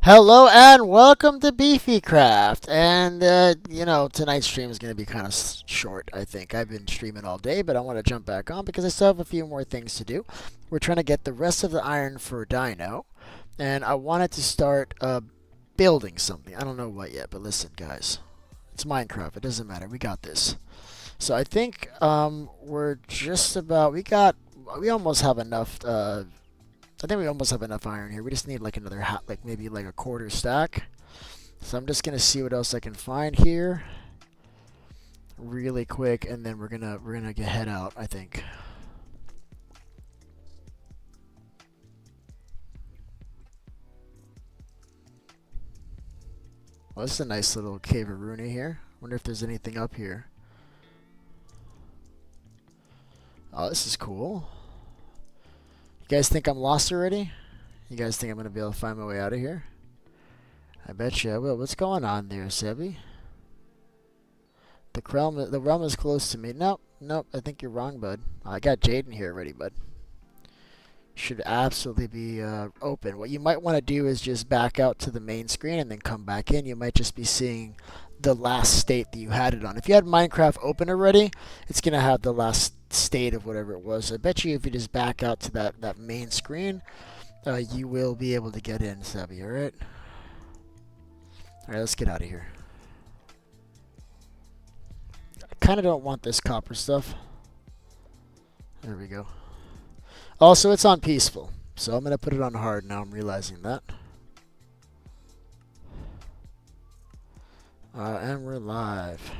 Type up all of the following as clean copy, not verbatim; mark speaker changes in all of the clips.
Speaker 1: Hello and welcome to Beefy Craft. And tonight's stream is going to be kind of short. I think I've been streaming all day, but I want to jump back on because I still have a few more things to do. We're trying to get the rest of the iron for Dino, and I wanted to start building something. I don't know what yet, but listen, guys, it's Minecraft. It doesn't matter. We got this. So I think we're just about. We almost have enough. I think we almost have enough iron here. We just need like another like maybe like a quarter stack. So I'm just gonna see what else I can find here, really quick, and then we're gonna head out. I think. Well, this is a nice little cave of Runa here. Wonder if there's anything up here. Oh, this is cool. You guys think I'm lost already? You guys think I'm gonna be able to find my way out of here? I bet you I will. What's going on there, Sebi? The realm is close to me. Nope, nope. I think you're wrong, bud. I got Jaden here already, bud. Should absolutely be open. What you might want to do is just back out to the main screen and then come back in. You might just be seeing the last state that you had it on. If you had Minecraft open already, it's going to have the last state of whatever it was. I bet you if you just back out to that main screen, you will be able to get in, Sebby, alright? Alright, let's get out of here. I kind of don't want this copper stuff. There we go. Also, it's on peaceful, so I'm going to put it on hard now. I'm realizing that. And we're live.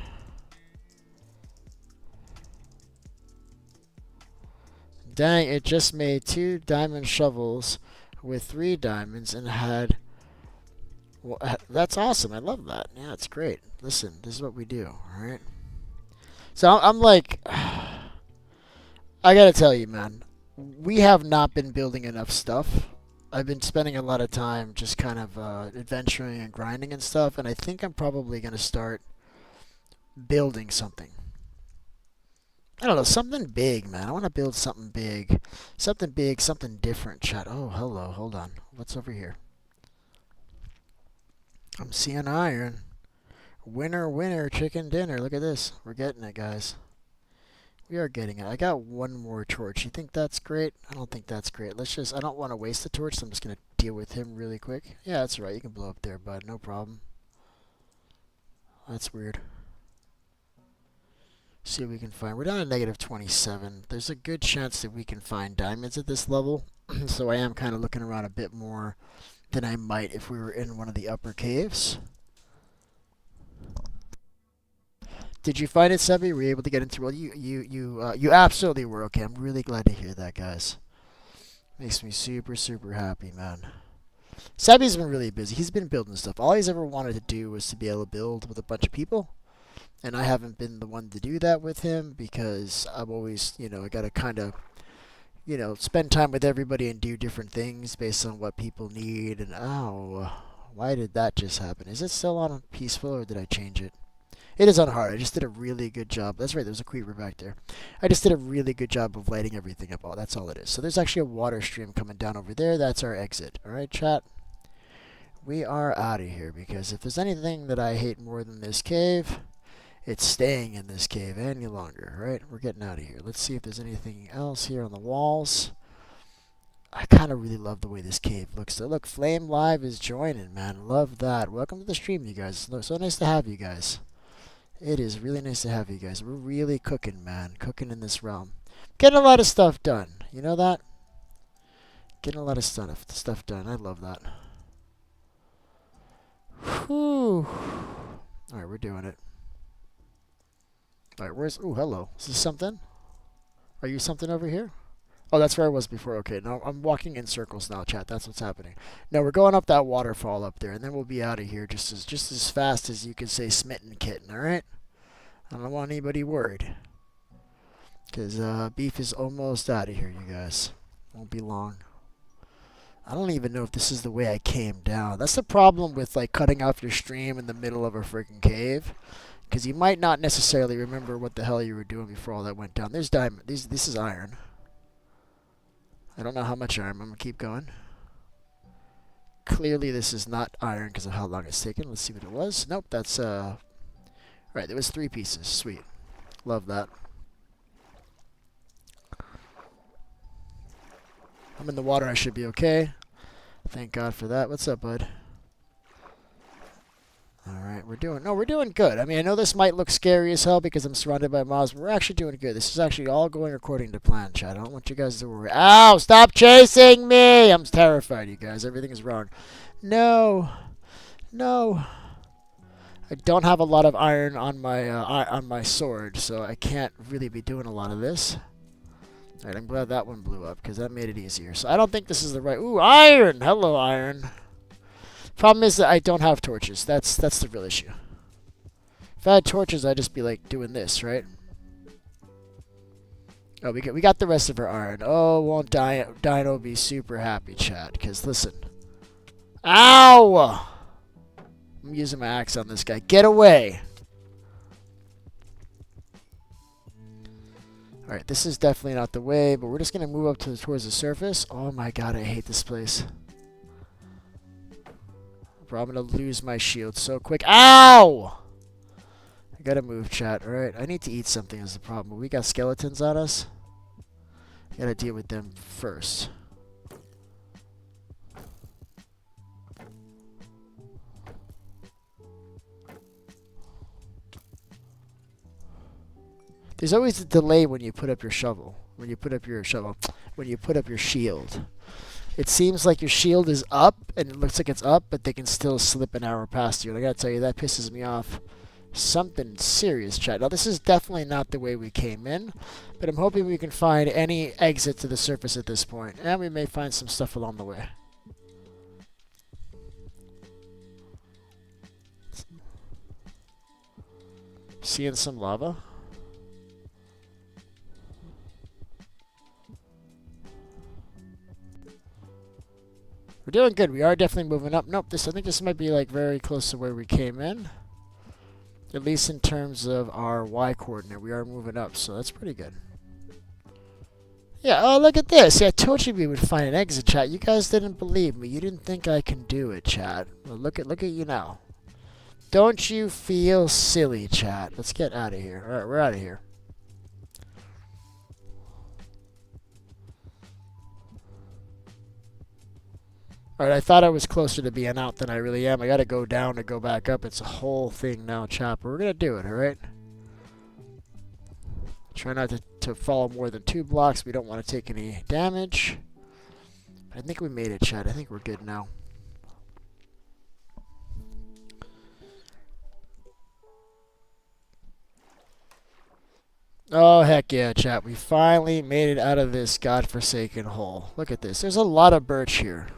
Speaker 1: Dang, it just made 2 diamond shovels with 3 diamonds and had... Well, that's awesome. I love that. Yeah, it's great. Listen, this is what we do, alright? So I'm like... I gotta tell you, man. We have not been building enough stuff. I've been spending a lot of time just kind of adventuring and grinding and stuff, and I think I'm probably going to start building something. I don't know, something big, man. I want to build something big. Something big, something different, chat. Oh, hello, hold on. What's over here? I'm seeing iron. Winner, winner, chicken dinner. Look at this. We're getting it, guys. We are getting it. I got one more torch. You think that's great? I don't think that's great. I don't want to waste the torch, so I'm just going to deal with him really quick. Yeah, that's right. You can blow up there, bud. No problem. That's weird. See what we can find. We're down to negative 27. There's a good chance that we can find diamonds at this level. So I am kind of looking around a bit more than I might if we were in one of the upper caves. Did you find it, Sebi? Were you able to get into? Well, you absolutely were. Okay, I'm really glad to hear that, guys. Makes me super, super happy, man. Sebi's been really busy. He's been building stuff. All he's ever wanted to do was to be able to build with a bunch of people, and I haven't been the one to do that with him because I'm always, I gotta kind of, spend time with everybody and do different things based on what people need. And ow, why did that just happen? Is it still on peaceful or did I change it? It is on hard. I just did a really good job. That's right, there's a creeper back there. I just did a really good job of lighting everything up. Oh, that's all it is. So there's actually a water stream coming down over there. That's our exit. Alright, chat? We are out of here because if there's anything that I hate more than this cave, it's staying in this cave any longer. Alright, we're getting out of here. Let's see if there's anything else here on the walls. I kind of really love the way this cave looks. So look, Flame Live is joining, man. Love that. Welcome to the stream, you guys. So nice to have you guys. It is really nice to have you guys. We're really cooking, man. Cooking in this realm. Getting a lot of stuff done. You know that? Getting a lot of stuff done. I love that. Whew. Alright, we're doing it. Alright, where's... Ooh, hello. Is this something? Are you something over here? Oh, that's where I was before. Okay, now I'm walking in circles now, chat. That's what's happening. Now we're going up that waterfall up there, and then we'll be out of here just as fast as you can say smitten kitten, alright? I don't want anybody worried. Because beef is almost out of here, you guys. Won't be long. I don't even know if this is the way I came down. That's the problem with like cutting off your stream in the middle of a freaking cave. Because you might not necessarily remember what the hell you were doing before all that went down. There's diamond. This is iron. I don't know how much iron. I'm going to keep going. Clearly this is not iron because of how long it's taken. Let's see what it was. Nope, that's right, there was 3 pieces. Sweet. Love that. I'm in the water, I should be okay. Thank God for that. What's up, bud? Alright, we're doing good. I mean, I know this might look scary as hell because I'm surrounded by mobs, but we're actually doing good. This is actually all going according to plan, chat. I don't want you guys to worry. Ow! Stop chasing me! I'm terrified, you guys. Everything is wrong. No. No. I don't have a lot of iron on my sword, so I can't really be doing a lot of this. Alright, I'm glad that one blew up, because that made it easier. So I don't think this is the right... Ooh, iron! Hello, iron. Problem is that I don't have torches. That's the real issue. If I had torches, I'd just be, like, doing this, right? Oh, we got the rest of our iron. Oh, won't Dino be super happy, chat? Because, listen. Ow! I'm using my axe on this guy. Get away! Alright, this is definitely not the way, but we're just going to move up towards the surface. Oh my god, I hate this place. Bro, I'm going to lose my shield so quick. Ow! I gotta move, chat. Alright, I need to eat something is the problem. We got skeletons on us. I gotta deal with them first. There's always a delay when you put up your shovel. When you put up your shield. It seems like your shield is up, and it looks like it's up, but they can still slip an arrow past you. And I gotta tell you, that pisses me off. Something serious, chat. Now, this is definitely not the way we came in, but I'm hoping we can find any exit to the surface at this point. And we may find some stuff along the way. Seeing some lava. We're doing good. We are definitely moving up. Nope, I think this might be like very close to where we came in. At least in terms of our Y coordinate. We are moving up, so that's pretty good. Yeah, oh, look at this. See, I told you we would find an exit, chat. You guys didn't believe me. You didn't think I can do it, chat. Well, look at you now. Don't you feel silly, chat? Let's get out of here. Alright, we're out of here. Alright, I thought I was closer to being out than I really am. I gotta go down to go back up. It's a whole thing now, chat. But we're gonna do it, alright? Try not to fall more than 2 blocks. We don't want to take any damage. I think we made it, chat. I think we're good now. Oh, heck yeah, chat. We finally made it out of this godforsaken hole. Look at this. There's a lot of birch here.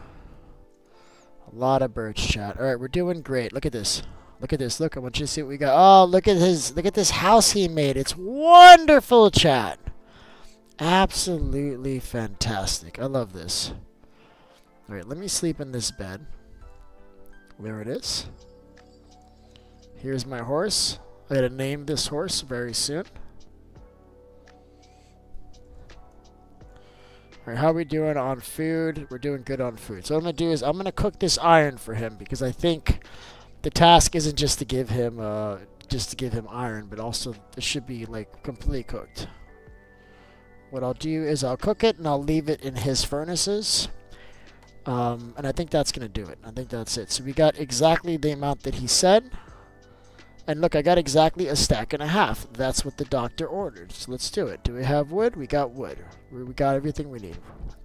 Speaker 1: A lot of birch, chat. Alright, we're doing great. Look at this. Look at this. Look, I want you to see what we got. Oh, look at this house he made. It's wonderful, chat. Absolutely fantastic. I love this. Alright, let me sleep in this bed. There it is. Here's my horse. I gotta name this horse very soon. Alright, how are we doing on food? We're doing good on food. So what I'm going to do is I'm going to cook this iron for him because I think the task isn't just to give him iron, but also it should be like completely cooked. What I'll do is I'll cook it and I'll leave it in his furnaces. And I think that's going to do it. I think that's it. So we got exactly the amount that he said. And look, I got exactly a stack and a half. That's what the doctor ordered. So let's do it. Do we have wood? We got wood. We got everything we need.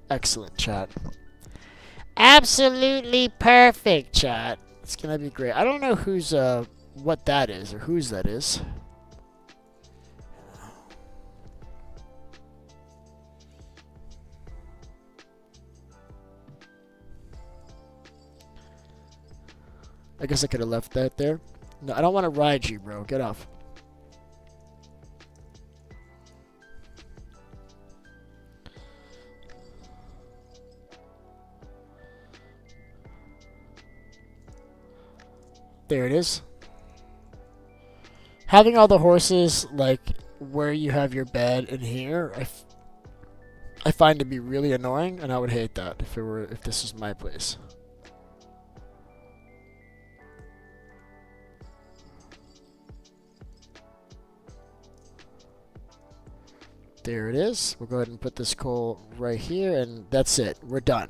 Speaker 1: Excellent, chat. Absolutely perfect, chat. It's going to be great. I don't know who's, what that is or whose that is. I guess I could have left that there. No, I don't want to ride you, bro. Get off. There it is. Having all the horses, like, where you have your bed in here, I find to be really annoying, and I would hate that if this was my place. There it is. We'll go ahead and put this coal right here, and that's it. We're done.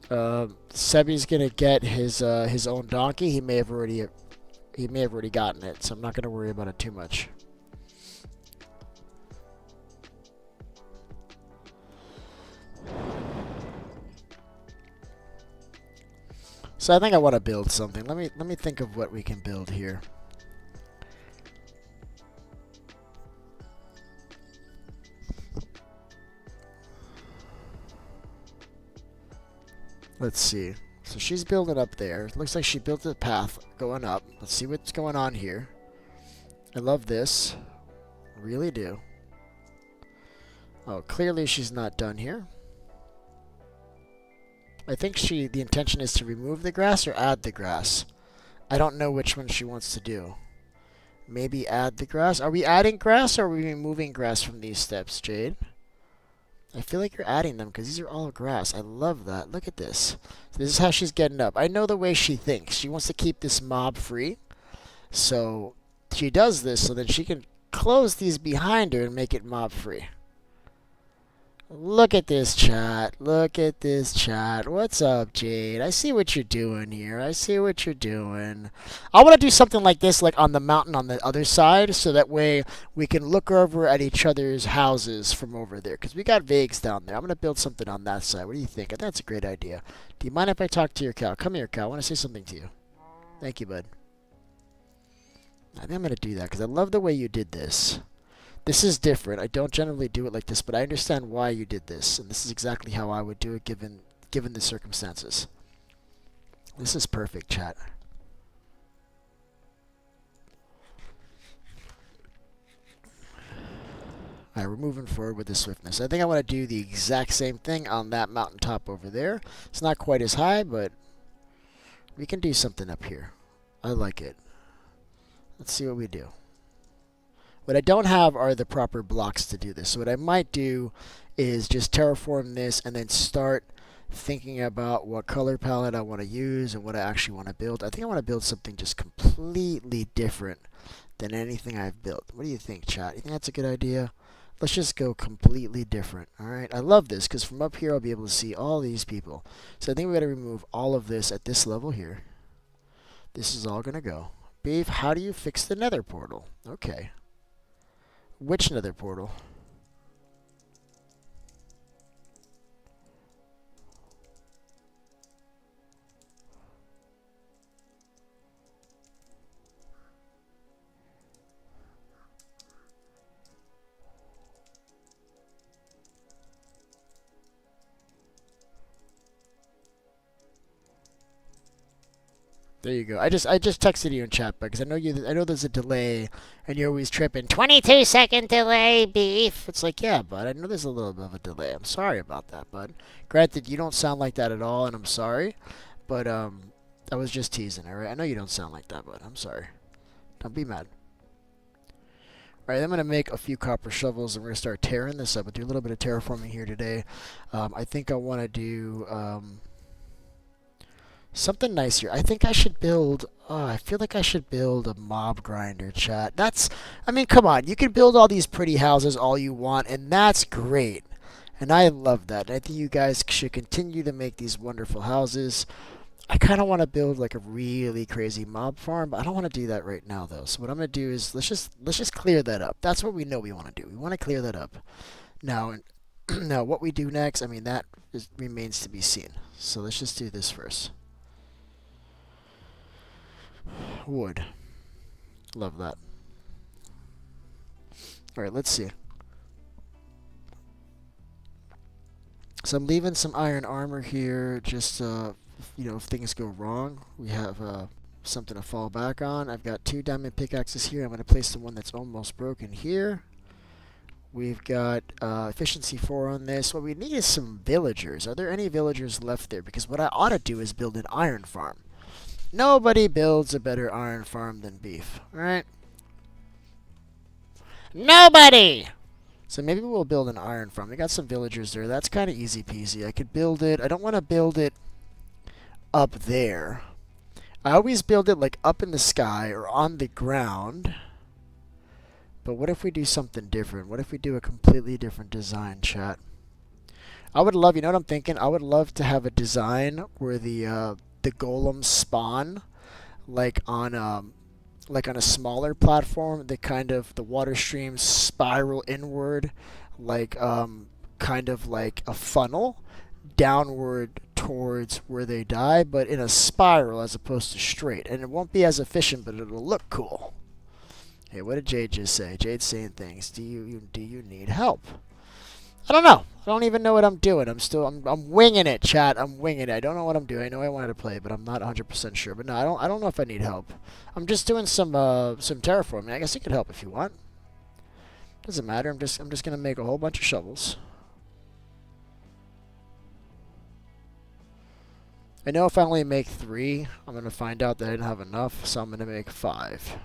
Speaker 1: Sebi's gonna get his own donkey. He may have already gotten it, so I'm not gonna worry about it too much. So I think I want to build something. Let me think of what we can build here. Let's see. So she's building up there. It looks like she built a path going up. Let's see what's going on here. I love this. Really do. Oh, clearly she's not done here. I think the intention is to remove the grass or add the grass. I don't know which one she wants to do. Maybe add the grass. Are we adding grass or are we removing grass from these steps, Jade? I feel like you're adding them because these are all grass. I love that. Look at this. So this is how she's getting up. I know the way she thinks. She wants to keep this mob free. So she does this so that she can close these behind her and make it mob free. Look at this chat. Look at this chat. What's up, Jade? I see what you're doing here. I see what you're doing. I want to do something like this, like on the mountain on the other side, so that way we can look over at each other's houses from over there. Because we got Vagues down there. I'm going to build something on that side. What do you think? I think that's a great idea. Do you mind if I talk to your cow? Come here, cow. I want to say something to you. Thank you, bud. I think I'm going to do that because I love the way you did this. This is different. I don't generally do it like this, but I understand why you did this, and this is exactly how I would do it given the circumstances. This is perfect, chat. Alright, we're moving forward with the swiftness. I think I want to do the exact same thing on that mountaintop over there. It's not quite as high, but we can do something up here. I like it. Let's see what we do. What I don't have are the proper blocks to do this. So what I might do is just terraform this and then start thinking about what color palette I want to use and what I actually want to build. I think I want to build something just completely different than anything I've built. What do you think, chat? You think that's a good idea? Let's just go completely different. All right. I love this because from up here I'll be able to see all these people. So I think we got to remove all of this at this level here. This is all going to go. Beef, how do you fix the nether portal? Okay. Which nether portal? There you go. I just texted you in chat because I know there's a delay and you're always tripping. 22-second delay, Beef. It's like, yeah, bud. I know there's a little bit of a delay. I'm sorry about that, bud. Granted, you don't sound like that at all, and I'm sorry. But I was just teasing, all right? I know you don't sound like that, bud. I'm sorry. Don't be mad. All right, I'm going to make a few copper shovels, and we're going to start tearing this up. I'll do a little bit of terraforming here today. I think I want to do something nice here. I think I should build... Oh, I feel like I should build a mob grinder, chat. I mean, come on. You can build all these pretty houses all you want, and that's great. And I love that. I think you guys should continue to make these wonderful houses. I kind of want to build like a really crazy mob farm, but I don't want to do that right now, though. So what I'm going to do is let's just clear that up. That's what we know we want to do. We want to clear that up. Now, now what we do next, I mean, remains to be seen. So let's just do this first. Wood. Love that. Alright, let's see. So I'm leaving some iron armor here just, if things go wrong, we have something to fall back on. I've got 2 diamond pickaxes here. I'm going to place the one that's almost broken here. We've got efficiency 4 on this. What we need is some villagers. Are there any villagers left there? Because what I ought to do is build an iron farm. Nobody builds a better iron farm than Beef, right? Nobody! So maybe we'll build an iron farm. We got some villagers there. That's kind of easy peasy. I could build it. I don't want to build it up there. I always build it like up in the sky or on the ground. But what if we do something different? What if we do a completely different design, chat? I would love, you know what I'm thinking? I would love to have a design where the golems spawn like on a smaller platform. The water streams spiral inward, like kind of like a funnel downward towards where they die, but in a spiral as opposed to straight. And it won't be as efficient, but it'll look cool. Hey, what did Jade just say? Jade's saying things. Do you need help? I don't know. I don't even know what I'm doing. I'm winging it, chat. I'm winging it. I don't know what I'm doing. I know I wanted to play, but I'm not 100% sure. But no, I don't know if I need help. I'm just doing some terraforming. I guess you could help if you want. Doesn't matter. I'm just gonna make a whole bunch of shovels. I know if I only make 3, I'm gonna find out that I didn't have enough, so I'm gonna make 5.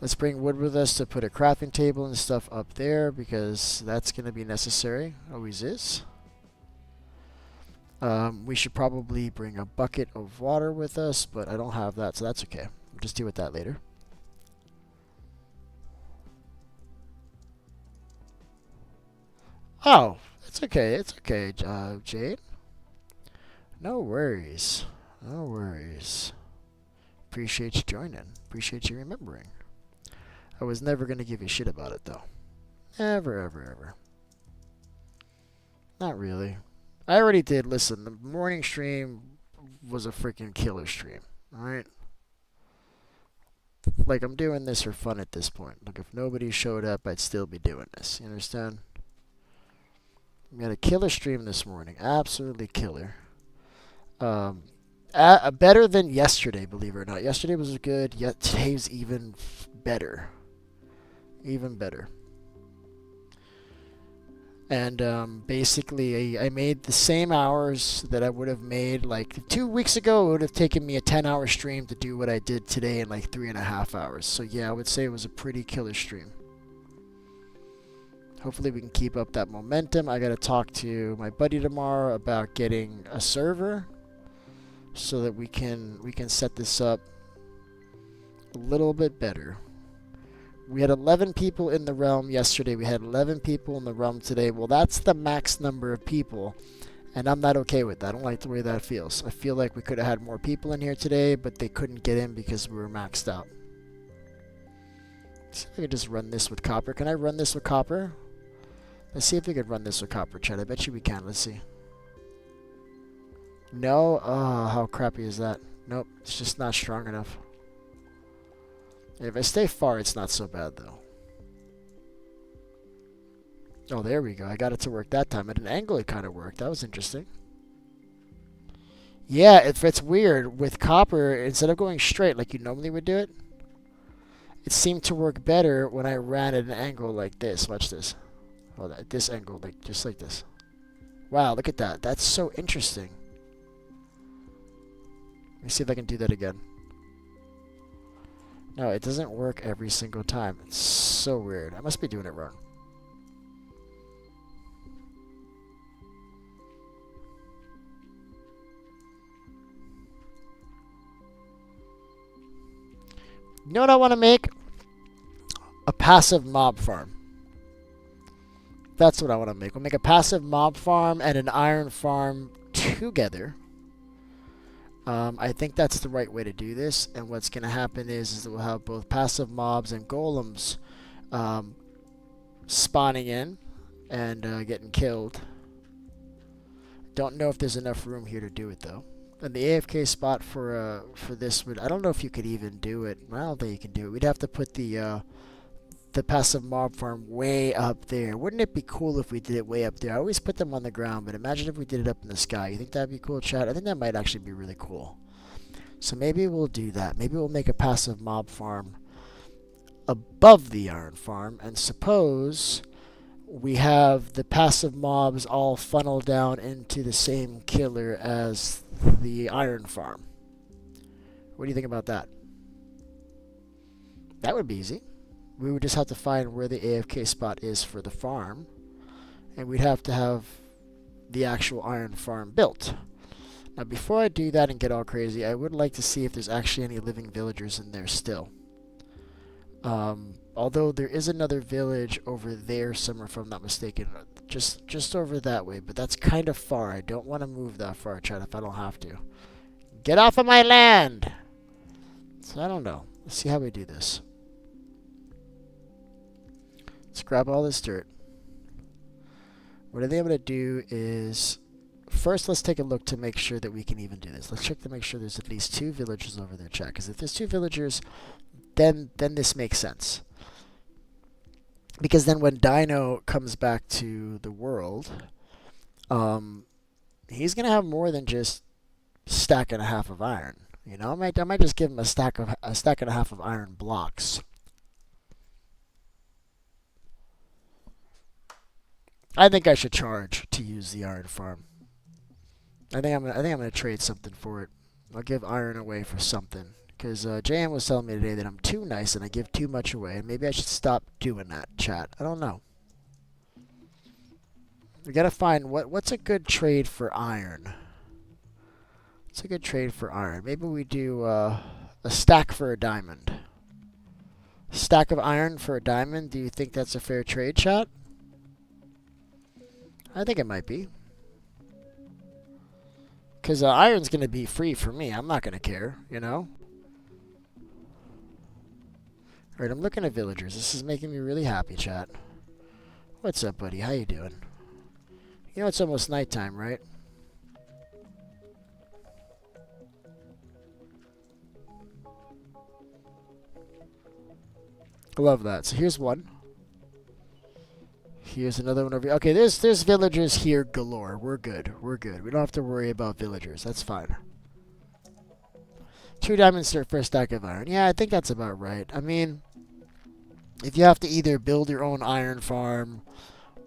Speaker 1: Let's bring wood with us to put a crafting table and stuff up there because that's going to be necessary. Always is. We should probably bring a bucket of water with us, but I don't have that, so that's okay. We'll just deal with that later. Oh, it's okay. It's okay, Jade. No worries. No worries. Appreciate you joining. Appreciate you remembering. I was never going to give you shit about it, though. Ever, ever, ever. Not really. I already did. Listen, the morning stream was a freaking killer stream. Alright? Like, I'm doing this for fun at this point. Like, if nobody showed up, I'd still be doing this. You understand? We had a killer stream this morning. Absolutely killer. Better than yesterday, believe it or not. Yesterday was good, yet today's even better. Even better. And basically, I made the same hours that I would have made like 2 weeks ago. It would have taken me a 10-hour stream to do what I did today in like 3.5 hours. So yeah, I would say it was a pretty killer stream. Hopefully we can keep up that momentum. I gotta talk to my buddy tomorrow about getting a server so that we can set this up a little bit better. We had 11 people in the realm yesterday. We had 11 people in the realm today. Well, that's the max number of people, and I'm not okay with that. I don't like the way that feels. I feel like we could have had more people in here today, but they couldn't get in because we were maxed out. Let's see if I could just run this with copper. Can I run this with copper? Let's see if we could run this with copper, chat. I bet you we can. Let's see. No? Oh, how crappy is that? Nope, it's just not strong enough. If I stay far, it's not so bad, though. Oh, there we go. I got it to work that time. At an angle, it kind of worked. That was interesting. Yeah, it's weird. With copper, instead of going straight like you normally would do it, it seemed to work better when I ran at an angle like this. Watch this. Well, at this angle, like just like this. Wow, look at that. That's so interesting. Let me see if I can do that again. No, it doesn't work every single time. It's so weird. I must be doing it wrong. You know what I want to make? A passive mob farm. That's what I want to make. We'll make a passive mob farm and an iron farm together. I think that's the right way to do this, and what's going to happen is that we'll have both passive mobs and golems spawning in and getting killed. Don't know if there's enough room here to do it, though. And the AFK spot for this would, I don't know if you could even do it. I don't think you can do it. We'd have to put the passive mob farm way up there. Wouldn't it be cool if we did it way up there? I always put them on the ground, but imagine if we did it up in the sky. You think that'd be cool, chat? I think that might actually be really cool. So maybe we'll do that. Maybe we'll make a passive mob farm above the iron farm, and suppose we have the passive mobs all funnel down into the same killer as the iron farm. What do you think about that? That would be easy. We would just have to find where the AFK spot is for the farm, and we'd have to have the actual iron farm built. Now, before I do that and get all crazy, I would like to see if there's actually any living villagers in there still. Although there is another village over there somewhere, if I'm not mistaken. Just over that way, but that's kind of far. I don't want to move that far, Chad, if I don't have to. Get off of my land! So I don't know. Let's see how we do this. Let's grab all this dirt. What I think I'm going to do is... First, let's take a look to make sure that we can even do this. Let's check to make sure there's at least 2 villagers over there, chat. Because if there's 2 villagers, then this makes sense. Because then when Dino comes back to the world, he's going to have more than just a stack and a half of iron. You know, I might just give him a stack and a half of iron blocks. I think I should charge to use the iron farm. I think I'm gonna trade something for it. I'll give iron away for something. Because JM was telling me today that I'm too nice and I give too much away. And maybe I should stop doing that, chat. I don't know. We gotta find what's a good trade for iron. What's a good trade for iron? Maybe we do a stack for a diamond. A stack of iron for a diamond. Do you think that's a fair trade, chat? I think it might be. Because iron's gonna be free for me. I'm not gonna care, you know. Alright, I'm looking at villagers. This is making me really happy, chat. What's up, buddy? How you doing? You know it's almost nighttime, right? I love that. So here's one. Here's another one over here. Okay, there's villagers here galore. We're good. We're good. We don't have to worry about villagers. That's fine. 2 diamonds for a stack of iron. Yeah, I think that's about right. I mean... If you have to either build your own iron farm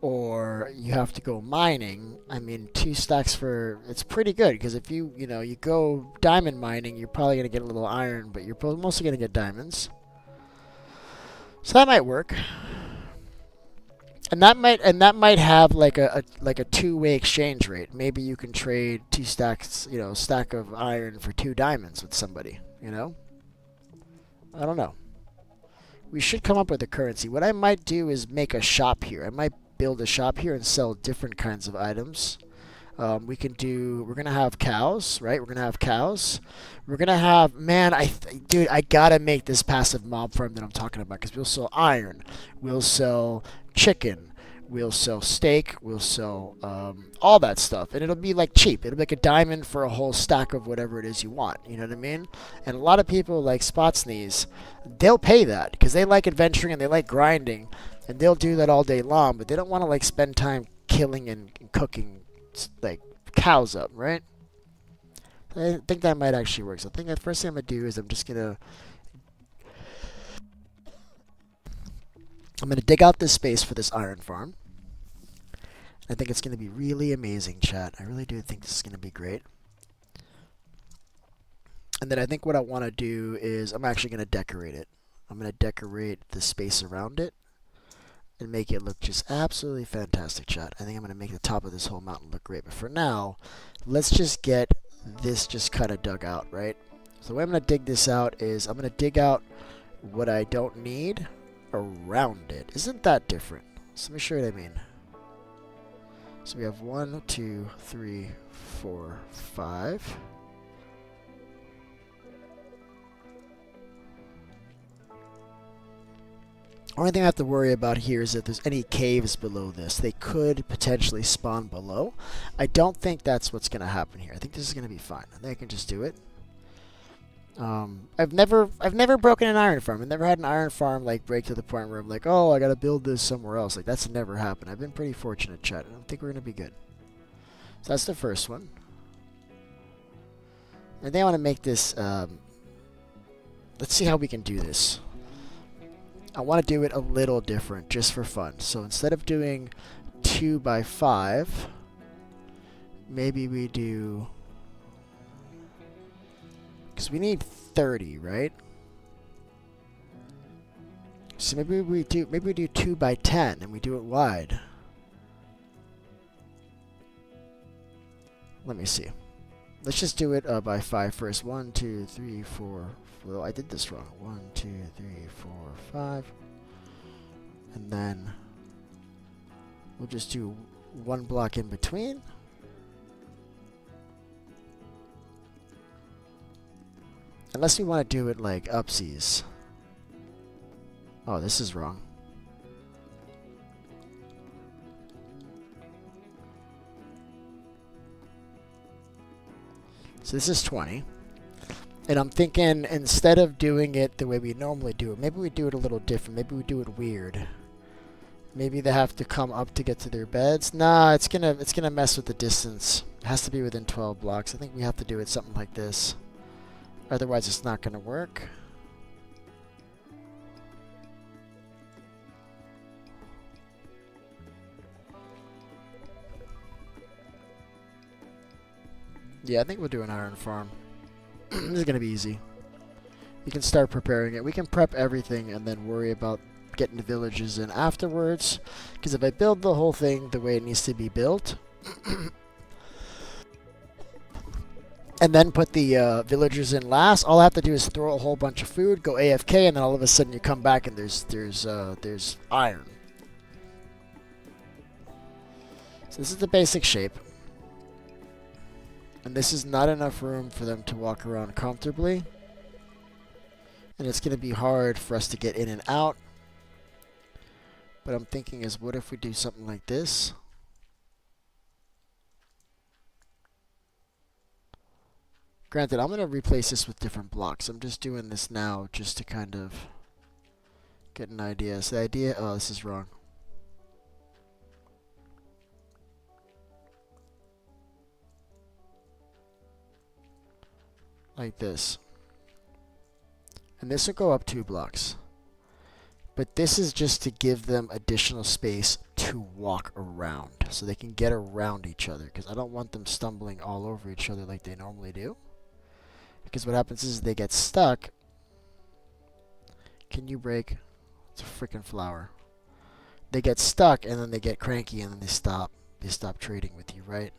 Speaker 1: or you have to go mining, I mean, 2 stacks for... It's pretty good, because if you go diamond mining, you're probably going to get a little iron, but you're mostly going to get diamonds. So that might work. And that might have like a 2-way exchange rate. Maybe you can trade 2 stacks, stack of iron for 2 diamonds with somebody, you know? I don't know. We should come up with a currency. What I might do is make a shop here. I might build a shop here and sell different kinds of items. We're going to have cows, right? We're going to have cows. We're going to have, man, dude, I got to make this passive mob farm that I'm talking about, because we'll sell iron. We'll sell chicken. We'll sell steak. We'll sell all that stuff. And it'll be like cheap. It'll be like a diamond for a whole stack of whatever it is you want. You know what I mean? And a lot of people like Spotsneeze, they'll pay that because they like adventuring and they like grinding. And they'll do that all day long. But they don't want to like spend time killing and cooking like cows up, right? I think that might actually work. So I think the first thing I'm going to do is I'm going to dig out this space for this iron farm. I think it's going to be really amazing, chat. I really do think this is going to be great. And then I think what I want to do is I'm actually going to decorate it. I'm going to decorate the space around it and make it look just absolutely fantastic, chat. I think I'm going to make the top of this whole mountain look great. But for now, let's just get this just kind of dug out, right? So the way I'm going to dig this out is I'm going to dig out what I don't need around it. Isn't that different? So let me show you what I mean. So we have 1, 2, 3, 4, 5. Only thing I have to worry about here is if there's any caves below this. They could potentially spawn below. I don't think that's what's going to happen here. I think this is going to be fine. I think I can just do it. I've never broken an iron farm. I've never had an iron farm like break to the point where I'm like, oh, I gotta build this somewhere else. Like that's never happened. I've been pretty fortunate, chat. I don't think we're gonna be good. So that's the first one. And then I want to make this. Let's see how we can do this. I want to do it a little different, just for fun. So instead of doing 2 by 5, maybe we do. Because we need 30, right? So maybe we do 2 by 10 and we do it wide. Let me see. Let's just do it by 5 first. 1, 2, 3, 4. Well, I did this wrong. 1, 2, 3, 4, 5. And then we'll just do one block in between. Unless we want to do it like upsies. Oh, this is wrong. So this is 20. And I'm thinking instead of doing it the way we normally do it, maybe we do it a little different. Maybe we do it weird. Maybe they have to come up to get to their beds. Nah, it's gonna mess with the distance. It has to be within 12 blocks. I think we have to do it something like this. Otherwise, it's not gonna work. Yeah, I think we'll do an iron farm. This is going to be easy. We can start preparing it. We can prep everything and then worry about getting the villages in afterwards. Because if I build the whole thing the way it needs to be built, and then put the villagers in last, all I have to do is throw a whole bunch of food, go AFK, and then all of a sudden you come back and there's iron. So this is the basic shape. And this is not enough room for them to walk around comfortably. And it's going to be hard for us to get in and out. But I'm thinking is, what if we do something like this? Granted, I'm going to replace this with different blocks. I'm just doing this now just to kind of get an idea. So the idea, oh, this is wrong. Like this. And this will go up 2 blocks. But this is just to give them additional space to walk around. So they can get around each other. Because I don't want them stumbling all over each other like they normally do. Because what happens is they get stuck. Can you break? It's a freaking flower. They get stuck and then they get cranky and then they stop. They stop trading with you, right?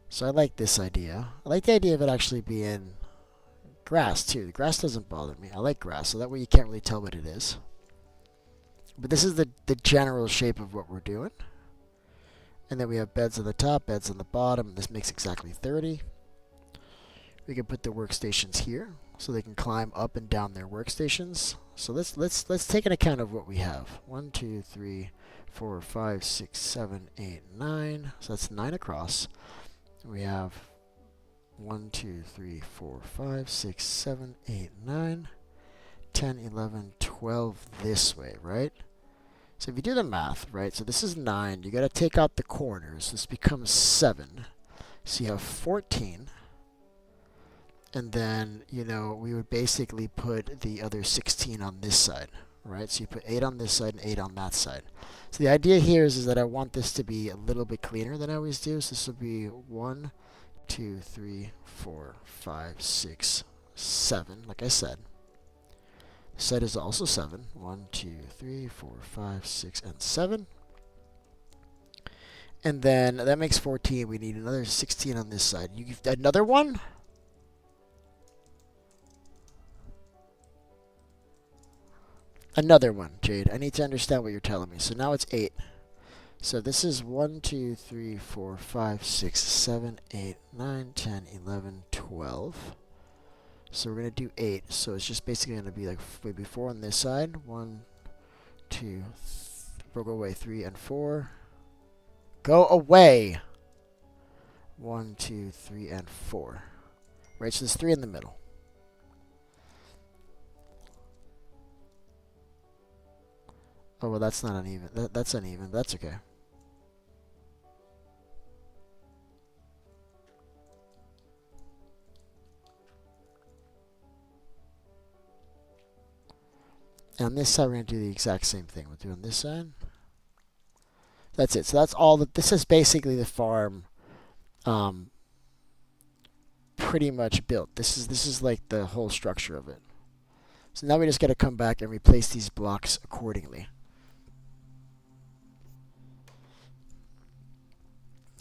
Speaker 1: So I like this idea. I like the idea of it actually being grass too. The grass doesn't bother me. I like grass, so that way you can't really tell what it is. But this is the general shape of what we're doing. And then we have beds on the top, beds on the bottom. This makes exactly 30. We can put the workstations here, so they can climb up and down their workstations. So let's take an account of what we have. 1, 2, 3, 4, 5, 6, 7, 8, 9. So that's 9 across. We have 1, 2, 3, 4, 5, 6, 7, 8, 9, 10, 11, 12 this way, right? So if you do the math, right, so this is 9. You got to take out the corners. This becomes 7. So you have 14. And then, you know, we would basically put the other 16 on this side, right? So you put 8 on this side and 8 on that side. So the idea here is that I want this to be a little bit cleaner than I always do. So this will be 1, 2, 3, 4, 5, 6, 7, like I said. The side is also 7. 1, 2, 3, 4, 5, 6, and 7. And then that makes 14. We need another 16 on this side. You give another one? Another one, Jade. I need to understand what you're telling me. So now it's 8. So this is 1, 2, 3, 4, 5, 6, 7, 8, 9, 10, 11, 12. So we're going to do 8. So it's just basically going to be like maybe 4 on this side. 1, 2, we'll go away. 3 and 4. Go away! 1, 2, 3, and 4. Right, so there's 3 in the middle. Oh, well, that's not uneven. That's uneven. That's okay. And on this side, we're going to do the exact same thing. We'll do on this side. That's it. So that's all. This is basically the farm pretty much built. This is like the whole structure of it. So now we just got to come back and replace these blocks accordingly.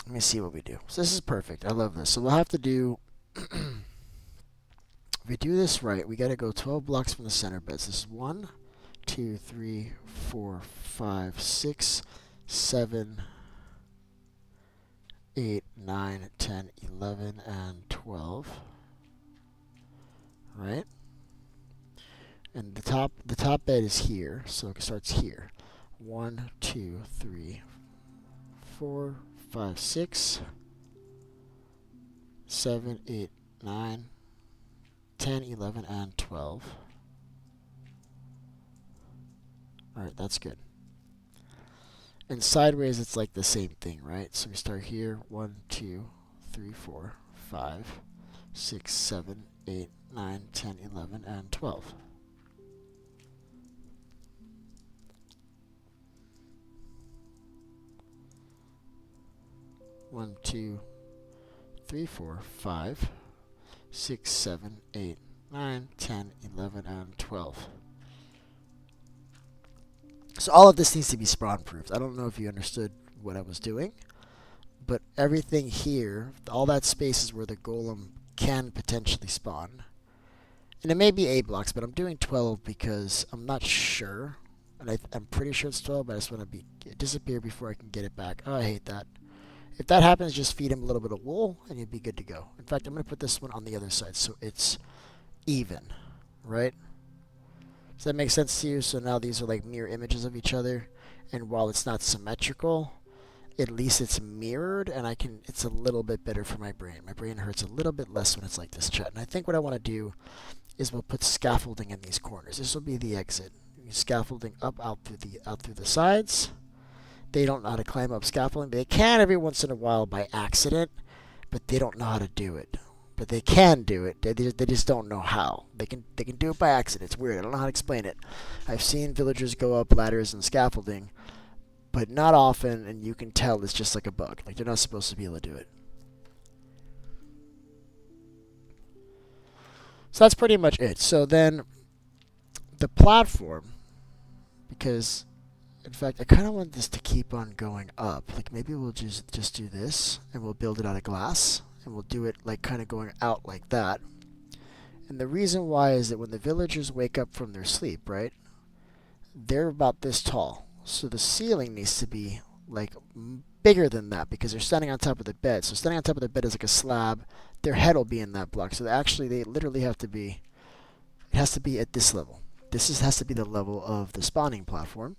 Speaker 1: Let me see what we do. So this is perfect. I love this. So we'll have to do, if we do this right, we got to go 12 blocks from the center beds. This is 1, 2, 3, 4, 5, 6, 7, 8, 9, 10, 11, and 12. Right? And the top bed is here, so it starts here. 1, 2, 3, 4, 5, 6, 7, 8, 9, 10, 11, and 12. Alright, that's good. And sideways, it's like the same thing, right? So we start here. 1, 2, 3, 4, 5, 6, 7, 8, 9, 10, 11, and 12. One, 2, 3, 4, 5, 6, 7, 8, 9, 10, 11, and 12. So all of this needs to be spawn proofed. I don't know if you understood what I was doing, but everything here, all that space is where the golem can potentially spawn. And it may be 8 blocks, but I'm doing 12 because I'm not sure. And I'm pretty sure it's 12, but I just want to disappear before I can get it back. Oh, I hate that. If that happens, just feed him a little bit of wool, and you'll be good to go. In fact, I'm going to put this one on the other side, so it's even, right? Does that make sense to you? So now these are like mirror images of each other, and while it's not symmetrical, at least it's mirrored, and it's a little bit better for my brain. My brain hurts a little bit less when it's like this, chat. And I think what I want to do is we'll put scaffolding in these corners. This will be the exit. Scaffolding up out through the sides. They don't know how to climb up scaffolding. They can every once in a while by accident, but they don't know how to do it. But they can do it. They just don't know how. They can do it by accident. It's weird. I don't know how to explain it. I've seen villagers go up ladders and scaffolding, but not often, and you can tell it's just like a bug. Like they're not supposed to be able to do it. So that's pretty much it. So then the platform, because in fact, I kind of want this to keep on going up. Like maybe we'll just do this, and we'll build it out of glass, and we'll do it like kind of going out like that. And the reason why is that when the villagers wake up from their sleep, right, they're about this tall. So the ceiling needs to be like bigger than that because they're standing on top of the bed. So standing on top of the bed is like a slab. Their head will be in that block. So they literally have to be, it has to be at this level. Has to be the level of the spawning platform.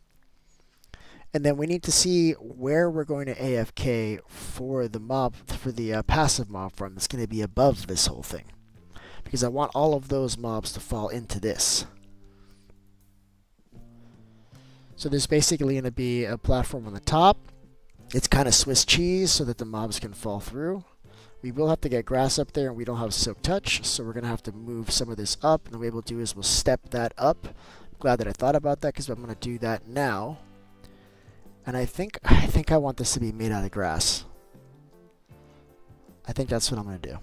Speaker 1: And then we need to see where we're going to AFK for the passive mob farm that's going to be above this whole thing. Because I want all of those mobs to fall into this. So there's basically going to be a platform on the top. It's kind of Swiss cheese so that the mobs can fall through. We will have to get grass up there, and we don't have silk touch, so we're going to have to move some of this up. And the way we'll do is we'll step that up. I'm glad that I thought about that because I'm going to do that now. And I think I want this to be made out of grass. I think that's what I'm going to do.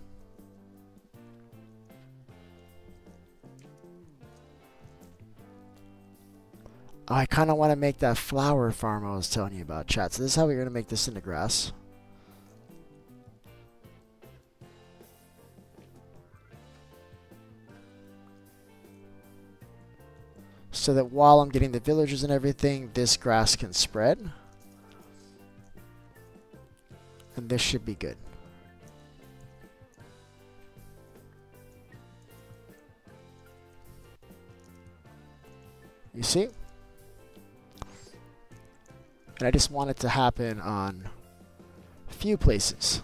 Speaker 1: Oh, I kind of want to make that flower farm I was telling you about, chat. So this is how we're going to make this into grass. So that while I'm getting the villagers and everything, this grass can spread. And this should be good. You see? And I just want it to happen on a few places.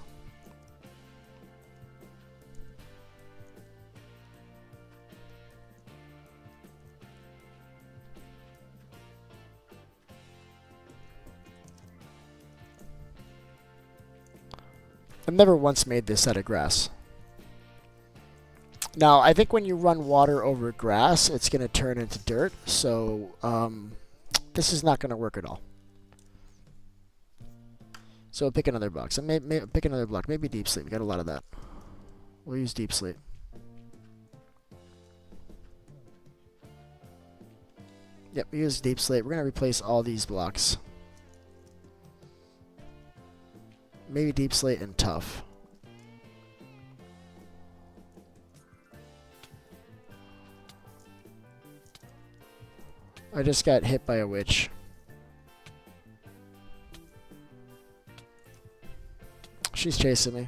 Speaker 1: I've never once made this out of grass. Now, I think when you run water over grass, it's going to turn into dirt. So, this is not going to work at all. So we'll pick another box. Pick another block. Maybe deep sleep. We got a lot of that. We'll use deep sleep. Yep, we use deep sleep. We're going to replace all these blocks. Maybe deep slate and tough. I just got hit by a witch. She's chasing me.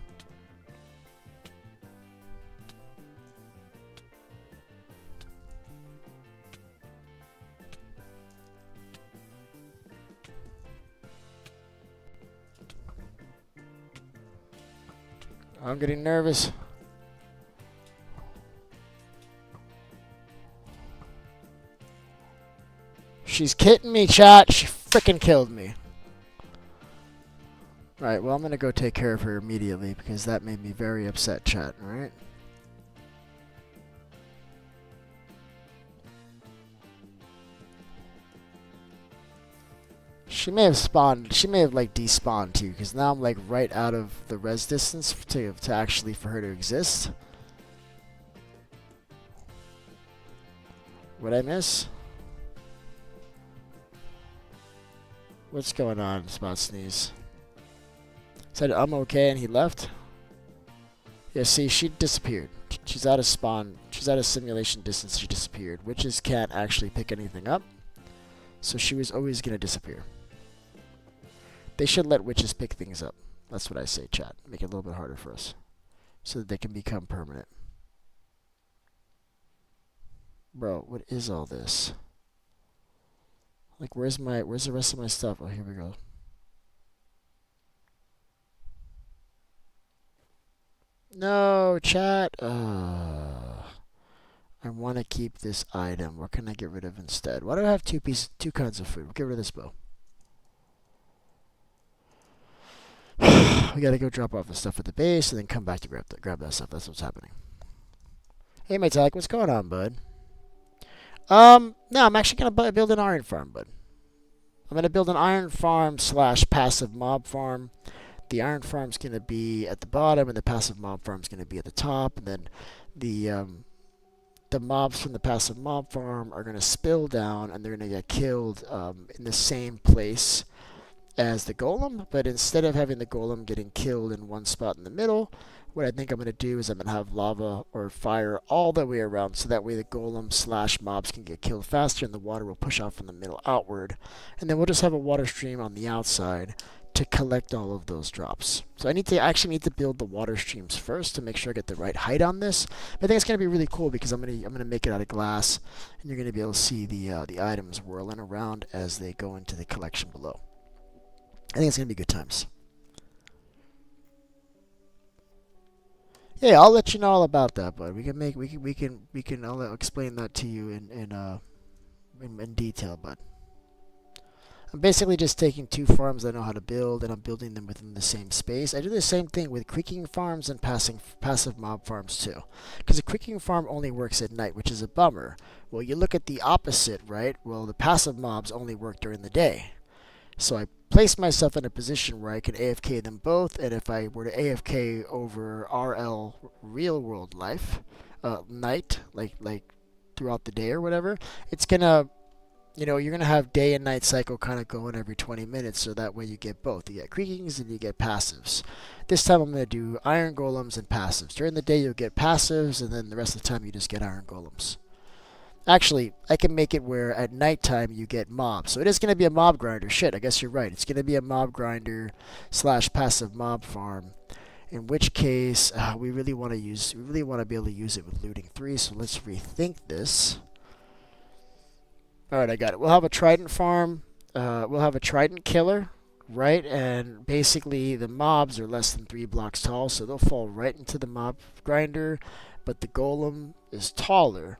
Speaker 1: I'm getting nervous. She's kidding me, chat. She freaking killed me. Alright, well, I'm gonna go take care of her immediately because that made me very upset, chat, alright? She may have spawned, she may have like despawned too, because now I'm like right out of the res distance to actually for her to exist. What'd I miss? What's going on, Spot Sneeze? Said I'm okay and he left? Yeah, see, she disappeared. She's out of spawn, she's out of simulation distance, she disappeared. Witches can't actually pick anything up, so she was always gonna disappear. They should let witches pick things up. That's what I say, chat. Make it a little bit harder for us, so that they can become permanent. Bro, what is all this? Like, where's the rest of my stuff? Oh, here we go. No, chat. I want to keep this item. What can I get rid of instead? Why do I have two kinds of food? We'll get rid of this bow. We gotta go drop off the stuff at the base and then come back to grab that stuff. That's what's happening. Hey, Mytalic, what's going on, bud? No, I'm actually gonna build an iron farm, bud. I'm gonna build an iron farm / passive mob farm. The iron farm's gonna be at the bottom, and the passive mob farm's gonna be at the top. And then the mobs from the passive mob farm are gonna spill down, and they're gonna get killed in the same place as the golem, but instead of having the golem getting killed in one spot in the middle, what I think I'm going to do is I'm going to have lava or fire all the way around, so that way the golem / mobs can get killed faster and the water will push off from the middle outward. And then we'll just have a water stream on the outside to collect all of those drops. So I actually need to build the water streams first to make sure I get the right height on this. But I think it's going to be really cool because I'm going to make it out of glass, and you're going to be able to see the items whirling around as they go into the collection below. I think it's gonna be good times. Yeah, I'll let you know all about that, bud. I'll explain that to you in detail, bud. I'm basically just taking two farms I know how to build, and I'm building them within the same space. I do the same thing with creeking farms and passive mob farms too, because a creeking farm only works at night, which is a bummer. Well, you look at the opposite, right? Well, the passive mobs only work during the day. So I place myself in a position where I can AFK them both, and if I were to AFK over RL real world life, night, like throughout the day or whatever, it's gonna, you're gonna have day and night cycle kind of going every 20 minutes, so that way you get both. You get creakings and you get passives. This time I'm gonna do iron golems and passives. During the day you'll get passives, and then the rest of the time you just get iron golems. Actually, I can make it where at nighttime you get mobs. So it is going to be a mob grinder. Shit, I guess you're right. It's going to be a mob grinder / passive mob farm. In which case, we really want to be able to use it with looting 3. So let's rethink this. All right, I got it. We'll have a trident farm. We'll have a trident killer, right? And basically the mobs are less than 3 blocks tall, so they'll fall right into the mob grinder. But the golem is taller,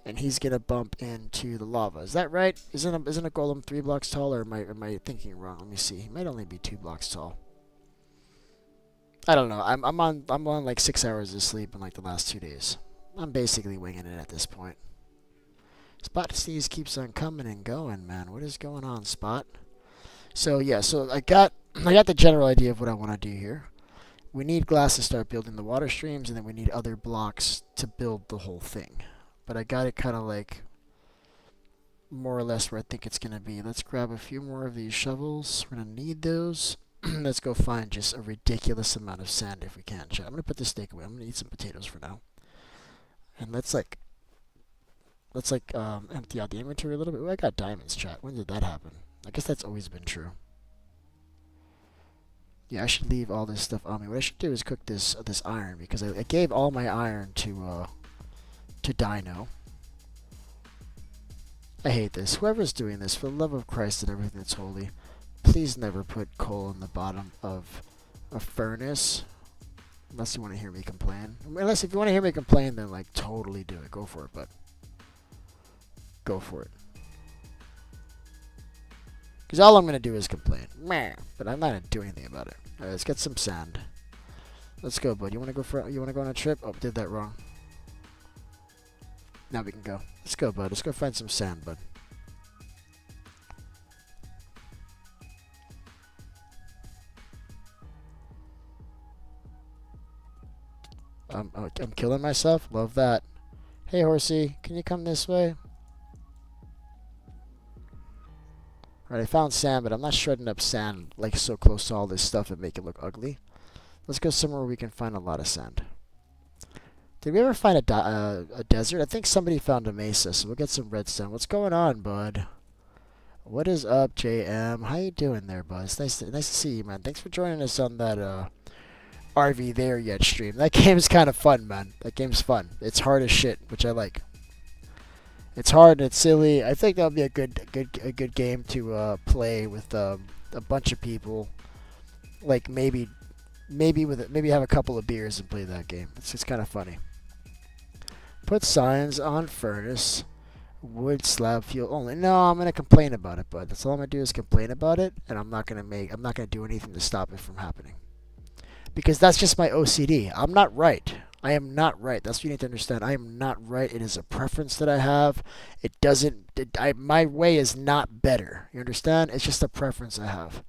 Speaker 1: and he's gonna bump into the lava. Is that right? Isn't a golem 3 blocks tall, or am I thinking wrong? Let me see. He might only be 2 blocks tall. I don't know. I'm on like 6 hours of sleep in like the last 2 days. I'm basically winging it at this point. Spot Sneeze keeps on coming and going, man. What is going on, Spot? So yeah, so I got the general idea of what I want to do here. We need glass to start building the water streams, and then we need other blocks to build the whole thing. But I got it kind of like more or less where I think it's going to be. Let's grab a few more of these shovels. We're going to need those. Let's go find just a ridiculous amount of sand if we can. I'm going to put this steak away. I'm going to eat some potatoes for now. And let's like let's like empty out the inventory a little bit. Ooh, I got diamonds, chat. When did that happen? I guess that's always been true. Yeah, I should leave all this stuff on me. What I should do is cook this iron because I gave all my iron to Dino. I hate this. Whoever's doing this, for the love of Christ and everything that's holy, please never put coal in the bottom of a furnace. Unless you want to hear me complain. Unless if you want to hear me complain, then like totally do it. Go for it, bud. Go for it. Because all I'm going to do is complain. Meh. But I'm not going to do anything about it. Alright, let's get some sand. Let's go, bud. You want to go on a trip? Oh, did that wrong. Now we can go. Let's go, bud. Let's go find some sand, bud. I'm killing myself. Love that. Hey, horsey. Can you come this way? Alright, I found sand, but I'm not shredding up sand like so close to all this stuff and make it look ugly. Let's go somewhere where we can find a lot of sand. Did we ever find a desert? I think somebody found a mesa, so we'll get some redstone. What's going on, bud? What is up, JM? How you doing there, bud? It's nice to see you, man. Thanks for joining us on that RV There Yet stream. That game's kind of fun, man. That game's fun. It's hard as shit, which I like. It's hard and it's silly. I think that'll be a good game to play with a bunch of people. Like maybe have a couple of beers and play that game. It's just kind of funny. Put signs on furnace. Wood slab fuel only. No, I'm gonna complain about it, bud. That's all I'm gonna do is complain about it, and I'm not gonna do anything to stop it from happening. Because that's just my OCD. I'm not right. I am not right. That's what you need to understand. I am not right. It is a preference that I have. It doesn't. My way is not better. You understand? It's just a preference I have.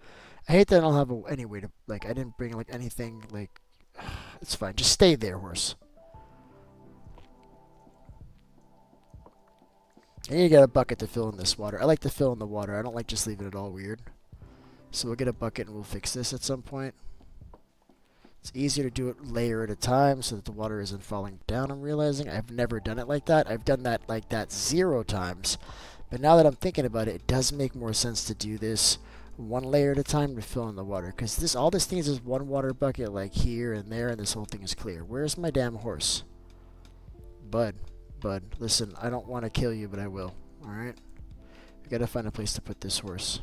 Speaker 1: I hate that I don't have any way to like. I didn't bring like anything like. It's fine. Just stay there, horse. I need to get a bucket to fill in this water. I like to fill in the water. I don't like just leaving it all weird. So we'll get a bucket and we'll fix this at some point. It's easier to do it layer at a time so that the water isn't falling down, I'm realizing. I've never done it like that. I've done that like that 0 times. But now that I'm thinking about it, it does make more sense to do this one layer at a time to fill in the water. Because all this needs is one water bucket like here and there, and this whole thing is clear. Where's my damn horse? Bud, listen, I don't want to kill you, but I will. Alright? We gotta find a place to put this horse.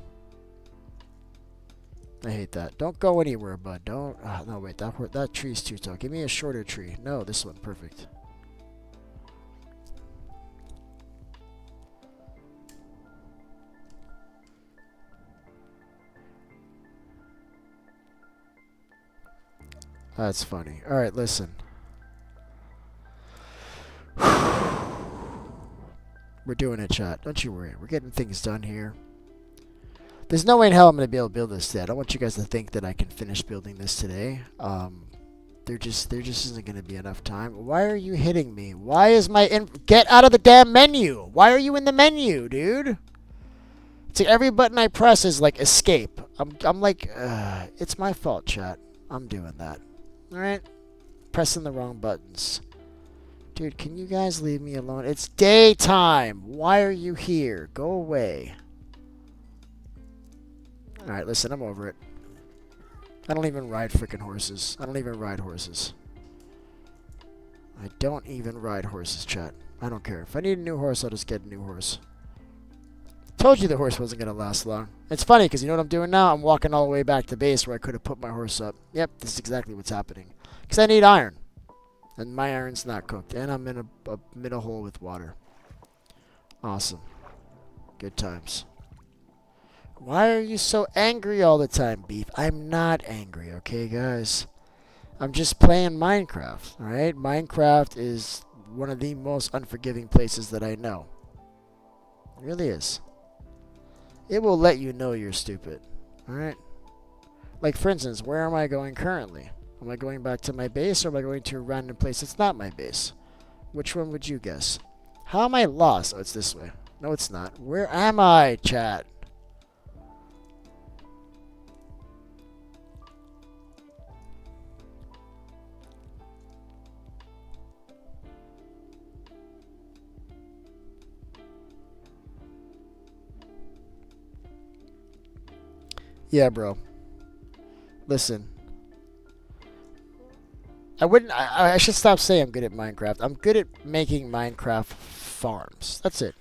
Speaker 1: I hate that. Don't go anywhere, bud. Don't. No, wait. That tree's too tall. Give me a shorter tree. No, this one. Perfect. That's funny. Alright, listen. We're doing it, chat. Don't you worry. We're getting things done here. There's no way in hell I'm going to be able to build this today. I don't want you guys to think that I can finish building this today. There just isn't going to be enough time. Why are you hitting me? Why is my... Get out of the damn menu! Why are you in the menu, dude? It's like every button I press is like escape. I'm like... it's my fault, chat. I'm doing that. Alright? Pressing the wrong buttons. Dude, can you guys leave me alone? It's daytime! Why are you here? Go away. Alright, listen, I'm over it. I don't even ride freaking horses. I don't even ride horses. I don't even ride horses, chat. I don't care. If I need a new horse, I'll just get a new horse. Told you the horse wasn't going to last long. It's funny, because you know what I'm doing now? I'm walking all the way back to base where I could have put my horse up. Yep, this is exactly what's happening. Because I need iron. And my iron's not cooked. And I'm in a hole with water. Awesome. Good times. Why are you so angry all the time, Beef? I'm not angry, okay, guys? I'm just playing Minecraft, alright? Minecraft is one of the most unforgiving places that I know. It really is. It will let you know you're stupid, alright? Like, for instance, where am I going currently? Am I going back to my base, or am I going to a random place that's not my base? Which one would you guess? How am I lost? Oh, it's this way. No, it's not. Where am I, chat? Yeah, bro. Listen, I should stop saying I'm good at Minecraft. I'm good at making Minecraft farms. That's it.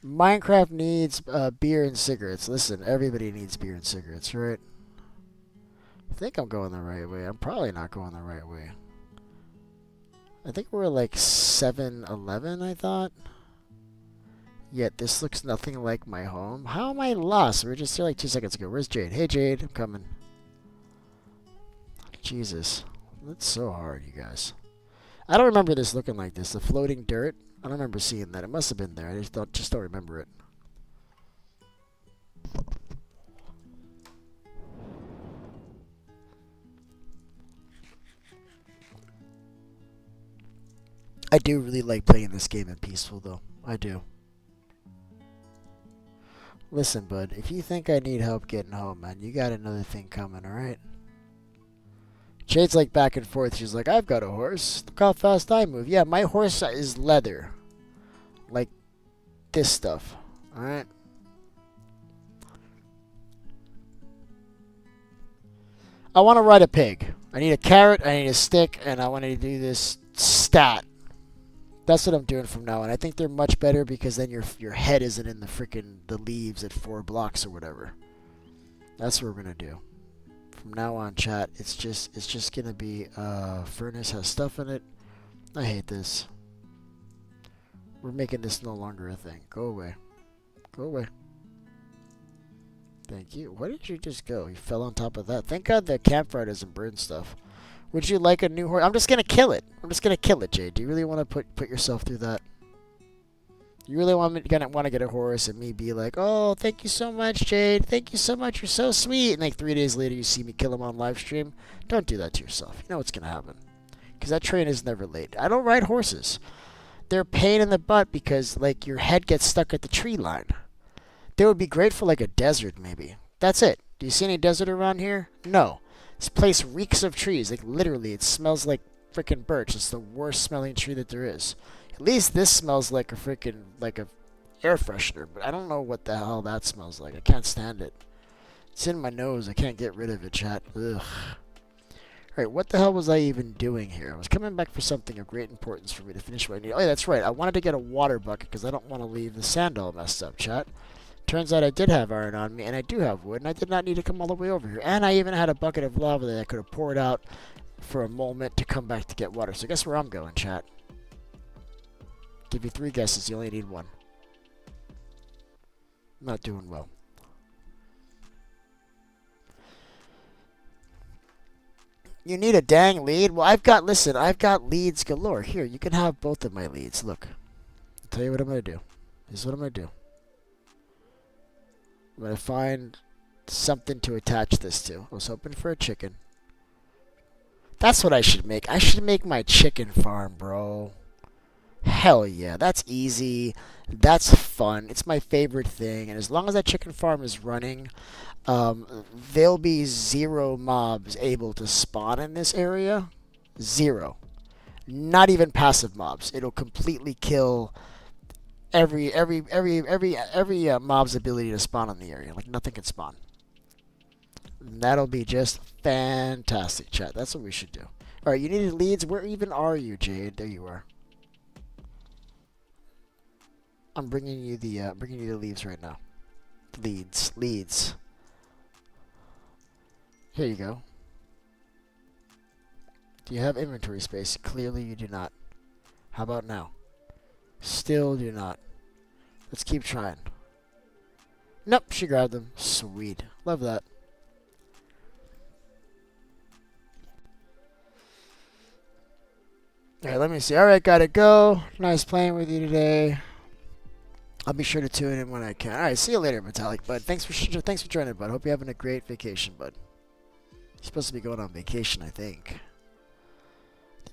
Speaker 1: Minecraft needs beer and cigarettes. Listen, everybody needs beer and cigarettes, right? I think I'm going the right way. I'm probably not going the right way. I think we're like 7-Eleven, I thought. Yet this looks nothing like my home. How am I lost? We were just here like 2 seconds ago. Where's Jade? Hey, Jade. I'm coming. Jesus. That's so hard, you guys. I don't remember this looking like this. The floating dirt. I don't remember seeing that. It must have been there. I just don't remember it. I do really like playing this game in peaceful, though. I do. Listen, bud, if you think I need help getting home, man, you got another thing coming, alright? Jade's like back and forth. She's like, I've got a horse. Look how fast I move. Yeah, my horse is leather. Like this stuff. Alright? I want to ride a pig. I need a carrot, I need a stick, and I want to do this stat. That's what I'm doing from now on. I think they're much better because then your head isn't in the leaves at 4 blocks or whatever. That's what we're gonna do. From now on, chat, it's just gonna be furnace has stuff in it. I hate this. We're making this no longer a thing. Go away. Go away. Thank you. Where did you just go? You fell on top of that. Thank God the campfire doesn't burn stuff. Would you like a new horse? I'm just gonna kill it. I'm just gonna kill it, Jade. Do you really want to put yourself through that? You really want to get a horse and me be like, oh, thank you so much, Jade. Thank you so much. You're so sweet. And like 3 days later, you see me kill him on live stream. Don't do that to yourself. You know what's gonna happen. Because that train is never late. I don't ride horses. They're a pain in the butt because like your head gets stuck at the tree line. They would be great for like a desert maybe. That's it. Do you see any desert around here? No. This place reeks of trees. Like, literally, it smells like freaking birch. It's the worst smelling tree that there is. At least this smells like a freaking, like a air freshener. But I don't know what the hell that smells like. I can't stand it. It's in my nose. I can't get rid of it, chat. Ugh. Alright, what the hell was I even doing here? I was coming back for something of great importance for me to finish what I need. Oh, yeah, that's right. I wanted to get a water bucket because I don't want to leave the sand all messed up, chat. Turns out I did have iron on me, and I do have wood, and I did not need to come all the way over here. And I even had a bucket of lava that I could have poured out for a moment to come back to get water. So guess where I'm going, chat? Give you 3 guesses. You only need 1. I'm not doing well. You need a dang lead? Well, listen, I've got leads galore. Here, you can have both of my leads. Look. I'll tell you what I'm going to do. This is what I'm going to do. I'm going to find something to attach this to. I was hoping for a chicken. That's what I should make. I should make my chicken farm, bro. Hell yeah. That's easy. That's fun. It's my favorite thing. And as long as that chicken farm is running, there'll be 0 mobs able to spawn in this area. 0. Not even passive mobs. It'll completely kill every mob's ability to spawn in the area. Like, nothing can spawn. And that'll be just fantastic, chat. That's what we should do. Alright, you needed leads. Where even are you, Jade? There you are. I'm bringing you the leaves right now. Leads. Here you go. Do you have inventory space? Clearly you do not. How about now? Still do not. Let's keep trying. Nope, she grabbed them. Sweet. Love that. Alright, let me see. Alright, gotta go. Nice playing with you today. I'll be sure to tune in when I can. Alright, see you later, Metallic Bud. Thanks for joining, bud. Hope you're having a great vacation, bud. You're supposed to be going on vacation, I think.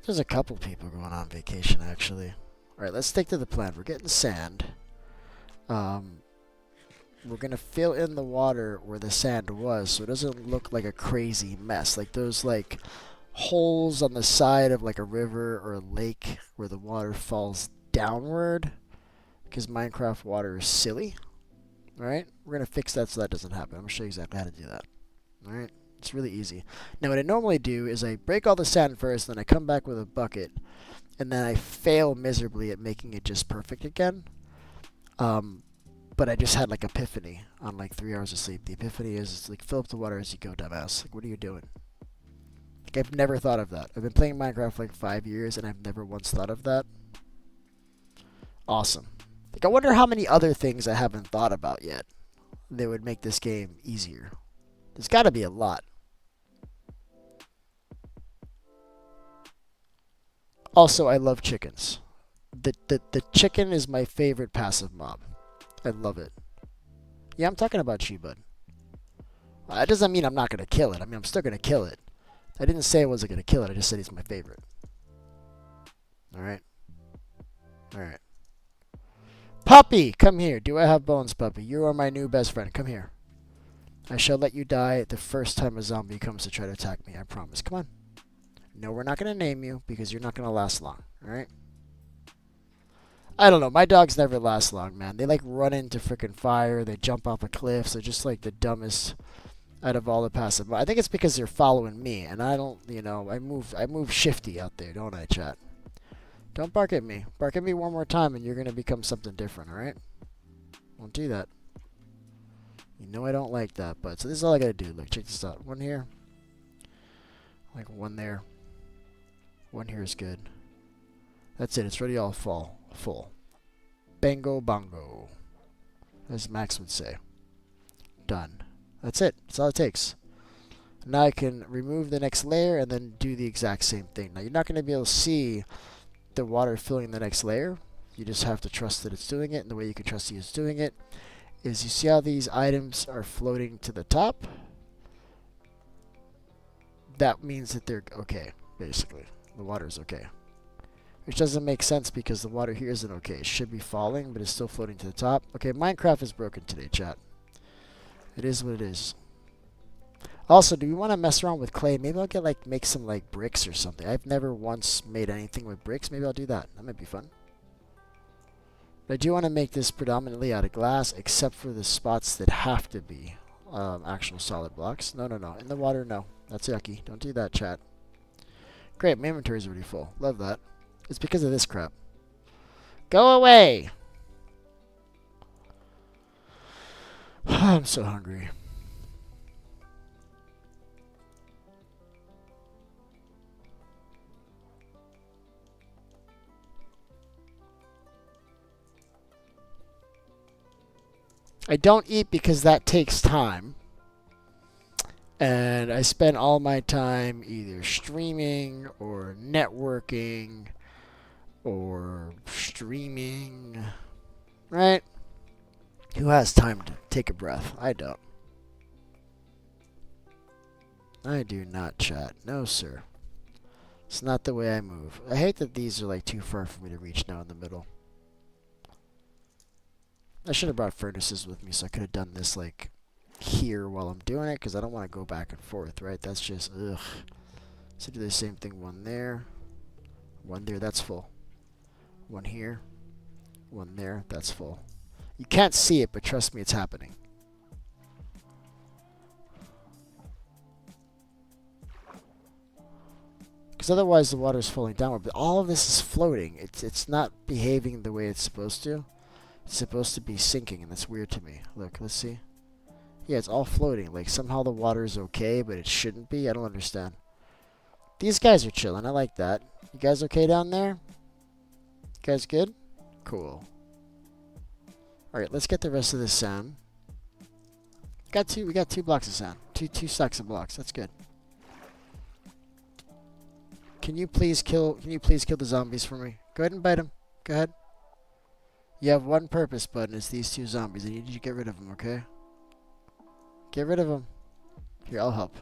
Speaker 1: There's a couple people going on vacation, actually. Alright, let's stick to the plan. We're getting sand. We're going to fill in the water where the sand was so it doesn't look like a crazy mess. Like those, like, holes on the side of, like, a river or a lake where the water falls downward. Because Minecraft water is silly. Alright? We're going to fix that so that doesn't happen. I'm going to show you exactly how to do that. Alright? It's really easy. Now what I normally do is I break all the sand first, then I come back with a bucket, and then I fail miserably at making it just perfect again. But I just had like epiphany on like 3 hours of sleep. The epiphany is it's like fill up the water as you go, dumbass. Like, what are you doing? Like, I've never thought of that. I've been playing Minecraft for like 5 years and I've never once thought of that. Awesome. Like, I wonder how many other things I haven't thought about yet that would make this game easier. There's got to be a lot. Also, I love chickens. The chicken is my favorite passive mob. I love it. Yeah, I'm talking about you, bud. That doesn't mean I'm not going to kill it. I mean, I'm still going to kill it. I didn't say I wasn't going to kill it. I just said he's my favorite. Alright. Alright. Puppy! Come here. Do I have bones, puppy? You are my new best friend. Come here. I shall let you die the first time a zombie comes to try to attack me. I promise. Come on. No, we're not going to name you because you're not going to last long. Alright? I don't know. My dogs never last long, man. They like run into freaking fire. They jump off of cliffs. They're just like the dumbest out of all the passive. I think it's because they're following me, and I don't. You know, I move shifty out there, don't I, chat? Don't bark at me. Bark at me one more time, and you're gonna become something different. All right? Won't do that. You know I don't like that, but so this is all I gotta do. Look, check this out. One here, like one there. One here is good. That's it. It's ready all full. Bango bongo, as Max would say. Done. That's it. That's all it takes. Now I can remove the next layer and then do the exact same thing. Now you're not going to be able to see the water filling the next layer. You just have to trust that it's doing it. And the way you can trust it's doing it is you see how these items are floating to the top? That means that they're okay, basically. The water's okay. Which doesn't make sense because the water here isn't okay. It should be falling, but it's still floating to the top. Okay, Minecraft is broken today, chat. It is what it is. Also, do we want to mess around with clay? Maybe I'll get make some like bricks or something. I've never once made anything with bricks. Maybe I'll do that. That might be fun. But I do want to make this predominantly out of glass, except for the spots that have to be actual solid blocks. No, no, no. In the water, no. That's yucky. Don't do that, chat. Great, my inventory's already full. Love that. It's because of this crap. Go away! I'm so hungry. I don't eat because that takes time. And I spend all my time either streaming or networking or streaming, right? Who has time to take a breath? I don't. I do not, chat. No, sir. It's not the way I move. I hate that these are like too far for me to reach now in the middle. I should have brought furnaces with me so I could have done this like here while I'm doing it because I don't want to go back and forth, right? That's just, ugh. So do the same thing. One there. One there. That's full. One here, one there, that's full. You can't see it, but trust me, it's happening. Because otherwise the water's falling downward, but all of this is floating. It's not behaving the way it's supposed to. It's supposed to be sinking, and that's weird to me. Look, let's see. Yeah, it's all floating. Like, somehow the water's okay, but it shouldn't be. I don't understand. These guys are chilling. I like that. You guys okay down there? You guys good? Cool. Alright, let's get the rest of this sand. We got two blocks of sand. Two stacks of blocks. That's good. Can you please kill the zombies for me? Go ahead and bite them. Go ahead. You have one purpose, bud, and it's these two zombies. I need you to get rid of them, okay? Get rid of them. Here, I'll help.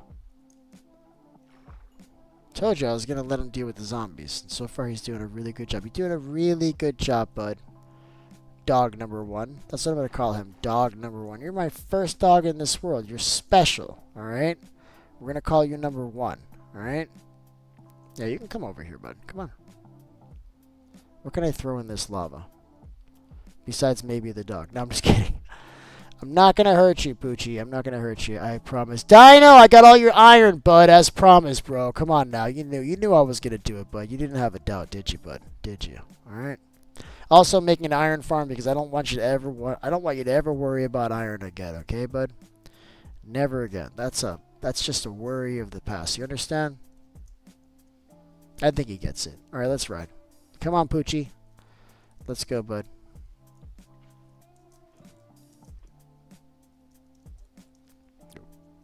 Speaker 1: Told you I was gonna let him deal with the zombies. And so far, he's doing a really good job. You're doing a really good job, bud. Dog number one. That's what I'm gonna call him. Dog number one. You're my first dog in this world. You're special. All right. We're gonna call you number one. All right. Yeah, you can come over here, bud. Come on. What can I throw in this lava? Besides maybe the dog. No, I'm just kidding. I'm not gonna hurt you, Poochie. I'm not gonna hurt you. I promise. Dino, I got all your iron, bud, as promised, bro. Come on now. You knew I was gonna do it, bud. You didn't have a doubt, did you, bud? Did you? All right. Also, making an iron farm because I don't want you to ever worry about iron again. Okay, bud? Never again. That's just a worry of the past. You understand? I think he gets it. All right, let's ride. Come on, Poochie. Let's go, bud.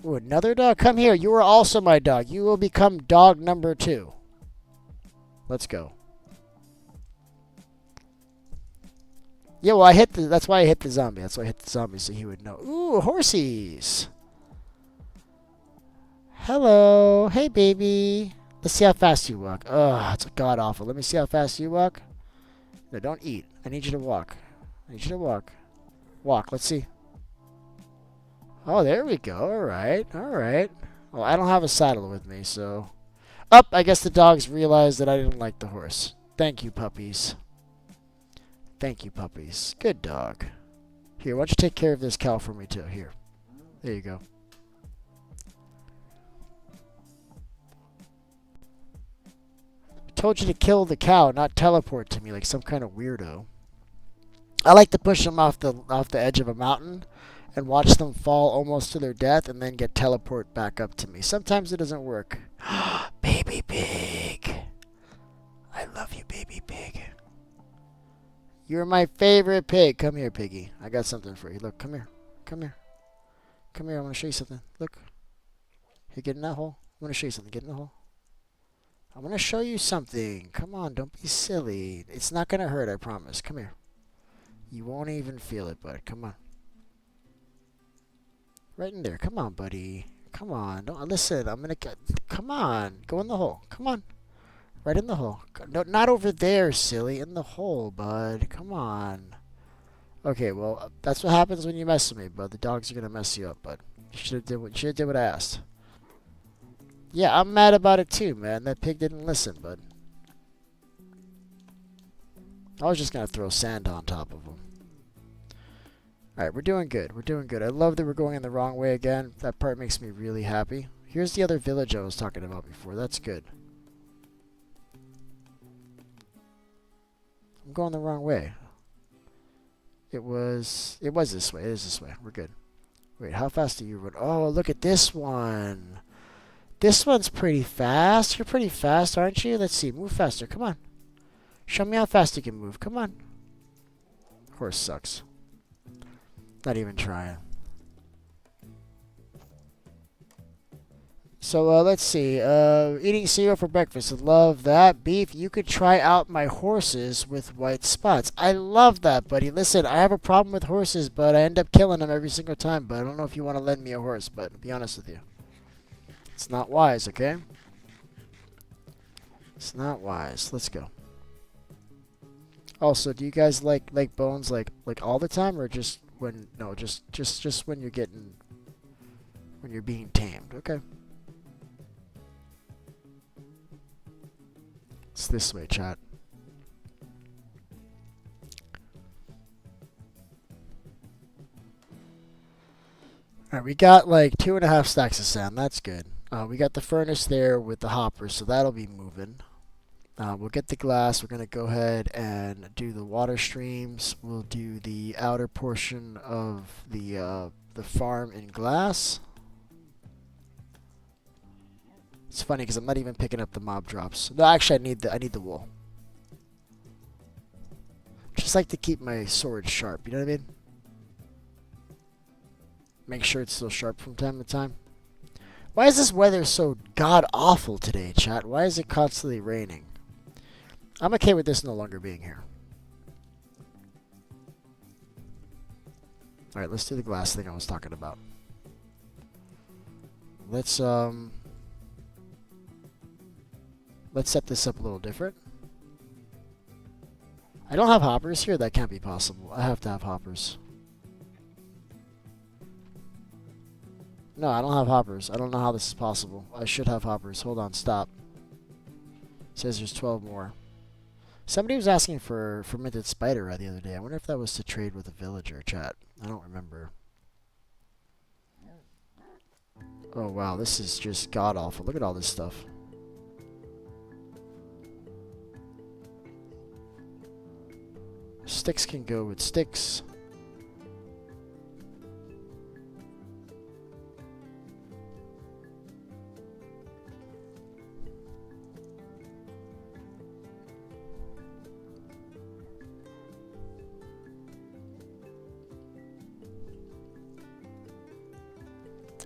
Speaker 1: Ooh, another dog? Come here. You are also my dog. You will become dog number 2. Let's go. Yeah, well, that's why I hit the zombie. That's why I hit the zombie so he would know. Ooh, horsies. Hello. Hey, baby. Let's see how fast you walk. Ugh, it's god awful. Let me see how fast you walk. No, don't eat. I need you to walk. I need you to walk. Walk. Let's see. Oh, there we go. All right. All right. Well, I don't have a saddle with me, so... Up! I guess the dogs realized that I didn't like the horse. Thank you, puppies. Thank you, puppies. Good dog. Here, why don't you take care of this cow for me, too? Here. There you go. I told you to kill the cow, not teleport to me like some kind of weirdo. I like to push them off the edge of a mountain and watch them fall almost to their death and then get teleport back up to me. Sometimes it doesn't work. Baby pig. I love you, baby pig. You're my favorite pig. Come here, piggy. I got something for you. Look, come here. Come here. Come here. I want to show you something. Look. Here, get in that hole. I want to show you something. Get in the hole. I want to show you something. Come on, don't be silly. It's not going to hurt, I promise. Come here. You won't even feel it, bud. Come on. Right in there. Come on, buddy. Come on. Don't listen. I'm going to... Come on. Go in the hole. Come on. Right in the hole. No, not over there, silly. In the hole, bud. Come on. Okay, well, that's what happens when you mess with me, bud. The dogs are going to mess you up, bud. You should have did what I asked. Yeah, I'm mad about it too, man. That pig didn't listen, bud. I was just going to throw sand on top of him. Alright, we're doing good. We're doing good. I love that we're going in the wrong way again. That part makes me really happy. Here's the other village I was talking about before. That's good. I'm going the wrong way. It was this way. It is this way. We're good. Wait, how fast do you run? Oh, look at this one. This one's pretty fast. You're pretty fast, aren't you? Let's see. Move faster. Come on. Show me how fast you can move. Come on. Horse sucks. Not even trying. So, let's see. Eating cereal for breakfast. Love that. Beef, you could try out my horses with white spots. I love that, buddy. Listen, I have a problem with horses, but I end up killing them every single time. But I don't know if you want to lend me a horse, but to be honest with you. It's not wise, okay? It's not wise. Let's go. Also, do you guys like bones like all the time or just when just when you're being tamed, okay? It's this way, chat. Alright, we got like 2.5 stacks of sand. That's good. We got the furnace there with the hopper, so that'll be moving. We'll get the glass. We're going to go ahead and do the water streams. We'll do the outer portion of the farm in glass. It's funny because I'm not even picking up the mob drops. No, actually, I need the wool. Just like to keep my sword sharp. You know what I mean? Make sure it's still sharp from time to time. Why is this weather so god-awful today, chat? Why is it constantly raining? I'm okay with this no longer being here. Alright, let's do the glass thing I was talking about. Let's set this up a little different. I don't have hoppers here. That can't be possible. I have to have hoppers. No, I don't have hoppers. I don't know how this is possible. I should have hoppers. Hold on, stop. It says there's 12 more. Somebody was asking for fermented spider the other day. I wonder if that was to trade with a villager, chat. I don't remember. Oh wow, this is just god awful. Look at all this stuff. Sticks can go with sticks.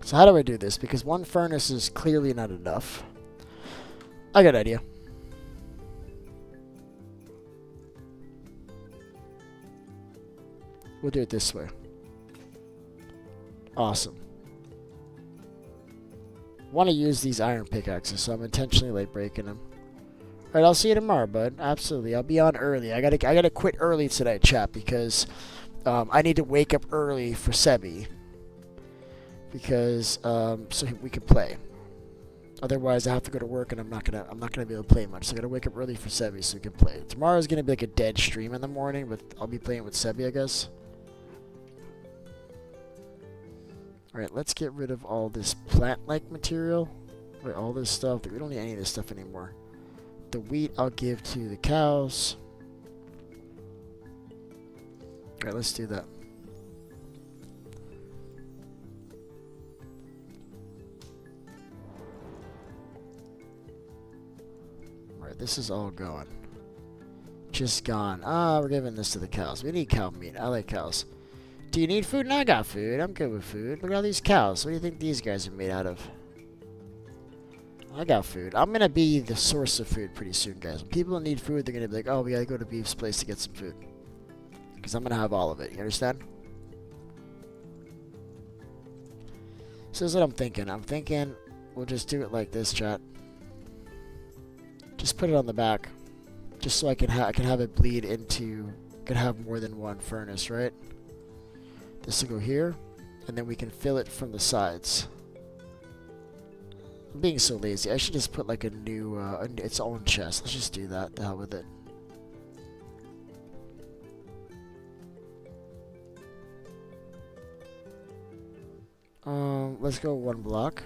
Speaker 1: So how do I do this? Because one furnace is clearly not enough. I got an idea. We'll do it this way. Awesome. Want to use these iron pickaxes, so I'm intentionally late breaking them. Alright, I'll see you tomorrow, bud. Absolutely. I'll be on early. I gotta quit early today, chat, because I need to wake up early for Sebi. Because so we can play. Otherwise, I have to go to work, and I'm not gonna be able to play much. So I gotta wake up early for Sebi so we can play. Tomorrow's gonna be like a dead stream in the morning, but I'll be playing with Sebi, I guess. All right, let's get rid of all this plant-like material. Right, all this stuff. We don't need any of this stuff anymore. The wheat I'll give to the cows. All right, let's do that. This is all gone. Just gone. Ah, we're giving this to the cows. We need cow meat. I like cows. Do you need food? No, I got food. I'm good with food. Look at all these cows. What do you think these guys are made out of? I got food. I'm going to be the source of food pretty soon, guys. When people need food, they're going to be like, oh, we got to go to Beef's place to get some food. Because I'm going to have all of it. You understand? So here's what I'm thinking. I'm thinking we'll just do it like this, chat. Just put it on the back, just so I can have it bleed into. Could have more than one furnace, right? This will go here, and then we can fill it from the sides. I'm being so lazy. I should just put like a new, its own chest. Let's just do that. The hell with it. Let's go one block.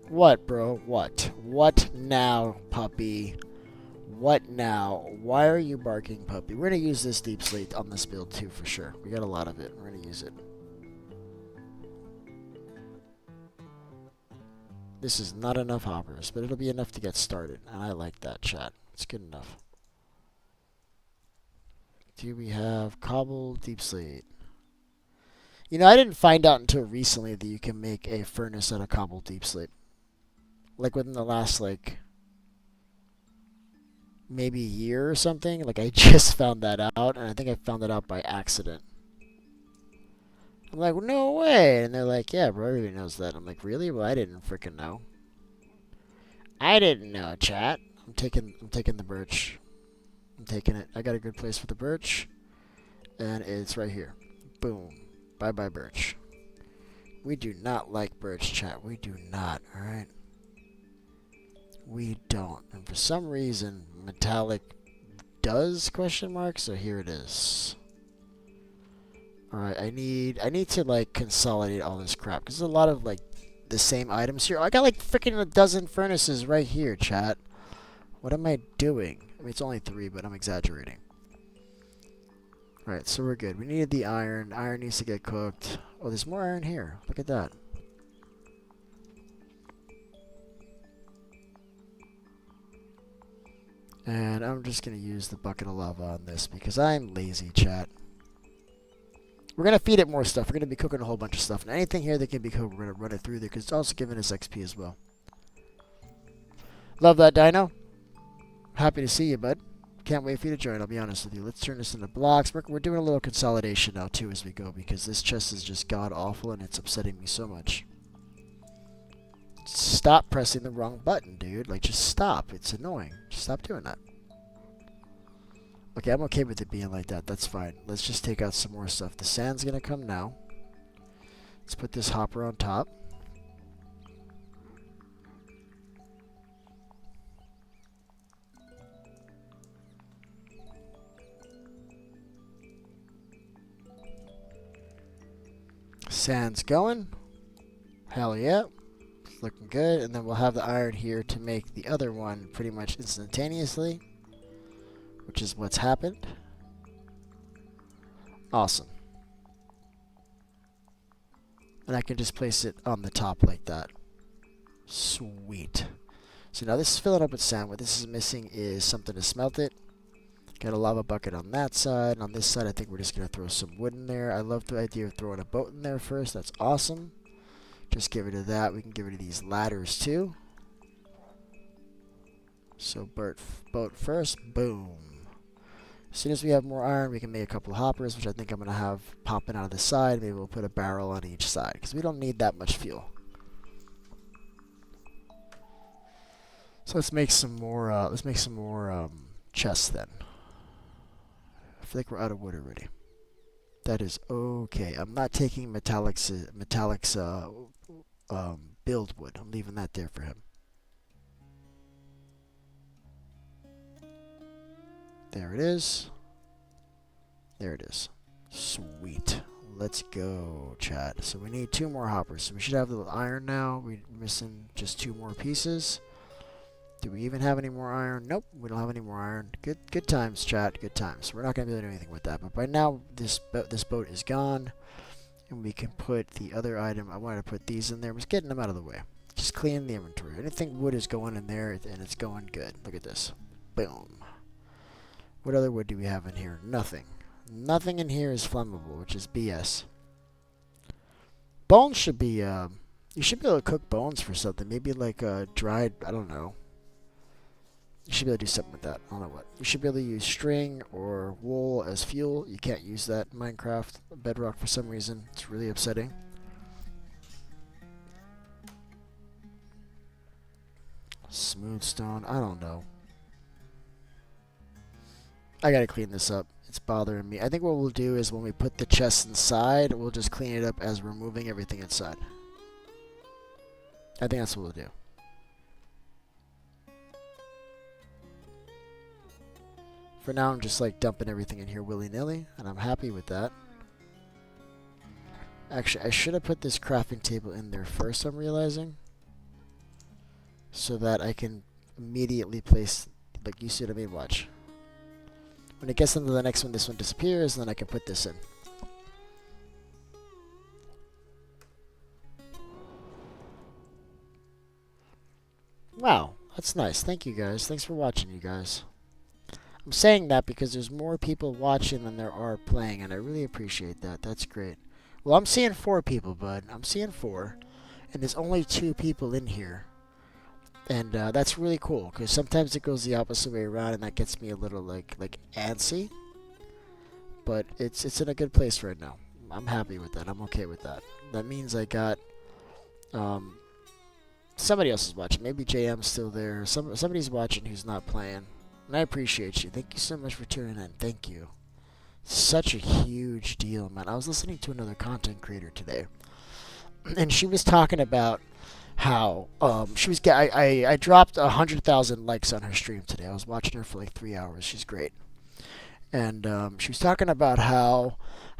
Speaker 1: What, bro? What? What now, puppy? What now? Why are you barking, puppy? We're gonna use this deep slate on this build too, for sure. We got a lot of it. We're gonna use it. This is not enough hoppers, but it'll be enough to get started. And I like that, chat. It's good enough. Do we have cobble deep slate? You know, I didn't find out until recently that you can make a furnace out of cobble deep slate. Like within the last, like, maybe a year or something. Like, I just found that out, and I think I found that out by accident. I'm like, well, no way. And they're like, yeah, bro, everybody knows that. I'm like, really? Well, I didn't freaking know. I didn't know, chat. I'm taking the birch. I'm taking it. I got a good place for the birch. And it's right here. Boom. Bye-bye, birch. We do not like birch, chat. We do not, alright? We don't. And for some reason, metallic does, question mark, so here it is. Alright, I need to, like, consolidate all this crap, because there's a lot of, like, the same items here. I got, like, freaking a dozen furnaces right here, chat. What am I doing? I mean, it's only 3, but I'm exaggerating. Alright, so we're good. We needed the iron. Iron needs to get cooked. Oh, there's more iron here. Look at that. And I'm just going to use the bucket of lava on this because I'm lazy, chat. We're going to feed it more stuff. We're going to be cooking a whole bunch of stuff. And anything here that can be cooked, we're going to run it through there because it's also giving us XP as well. Love that, Dino. Happy to see you, bud. Can't wait for you to join, I'll be honest with you. Let's turn this into blocks. We're doing a little consolidation now, too, as we go because this chest is just god-awful and it's upsetting me so much. Stop pressing the wrong button, dude. Like, just stop. It's annoying. Just stop doing that. Okay, I'm okay with it being like that. That's fine. Let's just take out some more stuff. The sand's gonna come now. Let's put this hopper on top. Sand's going. Hell yeah. It's looking good. And then we'll have the iron here to make the other one pretty much instantaneously, which is what's happened. Awesome. And I can just place it on the top like that. Sweet. So now this is filling up with sand. What this is missing is something to smelt it. Got a lava bucket on that side. On this side, I think we're just going to throw some wood in there. I love the idea of throwing a boat in there first. That's awesome. Just get rid of that. We can get rid of these ladders too. So boat first. Boom. As soon as we have more iron, we can make a couple of hoppers, which I think I'm going to have popping out of the side. Maybe we'll put a barrel on each side because we don't need that much fuel. So let's make some more. Chests then. I feel like we're out of wood already. That is okay. I'm not taking Metallic's build wood. I'm leaving that there for him. There it is. There it is. Sweet. Let's go, chat. So we need 2 more hoppers. So we should have the iron now. We're missing just 2 more pieces. Do we even have any more iron? Nope, we don't have any more iron. Good times, chat. Good times. We're not going to be able to do anything with that. But by now, this boat is gone. And we can put the other item. I wanted to put these in there. I'm just getting them out of the way. Just clean the inventory. Anything wood is going in there, and it's going good. Look at this. Boom. What other wood do we have in here? Nothing. Nothing in here is flammable, which is BS. Bones should be, you should be able to cook bones for something. Maybe like dried, I don't know. You should be able to do something with that. I don't know what. You should be able to use string or wool as fuel. You can't use that in Minecraft Bedrock for some reason. It's really upsetting. Smooth stone. I don't know. I gotta clean this up. It's bothering me. I think what we'll do is when we put the chest inside, we'll just clean it up as we're moving everything inside. I think that's what we'll do. For now, I'm just like dumping everything in here willy-nilly, and I'm happy with that. Actually, I should have put this crafting table in there first, I'm realizing. So that I can immediately place, like, you see what I mean? Watch. When it gets into the next one, this one disappears, and then I can put this in. Wow, that's nice. Thank you guys. Thanks for watching, you guys. I'm saying that because there's more people watching than there are playing, and I really appreciate that. That's great. Well, I'm seeing 4 people, bud. I'm seeing 4, and there's only 2 people in here. And that's really cool, because sometimes it goes the opposite way around, and that gets me a little, like antsy. But it's in a good place right now. I'm happy with that. I'm okay with that. That means I got... somebody else is watching. Maybe JM's still there. Somebody's watching who's not playing. And I appreciate you. Thank you so much for tuning in. Thank you. Such a huge deal, man. I was listening to another content creator today, and she was talking about how I dropped 100,000 likes on her stream today. I was watching her for like 3 hours. She's great, and she was talking about how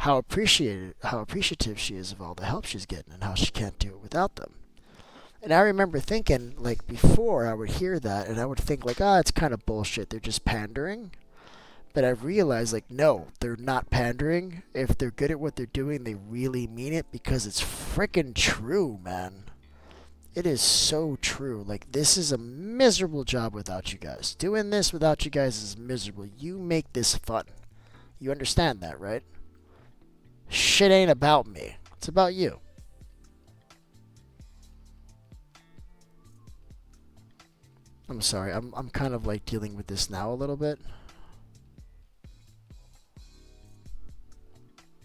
Speaker 1: appreciative she is of all the help she's getting, and how she can't do it without them. And I remember thinking, like, before I would hear that, and I would think, like, it's kind of bullshit. They're just pandering. But I realized, like, no, they're not pandering. If they're good at what they're doing, they really mean it, because it's freaking true, man. It is so true. Like, this is a miserable job without you guys. Doing this without you guys is miserable. You make this fun. You understand that, right? Shit ain't about me. It's about you. I'm sorry, I'm kind of like dealing with this now a little bit.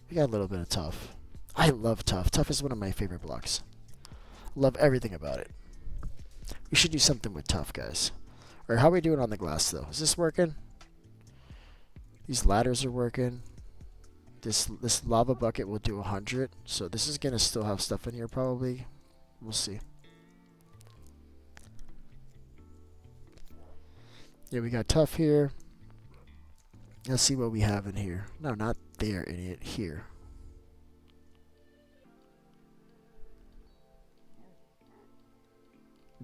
Speaker 1: We got a little bit of tough. I love tough. Tough is one of my favorite blocks. Love everything about it. We should do something with tough, guys. Or how are we doing on the glass though? Is this working? These ladders are working. This lava bucket will do 100. So this is gonna still have stuff in here probably. We'll see. Yeah, we got tough here. Let's see what we have in here. No, not there, idiot. Here.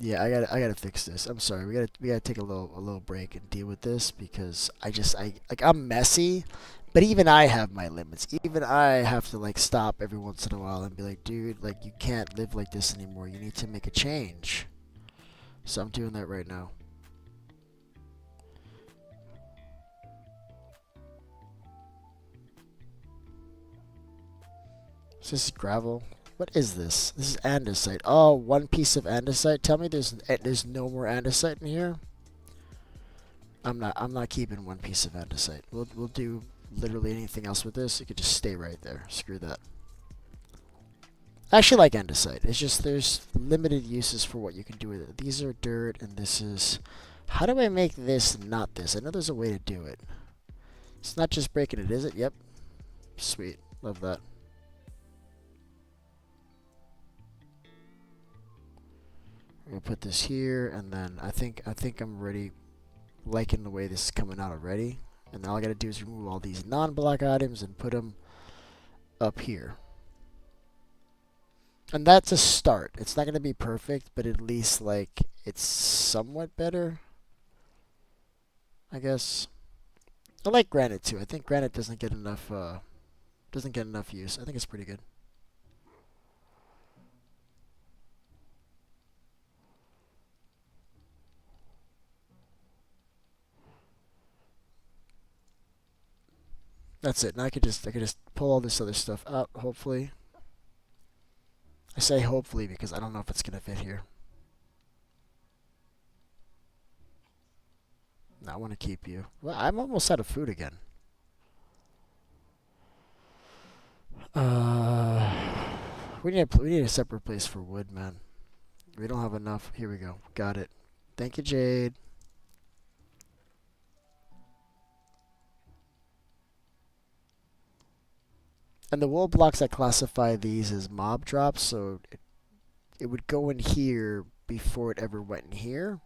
Speaker 1: Yeah, I gotta fix this. I'm sorry. We gotta take a little break and deal with this because I like I'm messy, but even I have my limits. Even I have to like stop every once in a while and be like, dude, like you can't live like this anymore. You need to make a change. So I'm doing that right now. So this is gravel. What is this? This is andesite. Oh, one piece of andesite. Tell me there's no more andesite in here. I'm not keeping one piece of andesite. We'll do literally anything else with this. It could just stay right there. Screw that. I actually like andesite. It's just there's limited uses for what you can do with it. These are dirt, and this is. How do I make this not this? I know there's a way to do it. It's not just breaking it, is it? Yep. Sweet. Love that. I'm gonna put this here, and then I think I'm ready. Liking the way this is coming out already. And all I gotta do is remove all these non-black items and put them up here. And that's a start. It's not gonna be perfect, but at least like it's somewhat better, I guess. I like granite too. I think granite doesn't get enough use. I think it's pretty good. That's it. Now I could just pull all this other stuff out, hopefully. I say hopefully because I don't know if it's gonna fit here. No, I want to keep you. Well, I'm almost out of food again. Uh, we need a separate place for wood, man. We don't have enough. Here we go. Got it. Thank you, Jade. And the wool blocks, I classify these as mob drops, so it would go in here before it ever went in here.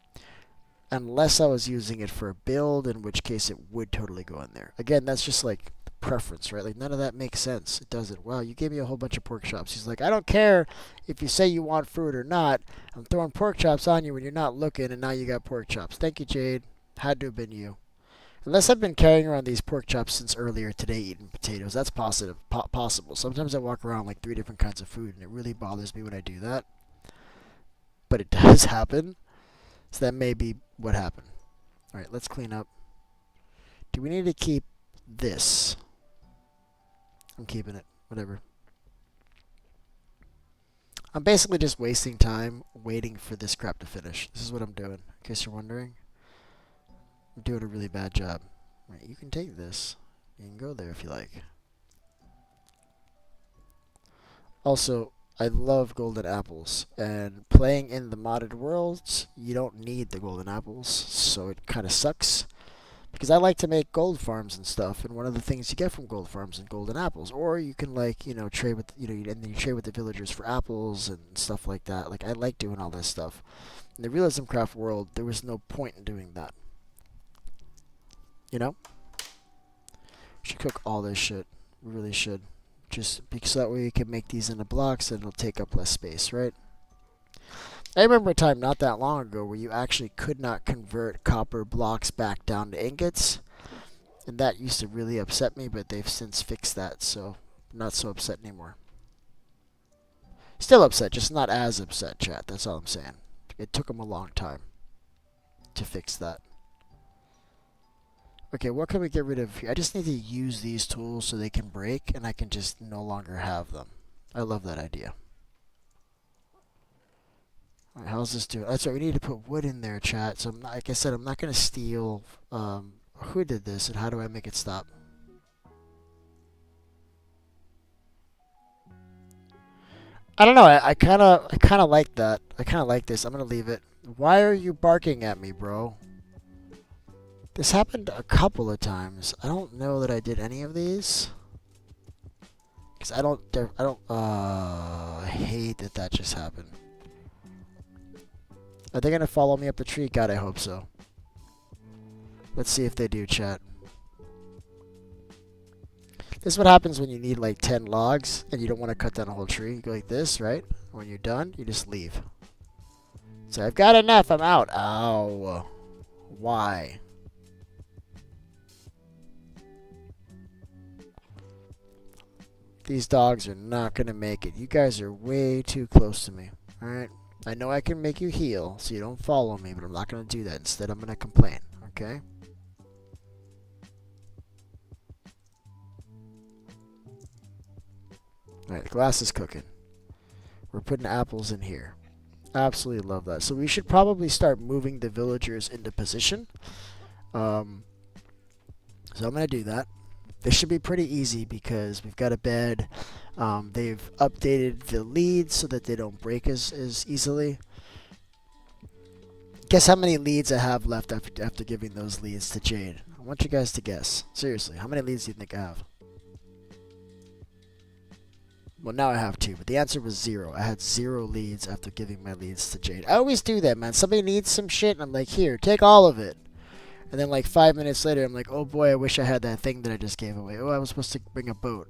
Speaker 1: Unless I was using it for a build, in which case it would totally go in there. Again, that's just like preference, right? Like none of that makes sense. It doesn't. Wow, you gave me a whole bunch of pork chops. He's like, I don't care if you say you want fruit or not. I'm throwing pork chops on you when you're not looking, and now you got pork chops. Thank you, Jade. Had to have been you. Unless I've been carrying around these pork chops since earlier today eating potatoes. That's possible. Sometimes I walk around like 3 different kinds of food, and it really bothers me when I do that. But it does happen. So that may be what happened. Alright, let's clean up. Do we need to keep this? I'm keeping it. Whatever. I'm basically just wasting time waiting for this crap to finish. This is what I'm doing, in case you're wondering. I'm doing a really bad job. Right, you can take this. You can go there if you like. Also, I love golden apples, and playing in the modded worlds, you don't need the golden apples, so it kind of sucks. Because I like to make gold farms and stuff, and one of the things you get from gold farms is golden apples. Or you can like, trade with, and then you trade with the villagers for apples and stuff like that. Like I like doing all this stuff. In the Realism Craft world, there was no point in doing that. You know? We should cook all this shit. We really should. Just because that way we can make these into blocks and it'll take up less space, right? I remember a time not that long ago where you actually could not convert copper blocks back down to ingots. And that used to really upset me, but they've since fixed that, so I'm not so upset anymore. Still upset, just not as upset, chat. That's all I'm saying. It took them a long time to fix that. Okay, what can we get rid of here? I just need to use these tools so they can break, and I can just no longer have them. I love that idea. Alright, how's this doing? That's right, we need to put wood in there, chat. So, like I said, I'm not going to steal... who did this, and how do I make it stop? I don't know, I kind of like that. I kind of like this. I'm going to leave it. Why are you barking at me, bro? This happened a couple of times. I don't know that I did any of these. Because I hate that that just happened. Are they going to follow me up the tree? God, I hope so. Let's see if they do, chat. This is what happens when you need like 10 logs and you don't want to cut down a whole tree. You go like this, right? When you're done, you just leave. So I've got enough. I'm out. Ow. Why? These dogs are not going to make it. You guys are way too close to me. Alright? I know I can make you heal so you don't follow me, but I'm not going to do that. Instead, I'm going to complain. Okay? Alright, the glass is cooking. We're putting apples in here. Absolutely love that. So we should probably start moving the villagers into position. So I'm going to do that. This should be pretty easy because we've got a bed. They've updated the leads so that they don't break as easily. Guess how many leads I have left after giving those leads to Jade. I want you guys to guess. Seriously, how many leads do you think I have? Well, now I have 2, but the answer was 0. I had 0 leads after giving my leads to Jade. I always do that, man. Somebody needs some shit, and I'm like, here, take all of it. And then like 5 minutes later, I'm like, oh boy, I wish I had that thing that I just gave away. Oh, I was supposed to bring a boat.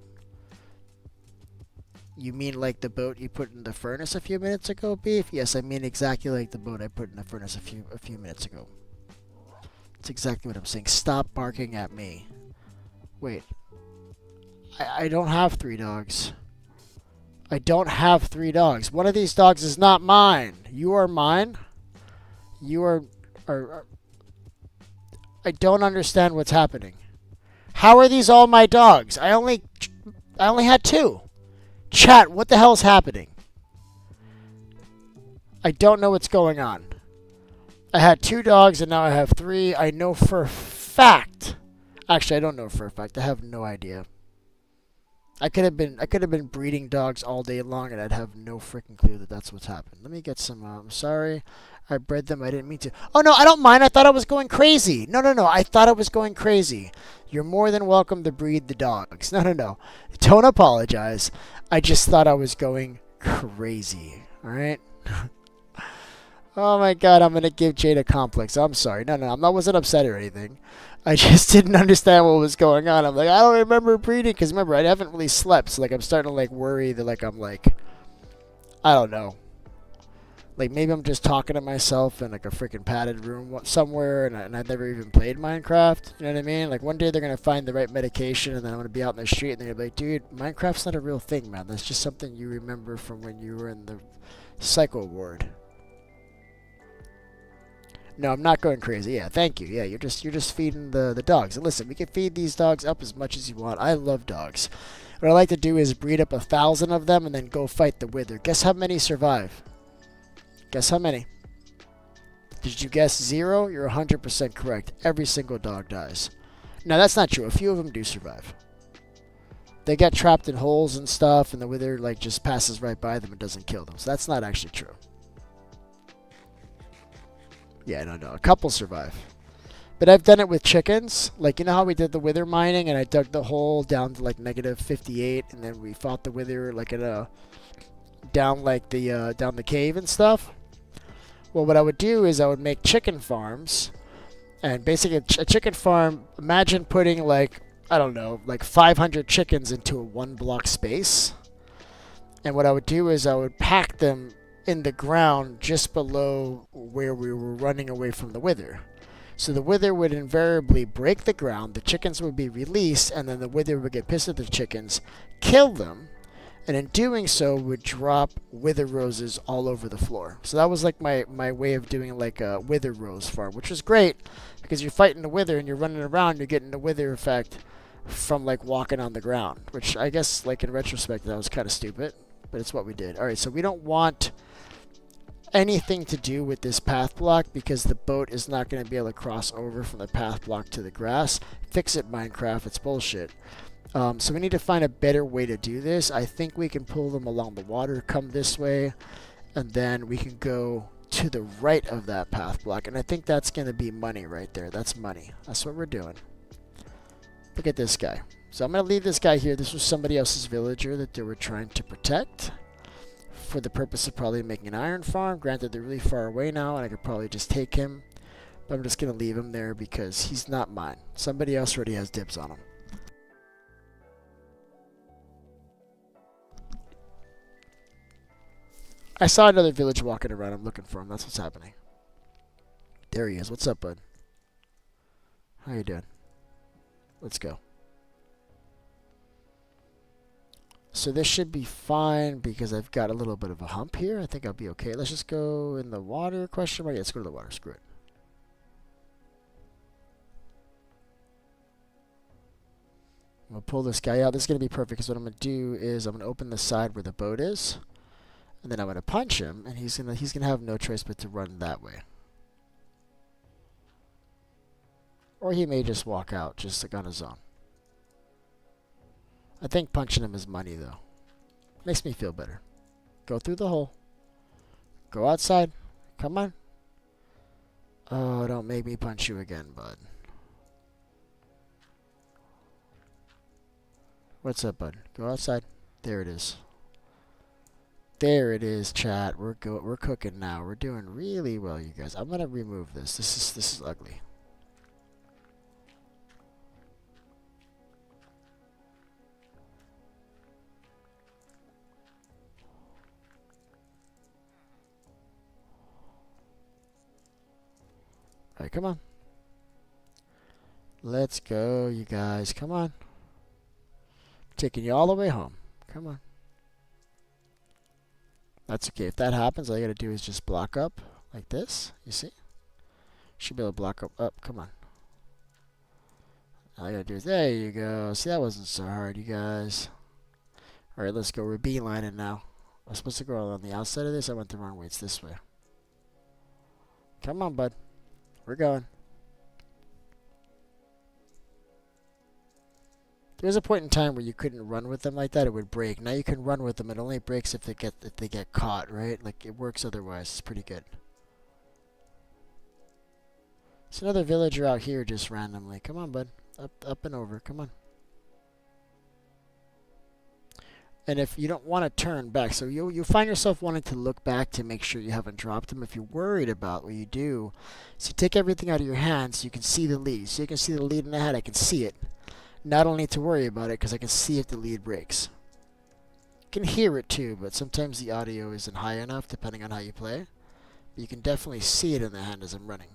Speaker 1: You mean like the boat you put in the furnace a few minutes ago, Beef? Yes, I mean exactly like the boat I put in the furnace a few minutes ago. That's exactly what I'm saying. Stop barking at me. Wait. I don't have 3 dogs. I don't have 3 dogs. One of these dogs is not mine. You are mine. You are I don't understand what's happening. How are these all my dogs? I only had 2. Chat, what the hell's happening? I don't know what's going on. I had 2 dogs and now I have 3. I know for a fact. Actually, I don't know for a fact. I have no idea. I could have been breeding dogs all day long and I'd have no freaking clue that that's what's happened. Let me get some. I'm sorry. I bred them. I didn't mean to. Oh, no, I don't mind. I thought I was going crazy. No. I thought I was going crazy. You're more than welcome to breed the dogs. No. Don't apologize. I just thought I was going crazy. All right? Oh, my God. I'm going to give Jade a complex. I'm sorry. No. I wasn't upset or anything. I just didn't understand what was going on. I'm like, I don't remember breeding. Because remember, I haven't really slept. So, like, I'm starting to, like, worry that, like, I'm, like, I don't know. Like, maybe I'm just talking to myself in, like, a freaking padded room somewhere, and I've never even played Minecraft. You know what I mean? Like, one day they're going to find the right medication, and then I'm going to be out in the street, and they're going to be like, dude, Minecraft's not a real thing, man. That's just something you remember from when you were in the psycho ward. No, I'm not going crazy. Yeah, thank you. Yeah, you're just feeding the dogs. And listen, we can feed these dogs up as much as you want. I love dogs. What I like to do is breed up 1,000 of them, and then go fight the Wither. Guess how many survive? Guess how many? Did you guess 0? You're 100% correct. Every single dog dies. No, that's not true. A few of them do survive. They get trapped in holes and stuff, and the Wither like just passes right by them and doesn't kill them. So that's not actually true. Yeah, no. A couple survive. But I've done it with chickens. Like, you know how we did the Wither mining, and I dug the hole down to like -58, and then we fought the Wither like at a down the cave and stuff. Well, what I would do is I would make chicken farms, and basically a chicken farm, imagine putting like, I don't know, like 500 chickens into a 1-block space. And what I would do is I would pack them in the ground just below where we were running away from the Wither. So the Wither would invariably break the ground, the chickens would be released, and then the Wither would get pissed at the chickens, kill them, and in doing so would drop Wither roses all over the floor. So that was like my way of doing like a Wither rose farm, which was great because you're fighting the Wither and you're running around, you're getting the Wither effect from like walking on the ground, which I guess like in retrospect that was kind of stupid, but it's what we did. All right, so we don't want anything to do with this path block because the boat is not going to be able to cross over from the path block to the grass. Fix it, Minecraft. It's bullshit. So we need to find a better way to do this. I think we can pull them along the water, come this way, and then we can go to the right of that path block. And I think that's going to be money right there. That's money. That's what we're doing. Look at this guy. So I'm going to leave this guy here. This was somebody else's villager that they were trying to protect for the purpose of probably making an iron farm. Granted, they're really far away now, and I could probably just take him. But I'm just going to leave him there because he's not mine. Somebody else already has dibs on him. I saw another village walking around. I'm looking for him. That's what's happening. There he is. What's up, bud? How you doing? Let's go. So this should be fine because I've got a little bit of a hump here. I think I'll be okay. Let's just go in the water, question mark. Yeah, let's go to the water. Screw it. I'm going to pull this guy out. This is going to be perfect because what I'm going to do is I'm going to open the side where the boat is. And then I'm going to punch him. And he's gonna have no choice but to run that way. Or he may just walk out just like on his own. I think punching him is money, though. Makes me feel better. Go through the hole. Go outside. Come on. Oh, don't make me punch you again, bud. What's up, bud? Go outside. There it is. There it is, chat. We're cooking now. We're doing really well, you guys. I'm gonna remove this. This is ugly. All right, come on. Let's go, you guys. Come on. Taking you all the way home. Come on. That's okay. If that happens, all you gotta do is just block up like this. You see? Should be able to block up. Come on. All you gotta do is, there you go. See, that wasn't so hard, you guys. All right, let's go. We're beelining now. I was supposed to go on the outside of this. I went the wrong way. It's this way. Come on, bud. We're going. There was a point in time where you couldn't run with them like that; it would break. Now you can run with them. It only breaks if they get caught, right? Like it works otherwise. It's pretty good. There's another villager out here just randomly. Come on, bud. Up and over. Come on. And if you don't want to turn back, so you find yourself wanting to look back to make sure you haven't dropped them. If you're worried about what you do, so you take everything out of your hands so you can see the lead. So you can see the lead in the head. I can see it. Now I don't need to worry about it because I can see if the lead breaks. You can hear it too, but sometimes the audio isn't high enough depending on how you play. But you can definitely see it in the hand as I'm running.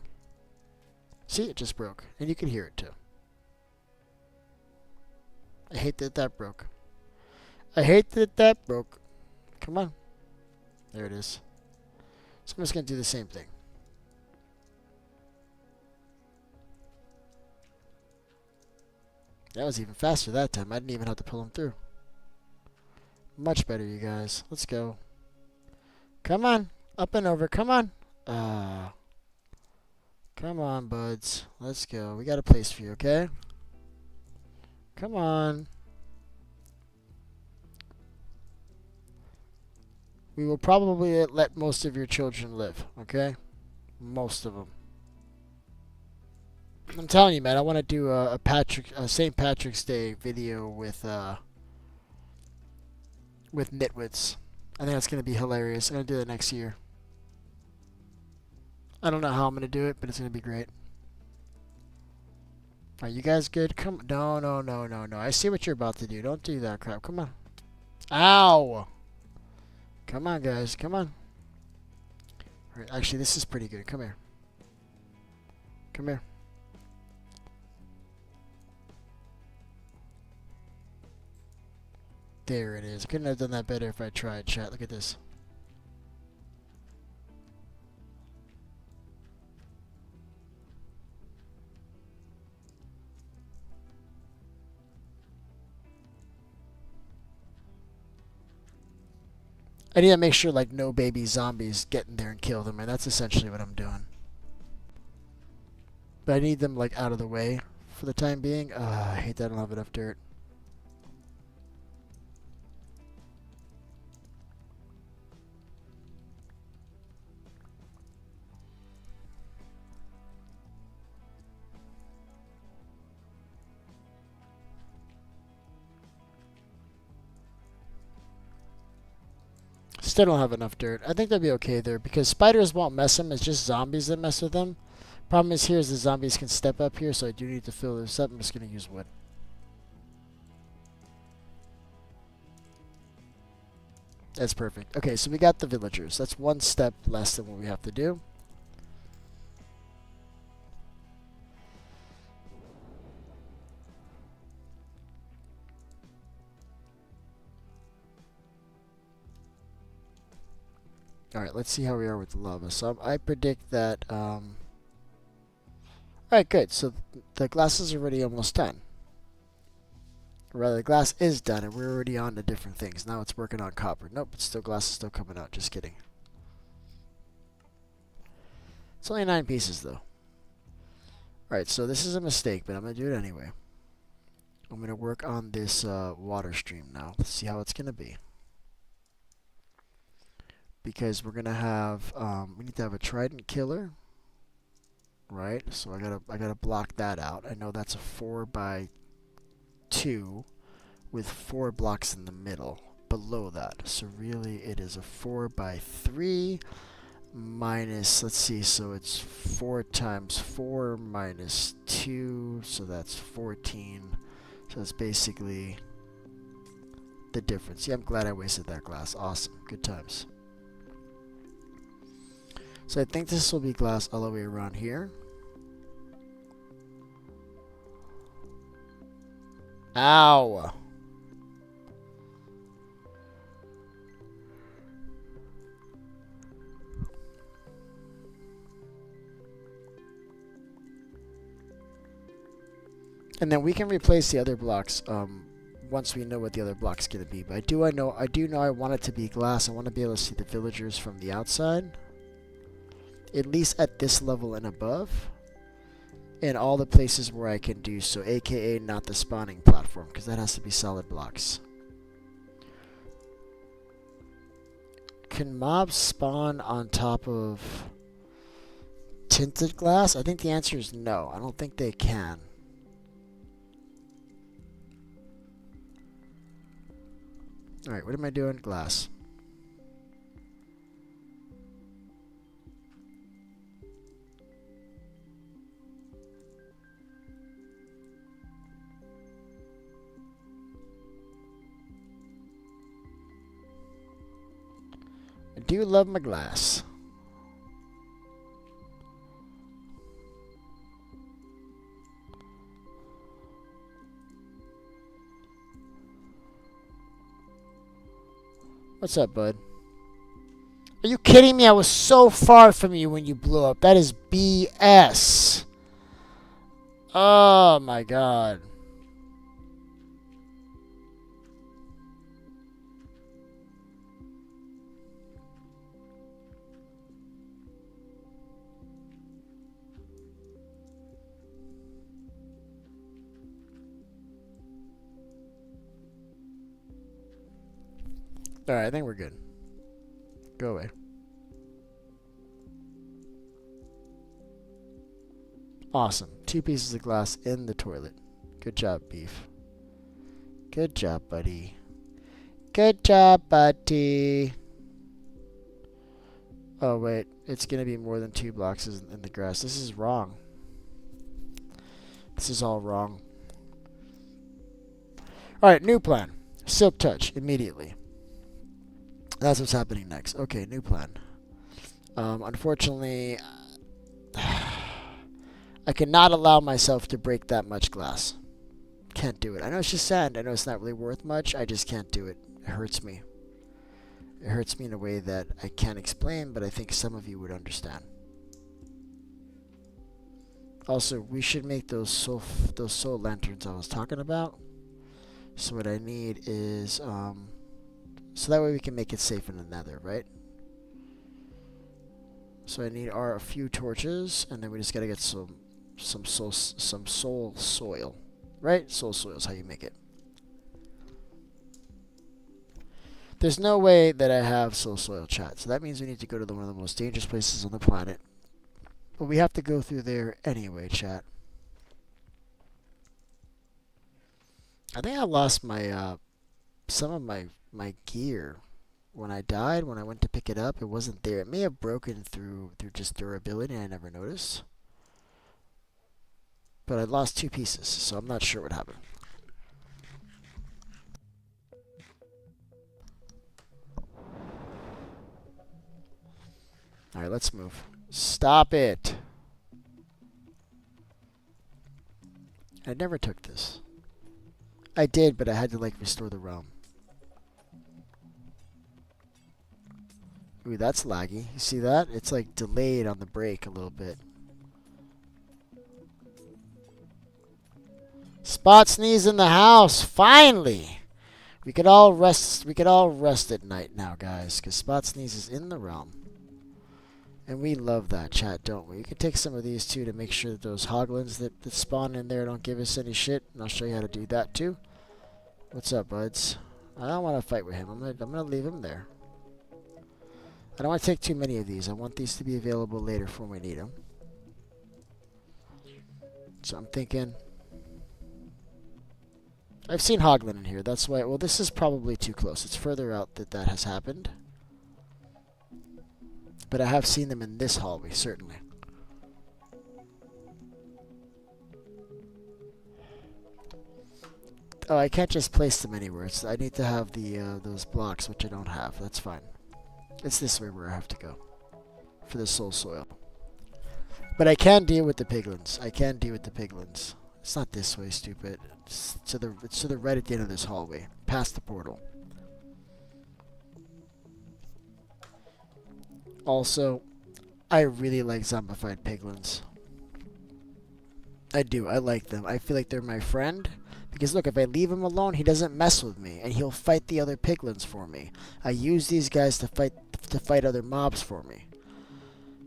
Speaker 1: See, it just broke. And you can hear it too. I hate that that broke. I hate that that broke. Come on. There it is. So I'm just going to do the same thing. That was even faster that time. I didn't even have to pull him through. Much better, you guys. Let's go. Come on. Up and over. Come on. Come on, buds. Let's go. We got a place for you, okay? Come on. We will probably let most of your children live, okay? Most of them. I'm telling you, man, I want to do a St. Patrick's Day video with nitwits. I think that's going to be hilarious. I'm going to do that next year. I don't know how I'm going to do it, but it's going to be great. Are you guys good? Come no. I see what you're about to do. Don't do that crap. Come on. Ow! Come on, guys. Come on. All right, actually, this is pretty good. Come here. Come here. There it is. Couldn't have done that better if I tried, chat. Look at this. I need to make sure like no baby zombies get in there and kill them, and that's essentially what I'm doing. But I need them like out of the way for the time being. I hate that I don't have enough dirt. Still don't have enough dirt. I think they'll be okay there because spiders won't mess them. It's just zombies that mess with them. Problem is here is the zombies can step up here, so I do need to fill this up. I'm just going to use wood. That's perfect. Okay, so we got the villagers. That's one step less than what we have to do. Alright, let's see how we are with the lava. So I predict that... Alright, good. So the glass is already almost done. Or rather, the glass is done, and we're already on to different things. Now it's working on copper. Nope, it's still glass is still coming out. Just kidding. It's only 9 pieces, though. Alright, so this is a mistake, but I'm going to do it anyway. I'm going to work on this water stream now. Let's see how it's going to be. Because we're going to have... we need to have a trident killer. Right? So I gotta block that out. I know that's a 4x2 with 4 blocks in the middle below that. So really it is a 4x3 minus, let's see, so it's 4 times 4 minus 2, so that's 14. So it's basically the difference. Yeah, I'm glad I wasted that glass. Awesome. Good times. So I think this will be glass all the way around here. Ow! And then we can replace the other blocks once we know what the other block's gonna be. But I do know I want it to be glass. I want to be able to see the villagers from the outside. At least at this level and above. In all the places where I can do so, aka not the spawning platform, because that has to be solid blocks. Can mobs spawn on top of tinted glass? I think the answer is no. I don't think they can. Alright, what am I doing? Glass. I do love my glass. What's up, bud? Are you kidding me? I was so far from you when you blew up. That is BS. Oh my god. Alright, I think we're good. Go away. Awesome. 2 pieces of glass in the toilet. Good job, Beef. Good job, buddy. Good job, buddy. Oh, wait. It's going to be more than 2 blocks in the grass. This is wrong. This is all wrong. Alright, new plan. Silk Touch, immediately. That's what's happening next. Okay, new plan. Unfortunately, I cannot allow myself to break that much glass. Can't do it. I know it's just sand. I know it's not really worth much. I just can't do it. It hurts me. It hurts me in a way that I can't explain, but I think some of you would understand. Also, we should make those soul lanterns I was talking about. So what I need is... so that way we can make it safe in the nether, right? So I need a few torches, and then we just gotta get some soul soil, right? Soul soil is how you make it. There's no way that I have soul soil, chat. So that means we need to go to one of the most dangerous places on the planet. But we have to go through there anyway, chat. I think I lost my some of my gear when I died. When I went to pick it up, it wasn't there. It may have broken through just durability and I never noticed. But I lost 2 pieces, so I'm not sure what happened. Alright, let's move. Stop it. I never took this. I did, but I had to, like, restore the realm. Ooh, that's laggy. You see that? It's, like, delayed on the break a little bit. Spot Sneeze in the house! Finally! We could all rest at night now, guys, because Spot Sneeze is in the realm. And we love that, chat, don't we? You can take some of these, too, to make sure that those hoglins that spawn in there don't give us any shit. And I'll show you how to do that, too. What's up, buds? I don't want to fight with him. I'm gonna leave him there. I don't want to take too many of these. I want these to be available later for when we need them. So I'm thinking... I've seen hoglin in here. That's why... Well, this is probably too close. It's further out that has happened. But I have seen them in this hallway, certainly. Oh, I can't just place them anywhere. I need to have the those blocks, which I don't have. That's fine. It's this way where I have to go for the soul soil. But I can deal with the piglins. It's not this way, stupid. It's to the right at the end of this hallway, past the portal. Also, I really like zombified piglins. I do. I like them. I feel like they're my friend. Because look, if I leave him alone, he doesn't mess with me, and he'll fight the other piglins for me. I use these guys to fight other mobs for me.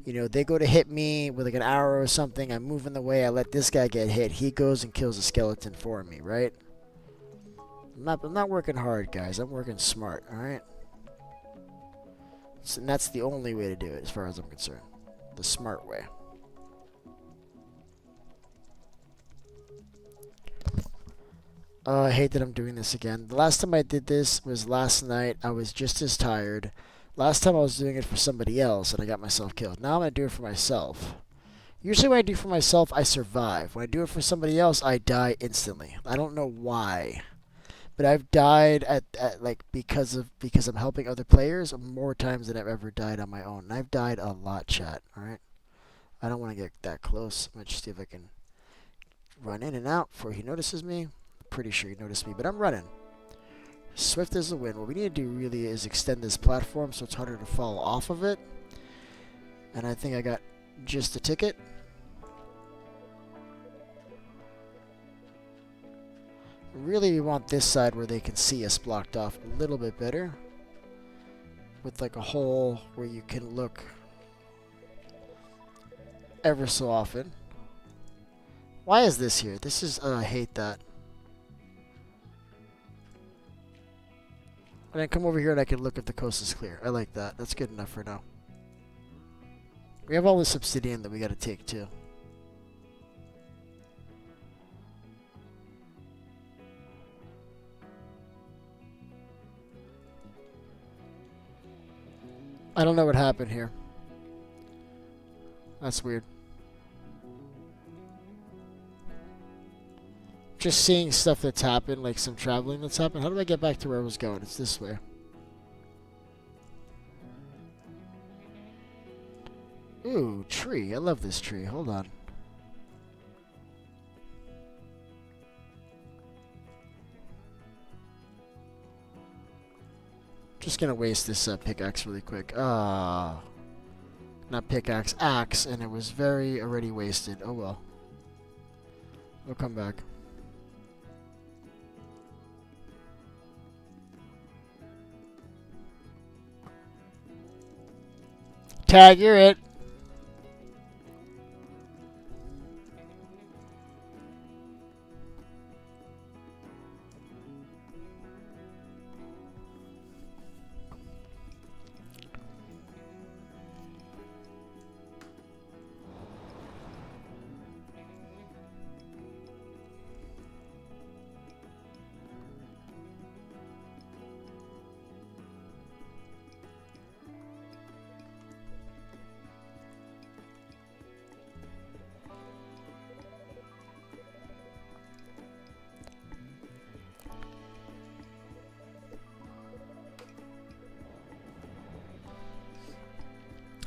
Speaker 1: You know, they go to hit me with like an arrow or something. I'm moving the way. I let this guy get hit. He goes and kills a skeleton for me, right? I'm not working hard, guys. I'm working smart. All right. So, and that's the only way to do it, as far as I'm concerned. The smart way. I hate that I'm doing this again. The last time I did this was last night. I was just as tired. Last time I was doing it for somebody else, and I got myself killed. Now I'm going to do it for myself. Usually when I do it for myself, I survive. When I do it for somebody else, I die instantly. I don't know why. But I've died because I'm helping other players more times than I've ever died on my own. And I've died a lot, chat. Alright? I don't want to get that close. I'm going to see if I can run in and out before he notices me. Pretty sure he noticed me, but I'm running. Swift as the wind. What we need to do really is extend this platform so it's harder to fall off of it. And I think I got just the ticket. Really, we want this side where they can see us blocked off a little bit better. With like a hole where you can look ever so often. Why is this here? This is... I hate that. And then come over here and I can look if the coast is clear. I like that. That's good enough for now. We have all this obsidian that we gotta take too. I don't know what happened here. That's weird. Just seeing stuff that's happened, like some traveling that's happened. How do I get back to where I was going? It's this way. Ooh, tree. I love this tree. Hold on. Just gonna waste this pickaxe really quick. Not pickaxe, axe, and it was very already wasted. Oh well. We'll come back. Tag, you're it.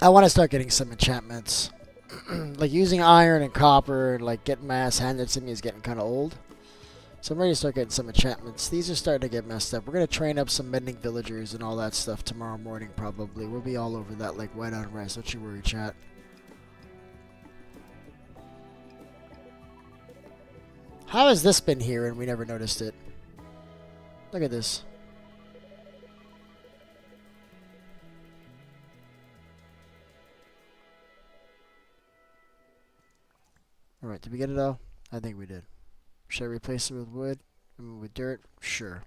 Speaker 1: I want to start getting some enchantments. Like using iron and copper and like getting my ass handed to me is getting kind of old. So I'm ready to start getting some enchantments. These are starting to get messed up. We're going to train up some mending villagers and all that stuff tomorrow morning probably. We'll be all over that like white on rice. Don't you worry, chat. How has this been here and we never noticed it? Look at this. Alright, did we get it all? I think we did. Should I replace it with wood? I mean, with dirt? Sure.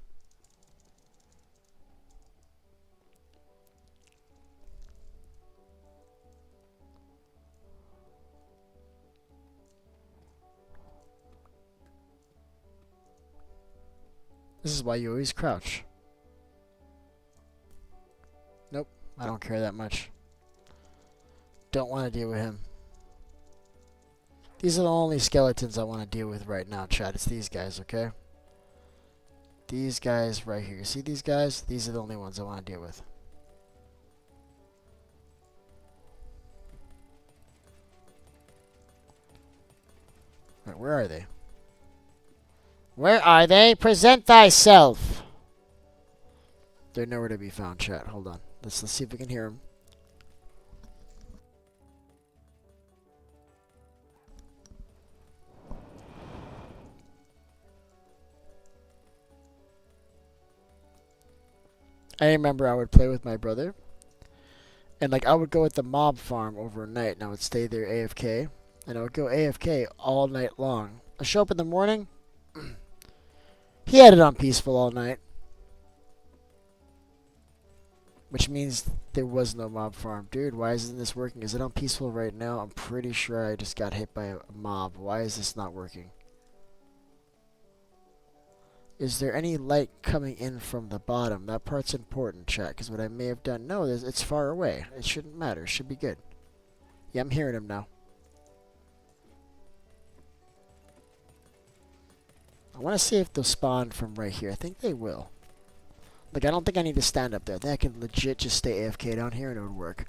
Speaker 1: This is why you always crouch. Nope, I don't care that much. Don't want to deal with him. These are the only skeletons I want to deal with right now, chat. It's these guys, okay? These guys right here. See these guys? These are the only ones I want to deal with. Right, where are they? Where are they? Present thyself! They're nowhere to be found, chat. Hold on. Let's see if we can hear them. I remember I would play with my brother. And like I would go at the mob farm overnight and I would stay there AFK. And I would go AFK all night long. I show up in the morning. He had it on peaceful all night. Which means there was no mob farm. Dude, why isn't this working? Is it on peaceful right now? I'm pretty sure I just got hit by a mob. Why is this not working? Is there any light coming in from the bottom? That part's important, chat, because what I may have done... No, it's far away. It shouldn't matter. It should be good. Yeah, I'm hearing him now. I want to see if they'll spawn from right here. I think they will. Like, I don't think I need to stand up there. I think I can legit just stay AFK down here and it would work.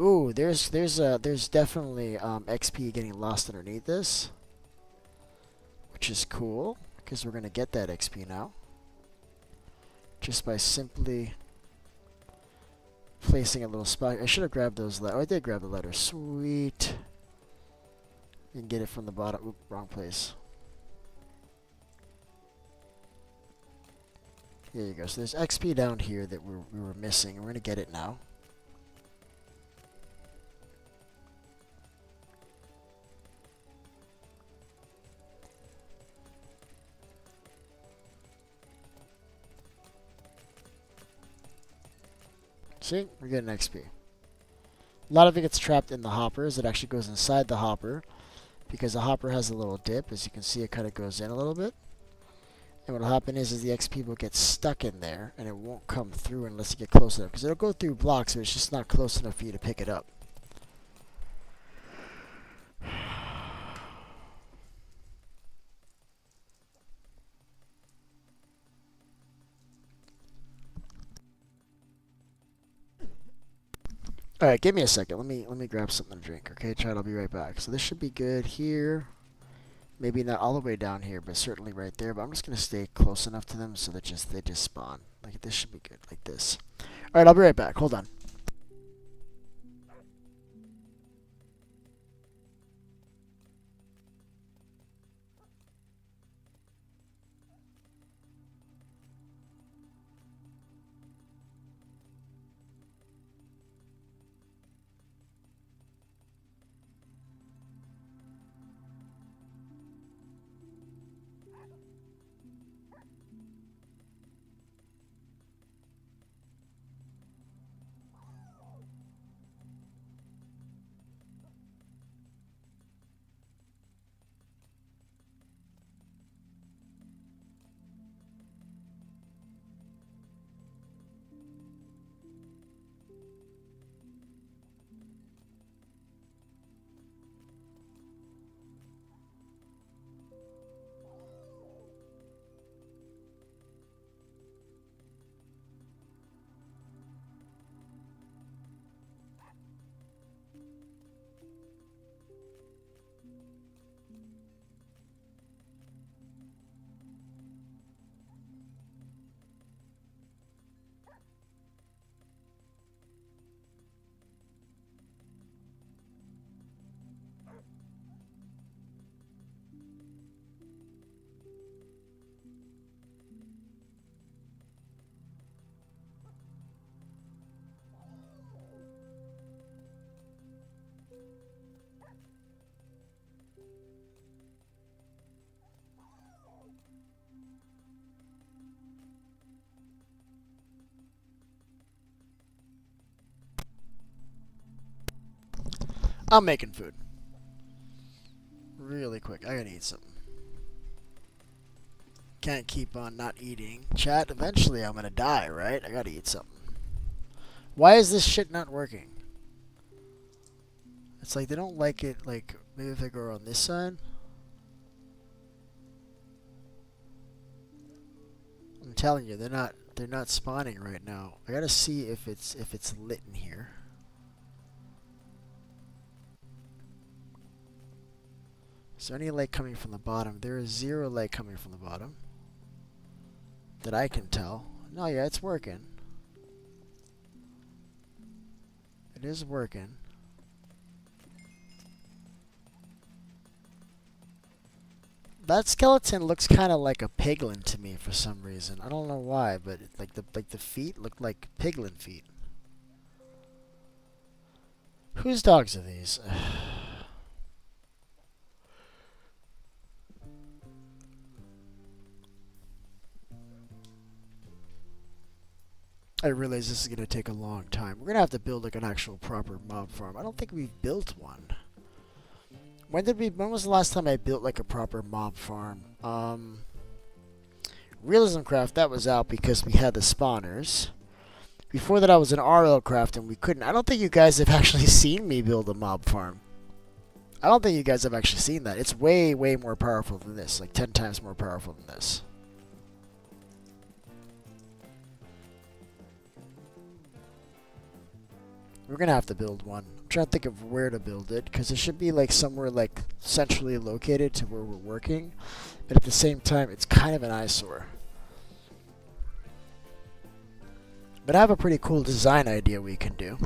Speaker 1: Ooh, there's definitely XP getting lost underneath this. Which is cool. Because we're going to get that XP now. Just by simply placing a little spot. I should have grabbed those letters. Oh, I did grab the letters. Sweet. You can get it from the bottom. Oop, wrong place. There you go. So there's XP down here that we were missing. We're going to get it now. See? We're getting XP. A lot of it gets trapped in the hoppers. It actually goes inside the hopper. Because the hopper has a little dip. As you can see, it kind of goes in a little bit. And what will happen is the XP will get stuck in there. And it won't come through unless you get close enough. Because it'll go through blocks, but it's just not close enough for you to pick it up. Alright, give me a second. Let me grab something to drink. Okay, chat, I'll be right back. So this should be good here. Maybe not all the way down here, but certainly right there. But I'm just gonna stay close enough to them so that they just spawn. Like this should be good, like this. Alright, I'll be right back. Hold on. I'm making food. Really quick. I gotta eat something. Can't keep on not eating. Chat, eventually I'm gonna die, right? I gotta eat something. Why is this shit not working? It's like they don't like it, like, maybe if I go on this side? I'm telling you, they're not spawning right now. I gotta see if it's lit in here. Is there any light coming from the bottom? There is zero light coming from the bottom. That I can tell. No, yeah, it's working. It is working. That skeleton looks kind of like a piglin to me for some reason. I don't know why, but like the feet look like piglin feet. Whose dogs are these? I realize this is going to take a long time. We're going to have to build like an actual proper mob farm. I don't think we've built one. When was the last time I built like a proper mob farm? Realism Craft, that was out because we had the spawners. Before that I was in RL Craft and we couldn't. I don't think you guys have actually seen me build a mob farm. I don't think you guys have actually seen that. It's way, way more powerful than this. Like 10 times more powerful than this. We're gonna have to build one. I'm trying to think of where to build it, because it should be like somewhere like centrally located to where we're working, but at the same time it's kind of an eyesore. But I have a pretty cool design idea we can do.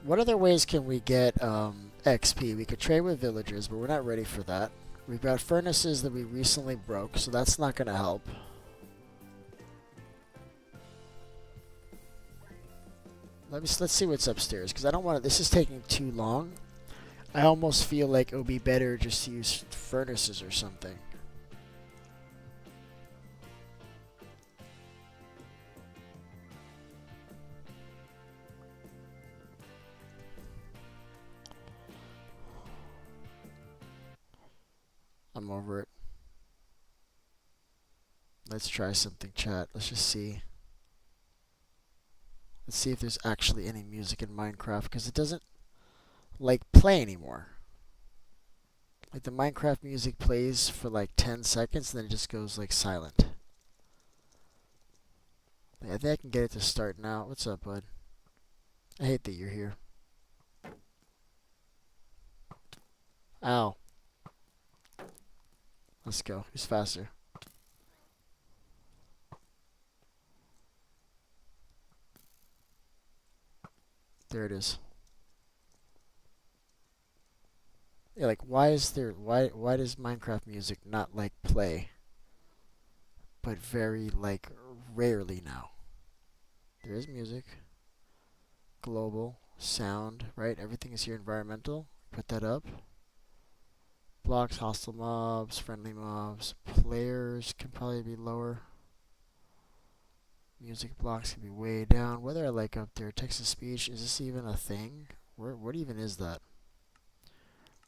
Speaker 1: What other ways can we get XP? We could trade with villagers, but we're not ready for that. We've got furnaces that we recently broke, so that's not going to help. Let's see what's upstairs, because I don't want to. This is taking too long. I almost feel like it would be better just to use furnaces or something. I'm over it. Let's try something, chat. Let's just see. Let's see if there's actually any music in Minecraft, because it doesn't, like, play anymore. Like, the Minecraft music plays for, like, 10 seconds, and then it just goes, like, silent. I think I can get it to start now. What's up, bud? I hate that you're here. Ow. Let's go. Who's faster? There it is. Yeah, like why does Minecraft music not like play? But very like rarely now. There is music. Global sound, right? Everything is here environmental. Put that up. Blocks, hostile mobs, friendly mobs. Players can probably be lower. Music blocks can be way down. What are like up there? Text to speech. Is this even a thing? What even is that?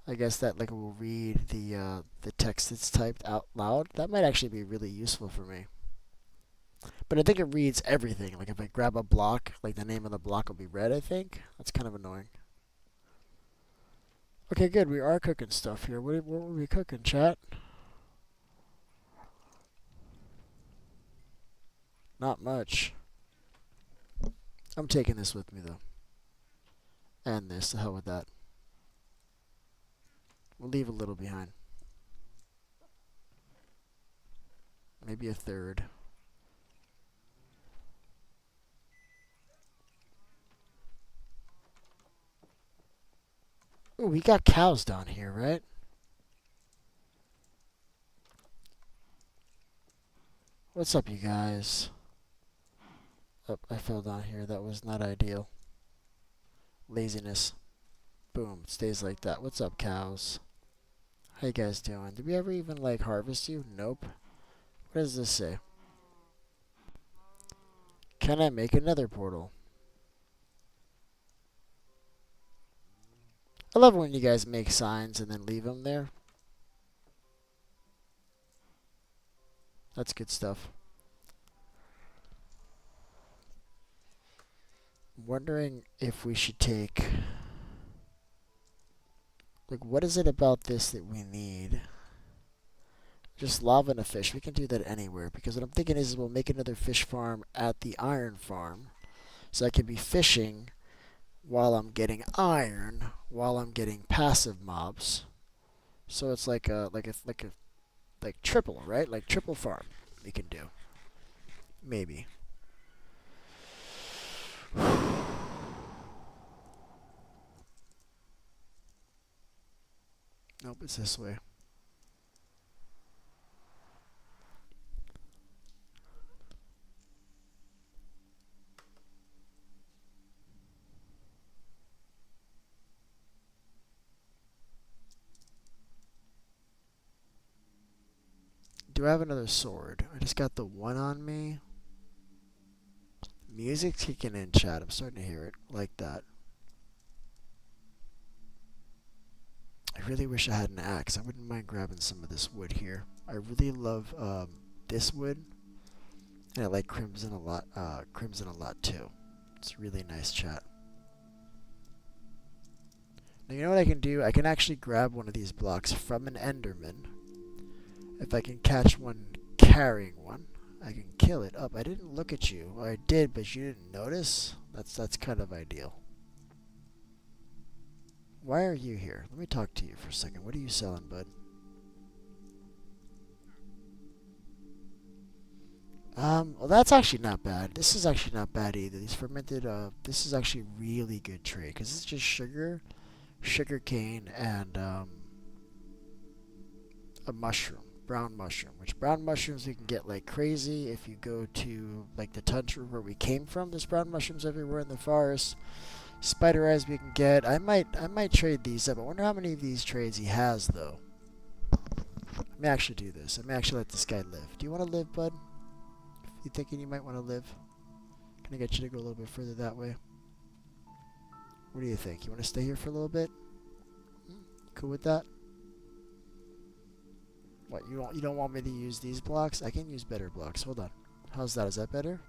Speaker 1: I guess that like will read the text that's typed out loud. That might actually be really useful for me. But I think it reads everything. Like if I grab a block, like the name of the block will be read, I think. That's kind of annoying. Okay, good. We are cooking stuff here. What were we cooking, chat? Not much. I'm taking this with me, though. And this. The hell with that. We'll leave a little behind. Maybe a third. Ooh, we got cows down here, right? What's up, you guys? Oh, I fell down here. That was not ideal. Laziness. Boom. It stays like that. What's up, cows? How you guys doing? Did we ever even, like, harvest you? Nope. What does this say? Can I make another portal? I love when you guys make signs and then leave them there. That's good stuff. I'm wondering if we should take... Like, what is it about this that we need? Just lava and a fish. We can do that anywhere. Because what I'm thinking is we'll make another fish farm at the iron farm. So I can be fishing while I'm getting iron, while I'm getting passive mobs. So it's like triple, right? Like triple farm we can do. Maybe. Nope, it's this way. Do I have another sword? I just got the one on me. Music's kicking in, chat. I'm starting to hear it like that. I really wish I had an axe. I wouldn't mind grabbing some of this wood here. I really love this wood, and I like crimson a lot. Crimson a lot too. It's really nice, chat. Now you know what I can do? I can actually grab one of these blocks from an Enderman. If I can catch one carrying one, I can kill it up. I didn't look at you. Or I did, but you didn't notice. That's kind of ideal. Why are you here? Let me talk to you for a second. What are you selling, bud? Well, that's actually not bad. This is actually not bad either. These fermented, this is actually really good trade because it's just sugar, sugar cane, and a mushroom, brown mushroom. Which brown mushrooms we can get like crazy if you go to like the tundra where we came from. There's brown mushrooms everywhere in the forest. Spider eyes we can get. I might trade these up. I wonder how many of these trades he has though. I may actually do this. I may actually let this guy live. Do you want to live, bud? You thinking you might want to live? Can I get you to go a little bit further that way? What do you think? You want to stay here for a little bit? Cool with that? What, you don't want me to use these blocks? I can use better blocks. Hold on. How's that? Is that better?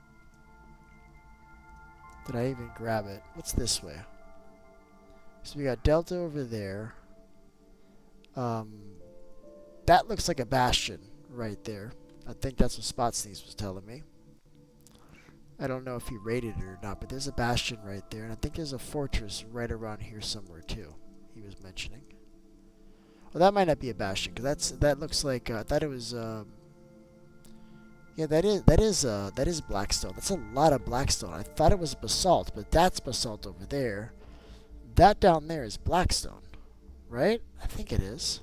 Speaker 1: Did I even grab it? What's this way? So we got Delta over there. That looks like a bastion right there. I think that's what Spot Sneeze was telling me. I don't know if he raided it or not, but there's a bastion right there, and I think there's a fortress right around here somewhere too. He was mentioning. Well, that might not be a bastion, because that looks like I thought it was. Yeah, that is blackstone. That's a lot of blackstone. I thought it was basalt, but that's basalt over there. That down there is blackstone, right? I think it is.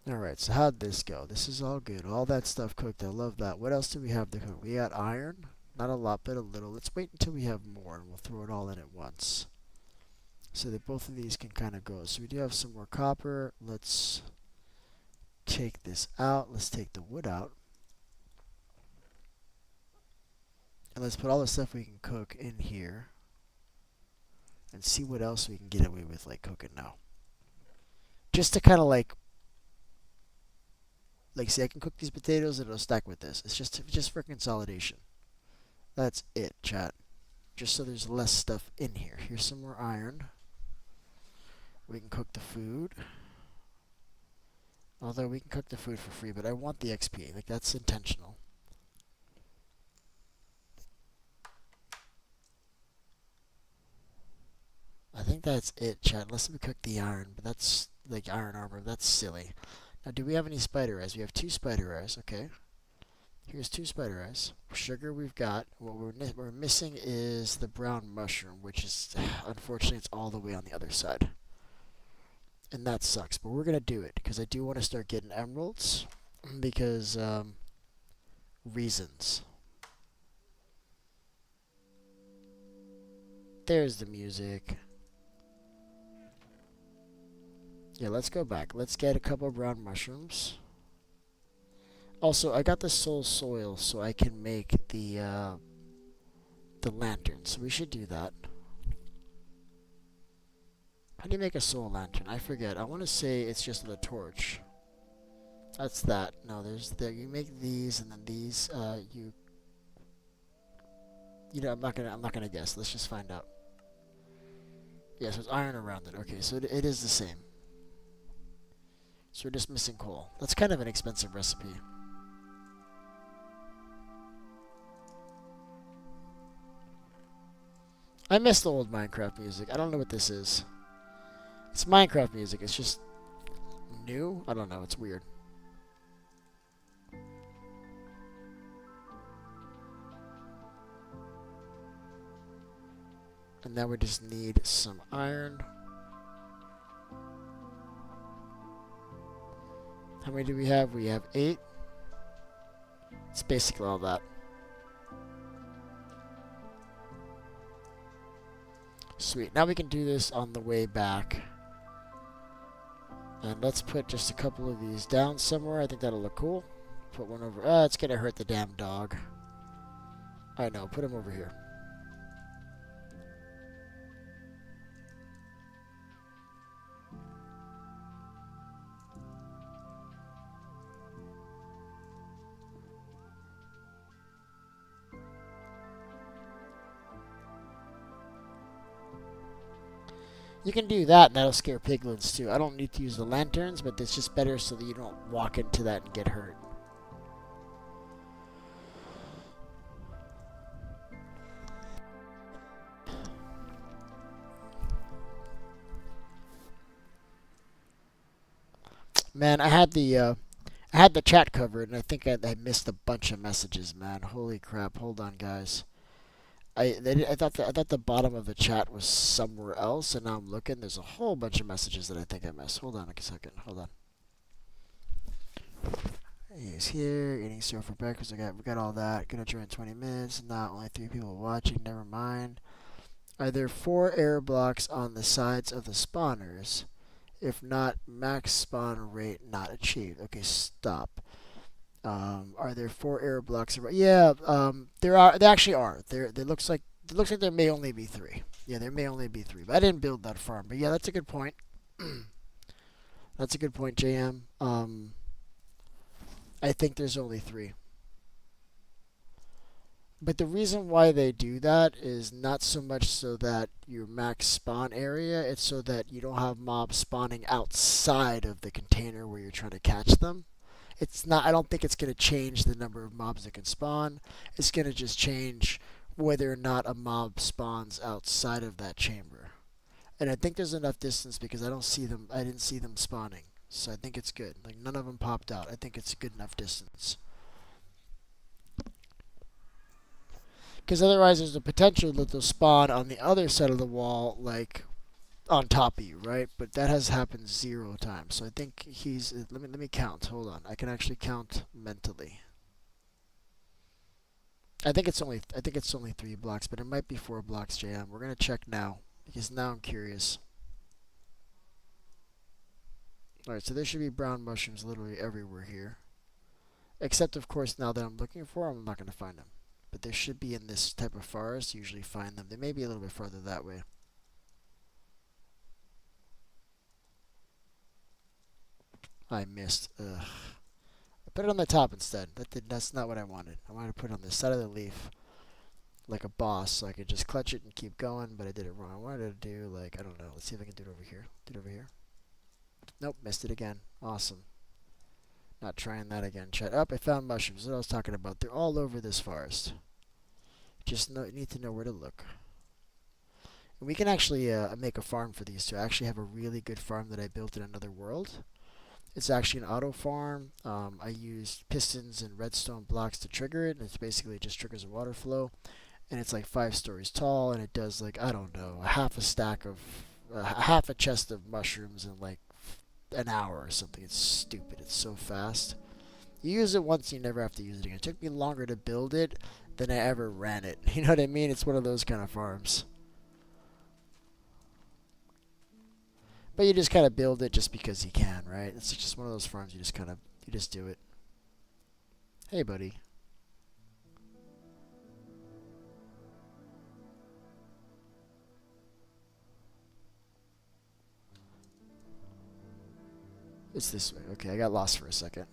Speaker 1: Alright, so how'd this go? This is all good. All that stuff cooked. I love that. What else do we have to cook? We got iron. Not a lot, but a little. Let's wait until we have more, and we'll throw it all in at once. So that both of these can kind of go. So we do have some more copper. Let's take this out. Let's take the wood out. And let's put all the stuff we can cook in here. And see what else we can get away with, like, cooking now. Just to kind of, like, see, I can cook these potatoes and it'll stack with this. It's just for consolidation. That's it, chat. Just so there's less stuff in here. Here's some more iron. We can cook the food. Although we can cook the food for free, but I want the XP. Like, that's intentional. I think that's it, chat. Unless we cook the iron, but that's like iron armor. That's silly. Now, do we have any spider eyes? We have 2 spider eyes. Okay. Here's 2 spider eyes. Sugar we've got. What we're missing is the brown mushroom, which is, unfortunately, it's all the way on the other side. And that sucks, but we're going to do it, because I do want to start getting emeralds, because, reasons. There's the music. Yeah, let's go back. Let's get a couple brown mushrooms. Also, I got the soul soil so I can make the lantern. So we should do that. How do you make a soul lantern? I forget. I want to say it's just the torch. That's that. No, there's there. You make these and then these. You know, I'm not gonna guess. Let's just find out. Yeah, so it's iron around it. Okay, so it is the same. So we're just missing coal. That's kind of an expensive recipe. I miss the old Minecraft music. I don't know what this is. It's Minecraft music. It's just new? I don't know. It's weird. And now we just need some iron. How many do we have? We have 8. It's basically all that. Sweet. Now we can do this on the way back. And let's put just a couple of these down somewhere. I think that'll look cool. Put one over. It's going to hurt the damn dog. I know. Put him over here. You can do that, and that'll scare piglins too. I don't need to use the lanterns, but it's just better so that you don't walk into that and get hurt. Man, I had the chat covered, and I think I missed a bunch of messages. Man, holy crap! Hold on, guys. I thought the bottom of the chat was somewhere else, and now I'm looking. There's a whole bunch of messages that I think I missed. Hold on a second. Hold on. He's here eating cereal for breakfast. We got all that. Gonna join in 20 minutes. Not only 3 people watching. Never mind. Are there 4 error blocks on the sides of the spawners? If not, max spawn rate not achieved. Okay, stop. Are there 4 error blocks? Yeah, there are. There actually are. There looks like there may only be 3. Yeah, there may only be 3. But I didn't build that farm. But yeah, that's a good point. That's a good point, JM. I think there's only 3. But the reason why they do that is not so much so that your max spawn area, it's so that you don't have mobs spawning outside of the container where you're trying to catch them. It's not. I don't think it's going to change the number of mobs that can spawn. It's going to just change whether or not a mob spawns outside of that chamber. And I think there's enough distance because I don't see them. I didn't see them spawning, so I think it's good. Like none of them popped out. I think it's a good enough distance. Because otherwise, there's a potential that they'll spawn on the other side of the wall, like on top of you, right? But that has happened 0 times. So I think he's. Let me count. Hold on. I can actually count mentally. I think it's only 3 blocks, but it might be 4 blocks, JM. We're gonna check now because now I'm curious. All right, so there should be brown mushrooms literally everywhere here, except of course now that I'm looking for them, I'm not gonna find them. But they should be in this type of forest. You usually find them. They may be a little bit farther that way. I missed. Ugh. I put it on the top instead. That's not what I wanted. I wanted to put it on the side of the leaf like a boss so I could just clutch it and keep going, but I did it wrong. I wanted to do like, I don't know. Let's see if I can do it over here. Do it over here. Nope, missed it again. Awesome. Not trying that again. Chat. Up, I found mushrooms. That's what I was talking about. They're all over this forest. Just need to know where to look. And we can actually make a farm for these two. I actually have a really good farm that I built in another world. It's actually an auto farm. I used pistons and redstone blocks to trigger it, and it's basically just triggers a water flow. And it's like 5 stories tall, and it does like, I don't know, half a chest of mushrooms in like an hour or something. It's stupid. It's so fast. You use it once, you never have to use it again. It took me longer to build it than I ever ran it. You know what I mean? It's one of those kind of farms. But you just kind of build it just because you can, right? It's just one of those farms you just do it. Hey, buddy. It's this way. Okay, I got lost for a second.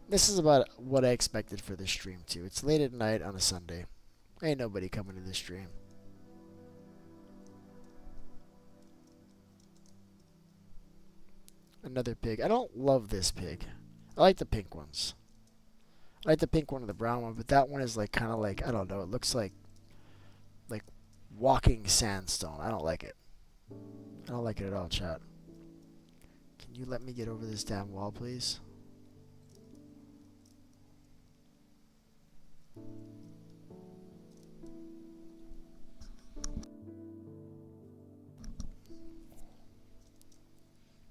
Speaker 1: This is about what I expected for this stream, too. It's late at night on a Sunday. Ain't nobody coming to this stream. Another pig. I don't love this pig. I like the pink ones. I like the pink one and the brown one, but that one is like kind of like, I don't know, it looks like walking sandstone. I don't like it. I don't like it at all, chat. Can you let me get over this damn wall, please?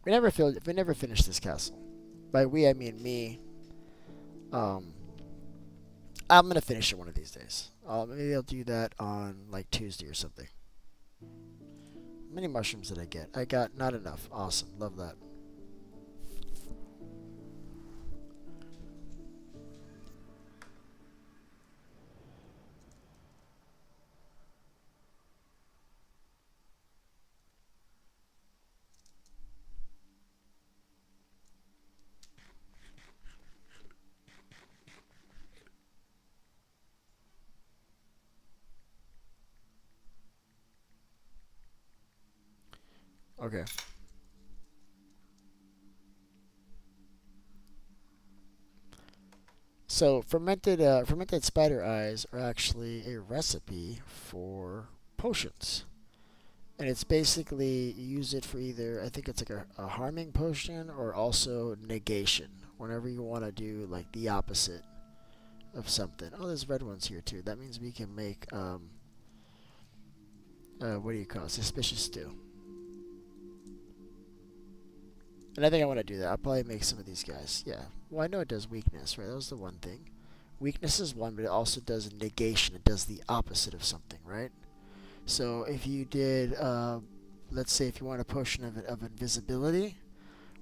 Speaker 1: We never finished this castle. By we, I mean me. I'm gonna finish it one of these days. Maybe I'll do that on like Tuesday or something. How many mushrooms did I get? I got not enough. Awesome. Love that. Okay. So fermented spider eyes are actually a recipe for potions, and it's basically you use it for either I think it's like a harming potion or also negation. Whenever you want to do like the opposite of something. Oh, there's red ones here too. That means we can make what do you call it? Suspicious stew. And I think I want to do that. I'll probably make some of these guys. Yeah. Well, I know it does weakness, right? That was the one thing. Weakness is one, but it also does negation. It does the opposite of something, right? So if you did, let's say if you want a potion of invisibility,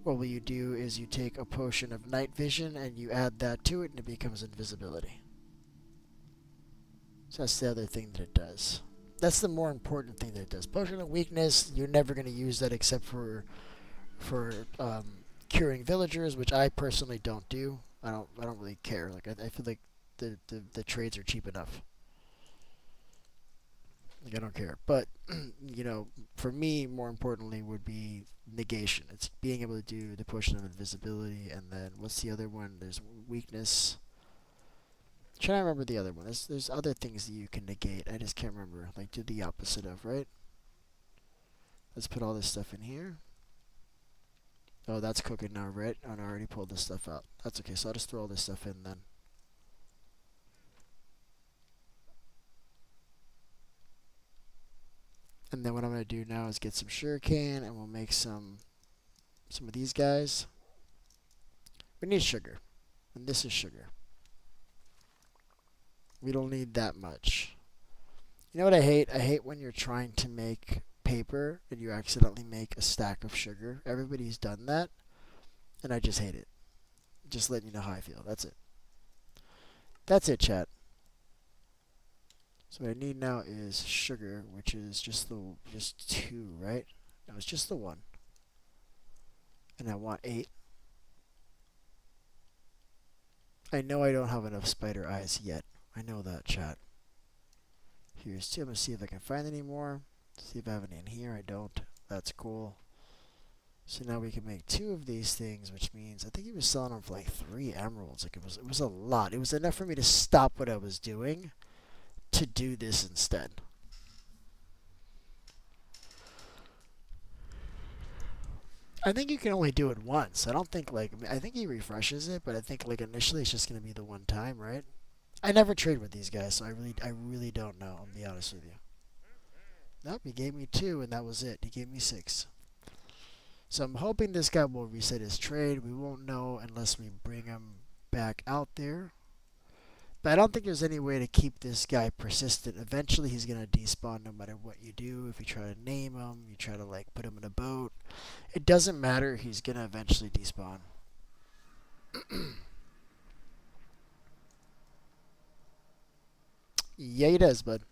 Speaker 1: what will you do is you take a potion of night vision and you add that to it and it becomes invisibility. So that's the other thing that it does. That's the more important thing that it does. Potion of weakness, you're never going to use that except for curing villagers, which I personally don't do. I don't really care. Like I feel like the trades are cheap enough. Like I don't care. But you know, for me, more importantly, would be negation. It's being able to do the potion of invisibility, and then what's the other one? There's weakness. I'm trying to remember the other one. There's other things that you can negate. I just can't remember. Like do the opposite of, right? Let's put all this stuff in here. Oh, that's cooking now, right? Oh, and I already pulled this stuff out. That's okay, so I'll just throw all this stuff in then. And then what I'm going to do now is get some sugarcane, and we'll make some of these guys. We need sugar, and this is sugar. We don't need that much. You know what I hate? I hate when you're trying to make paper and you accidentally make a stack of sugar. Everybody's done that, and I just hate it. Just letting you know how I feel. That's it. That's it, chat. So what I need now is sugar, which is just two, right? No, it's just the one. And I want 8. I know I don't have enough spider eyes yet. I know that, chat. Here's 2. I'm going to see if I can find any more. See if I have any in here. I don't. That's cool. So now we can make 2 of these things, which means I think he was selling them for like 3 emeralds. Like it was a lot. It was enough for me to stop what I was doing to do this instead. I think you can only do it once. I don't think like I think he refreshes it, but I think like initially it's just gonna be the one time, right? I never trade with these guys, so I really don't know. I'll be honest with you. Nope, he gave me 2, and that was it. He gave me 6. So I'm hoping this guy will reset his trade. We won't know unless we bring him back out there. But I don't think there's any way to keep this guy persistent. Eventually, he's gonna despawn no matter what you do. If you try to name him, you try to like put him in a boat. It doesn't matter. He's gonna eventually despawn. Yeah, he does, bud.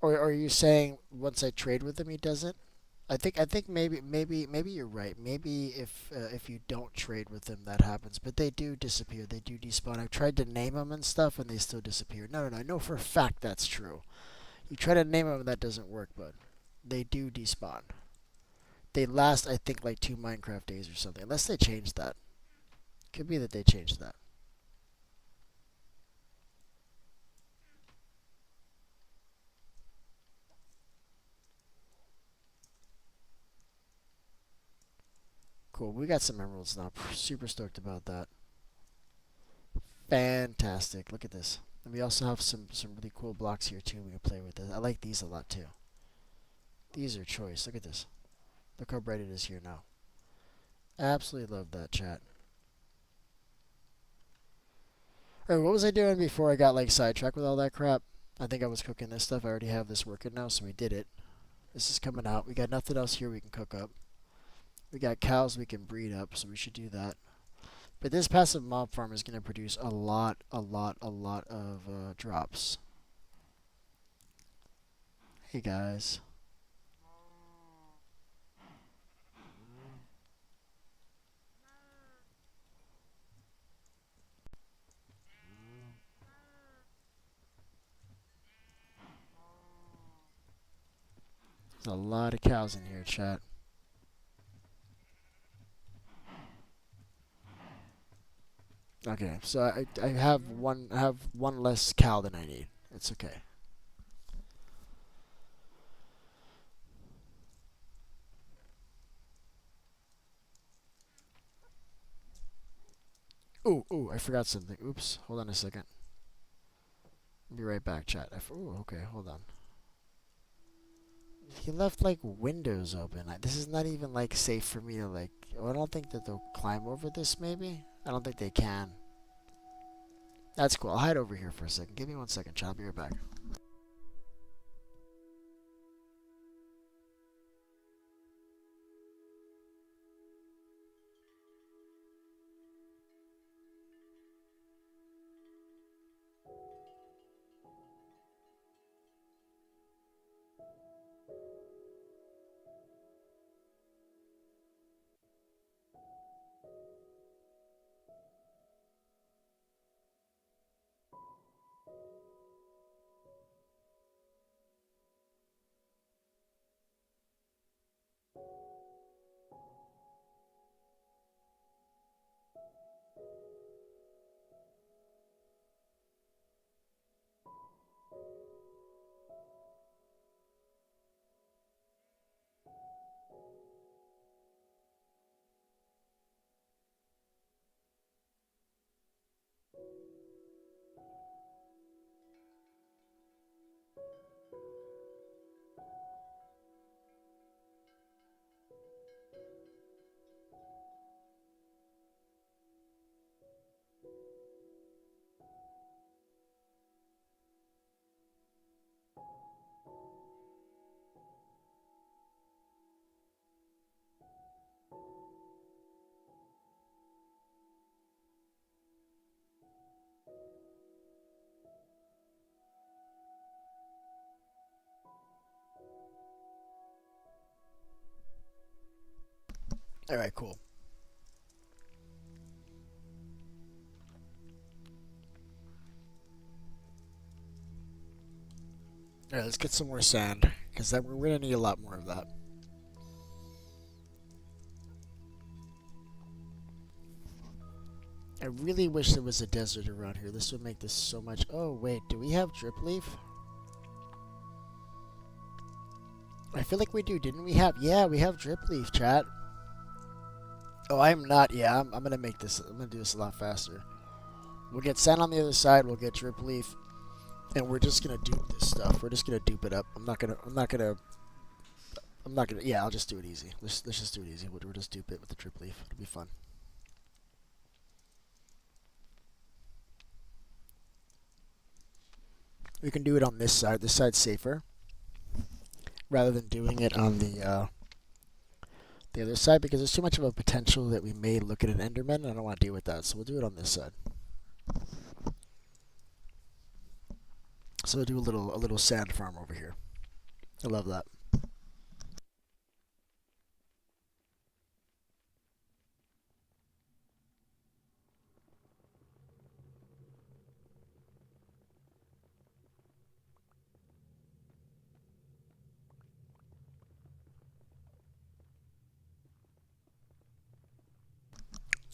Speaker 1: Or are you saying once I trade with him, he doesn't? I think maybe you're right. Maybe if you don't trade with them, that happens. But they do disappear. They do despawn. I've tried to name them and stuff, and they still disappear. No, no, no. I know for a fact that's true. You try to name them, and that doesn't work, bud. They do despawn. They last, I think, like 2 Minecraft days or something. Unless they changed that. Could be that they changed that. Cool. We got some emeralds now. Super stoked about that. Fantastic. Look at this. And we also have some really cool blocks here too. We can play with this. I like these a lot too. These are choice. Look at this. Look how bright it is here now. Absolutely love that, chat. Alright, what was I doing before I got like sidetracked with all that crap? I think I was cooking this stuff. I already have this working now, so we did it. This is coming out. We got nothing else here we can cook up. We got cows we can breed up, so we should do that. But this passive mob farm is going to produce a lot of drops. Hey guys. There's a lot of cows in here, chat. Okay, so I have one less cow than I need. It's okay. Ooh, I forgot something. Oops, hold on a second. I'll be right back, chat. Ooh, okay, hold on. He left like windows open. This is not even like safe for me to like. I don't think that they'll climb over this. Maybe I don't think they can. That's cool. I'll hide over here for a second. Give me 1 second, chat. I'll be right back. All right, cool. All right, let's get some more sand because we're gonna need a lot more of that. I really wish there was a desert around here. This would make this so much. Oh wait, do we have drip leaf? I feel like we do. Didn't we have? Yeah, we have drip leaf, chat. Oh, I'm not. Yeah, I'm gonna make this. I'm gonna do this a lot faster. We'll get sand on the other side. We'll get drip leaf, and we're just gonna dupe this stuff. We're just gonna dupe it up. I'm not gonna. Yeah, I'll just do it easy. Let's just do it easy. We'll just dupe it with the drip leaf. It'll be fun. We can do it on this side. This side's safer, rather than doing it on the other side, because there's too much of a potential that we may look at an Enderman, and I don't want to deal with that. So we'll do it on this side. So we'll do a little sand farm over here. I love that.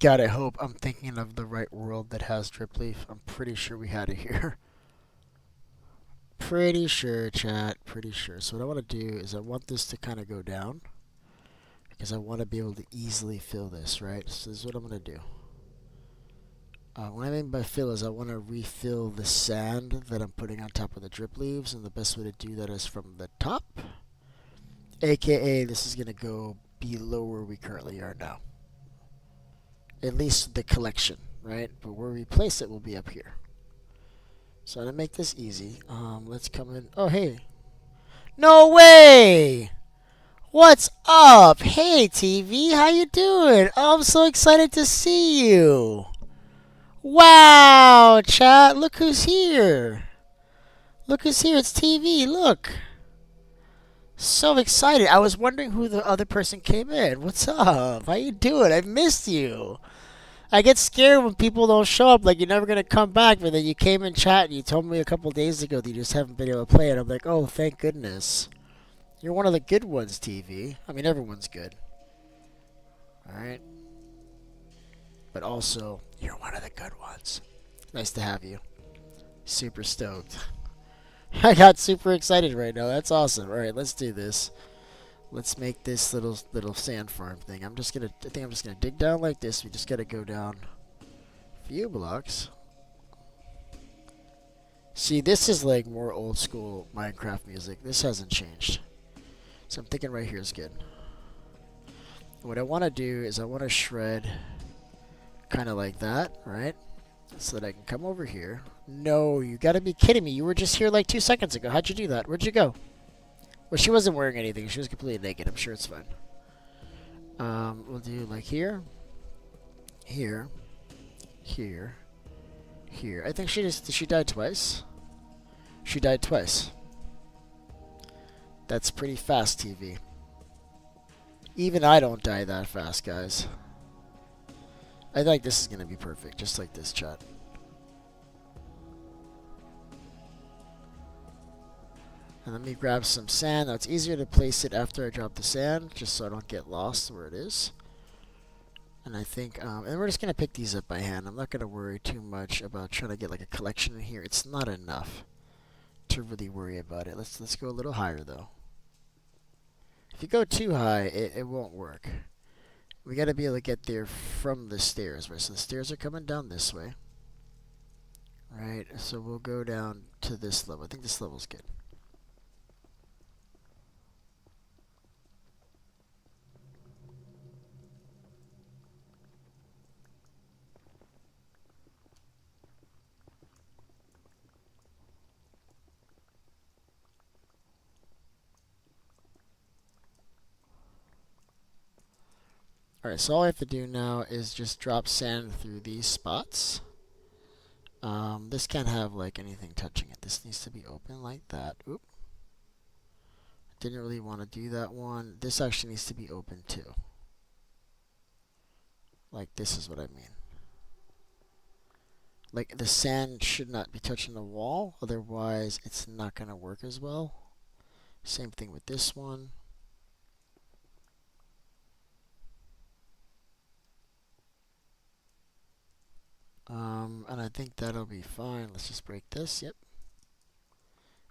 Speaker 1: God, I hope I'm thinking of the right world that has drip leaf. I'm pretty sure we had it here. Pretty sure, chat. Pretty sure. So what I want to do is I want this to kind of go down, because I want to be able to easily fill this, right? So this is what I'm going to do. What I mean by fill is I want to refill the sand that I'm putting on top of the drip leaves, and the best way to do that is from the top. AKA, this is going to go below where we currently are now. At least the collection, right? But where we place it will be up here. So to make this easy, let's come in. Oh, hey. No way! What's up? Hey, TV, how you doing? Oh, I'm so excited to see you. Wow, chat, look who's here. Look who's here, it's TV, look. So excited. I was wondering who the other person came in. What's up? How you doing? I missed you. I get scared when people don't show up, like you're never going to come back, but then you came in chat and you told me a couple days ago that you just haven't been able to play it. I'm like, oh, thank goodness. You're one of the good ones, TV. I mean, everyone's good. Alright? But also, you're one of the good ones. Nice to have you. Super stoked. I got super excited right now. That's awesome. Alright, let's do this. Let's make this little sand farm thing. I think I'm just gonna dig down like this. We just gotta go down a few blocks. See, this is like more old school Minecraft music. This hasn't changed. So I'm thinking right here is good. What I want to do is I want to shred kind of like that, right? So that I can come over here. No, you gotta be kidding me. You were just here like 2 seconds ago. How'd you do that? Where'd you go? Well, she wasn't wearing anything. She was completely naked. I'm sure it's fine. We'll do like here, here, here, here. I think she died twice. She died twice. That's pretty fast, TV. Even I don't die that fast, guys. I think this is gonna be perfect, just like this, chat. And let me grab some sand. Now it's easier to place it after I drop the sand, just so I don't get lost where it is. And I think, and we're just gonna pick these up by hand. I'm not gonna worry too much about trying to get like a collection in here. It's not enough to really worry about it. Let's go a little higher though. If you go too high, it won't work. We gotta be able to get there from the stairs, right? So the stairs are coming down this way. Right, so we'll go down to this level. I think this level's good. Alright, so all I have to do now is just drop sand through these spots. This can't have like anything touching it. This needs to be open like that. Oop. Didn't really want to do that one. This actually needs to be open too. Like this is what I mean. Like the sand should not be touching the wall, otherwise it's not going to work as well. Same thing with this one. And I think that'll be fine. Let's just break this. Yep.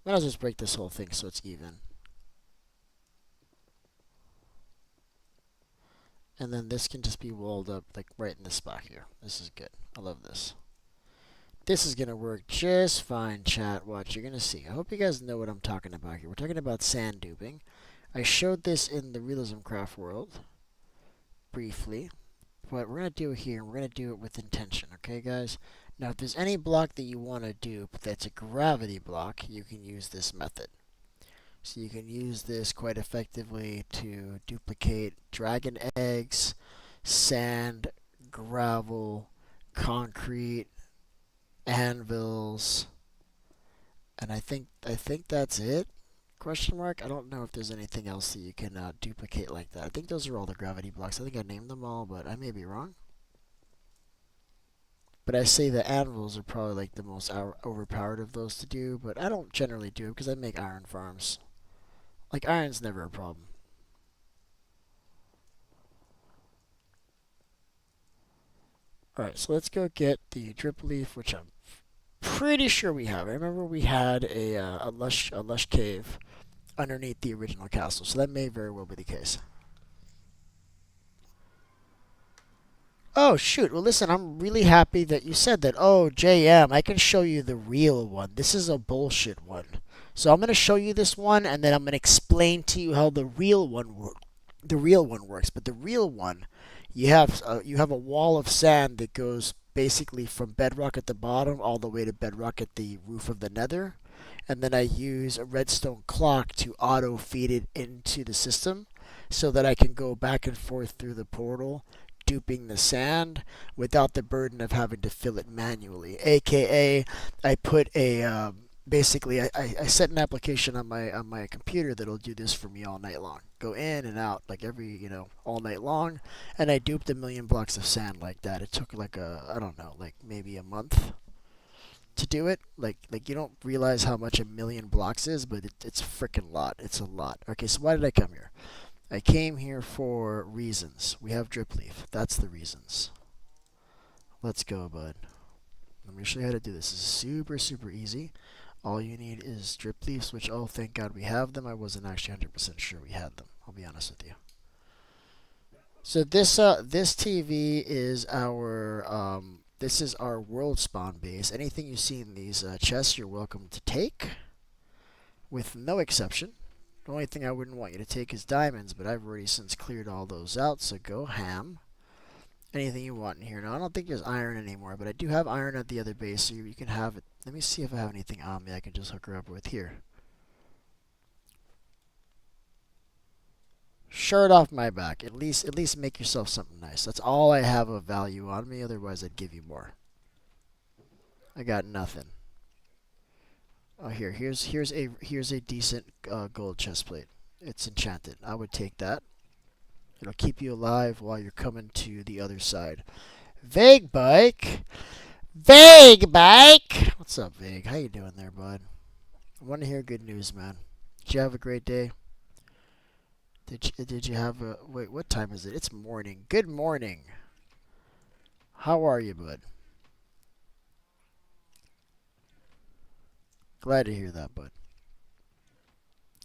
Speaker 1: Might as well just break this whole thing so it's even. And then this can just be walled up like right in the spot here. This is good. I love this. This is going to work just fine, chat. Watch, you're going to see. I hope you guys know what I'm talking about here. We're talking about sand duping. I showed this in the Realism Craft world briefly. What we're going to do here, we're going to do it with intention, okay, guys? Now, if there's any block that you want to dupe that's a gravity block, you can use this method. So you can use this quite effectively to duplicate dragon eggs, sand, gravel, concrete, anvils, and I think that's it. Question mark. I don't know if there's anything else that you can duplicate like that. I think those are all the gravity blocks. I think I named them all, but I may be wrong. But I say the anvils are probably like the most overpowered of those to do, but I don't generally do it because I make iron farms. Like, iron's never a problem. Alright, so let's go get the drip leaf, which I'm pretty sure we have. I remember we had a lush cave underneath the original castle, so that may very well be the case. Oh, shoot. Well, listen, I'm really happy that you said that. Oh, JM, I can show you the real one. This is a bullshit one. So I'm going to show you this one, and then I'm going to explain to you how the real one works. But the real one, you have a wall of sand that goes basically from bedrock at the bottom all the way to bedrock at the roof of the nether. And then I use a redstone clock to auto feed it into the system so that I can go back and forth through the portal duping the sand without the burden of having to fill it manually. AKA, I put basically I set an application on my computer that'll do this for me all night long. Go in and out like every all night long, and I duped 1,000,000 blocks of sand like that. It took like I don't know, like maybe a month to do it. Like you don't realize how much 1,000,000 blocks is, but it's a freaking lot. It's a lot. Okay, so why did I come here? I came here for reasons. We have drip leaf. That's the reasons. Let's go, bud. Let me show you how to do this. This is super, super easy. All you need is drip leaves, which, oh, thank God we have them. I wasn't actually 100% sure we had them. I'll be honest with you. So this TV is our world spawn base. Anything you see in these chests, you're welcome to take, with no exception. The only thing I wouldn't want you to take is diamonds, but I've already since cleared all those out, so go ham. Anything you want in here. Now, I don't think there's iron anymore, but I do have iron at the other base, so you can have it. Let me see if I have anything on me I can just hook her up with here. Shirt off my back. At least make yourself something nice. That's all I have of value on me, otherwise I'd give you more. I got nothing. Oh, here's a decent gold chest plate. It's enchanted. I would take that. It'll keep you alive while you're coming to the other side. Vague Bike! Vague Bike! What's up, Vague? How you doing there, bud? I want to hear good news, man. Did you have a great day? Did you have a... Wait, what time is it? It's morning. Good morning. How are you, bud? Glad to hear that, bud.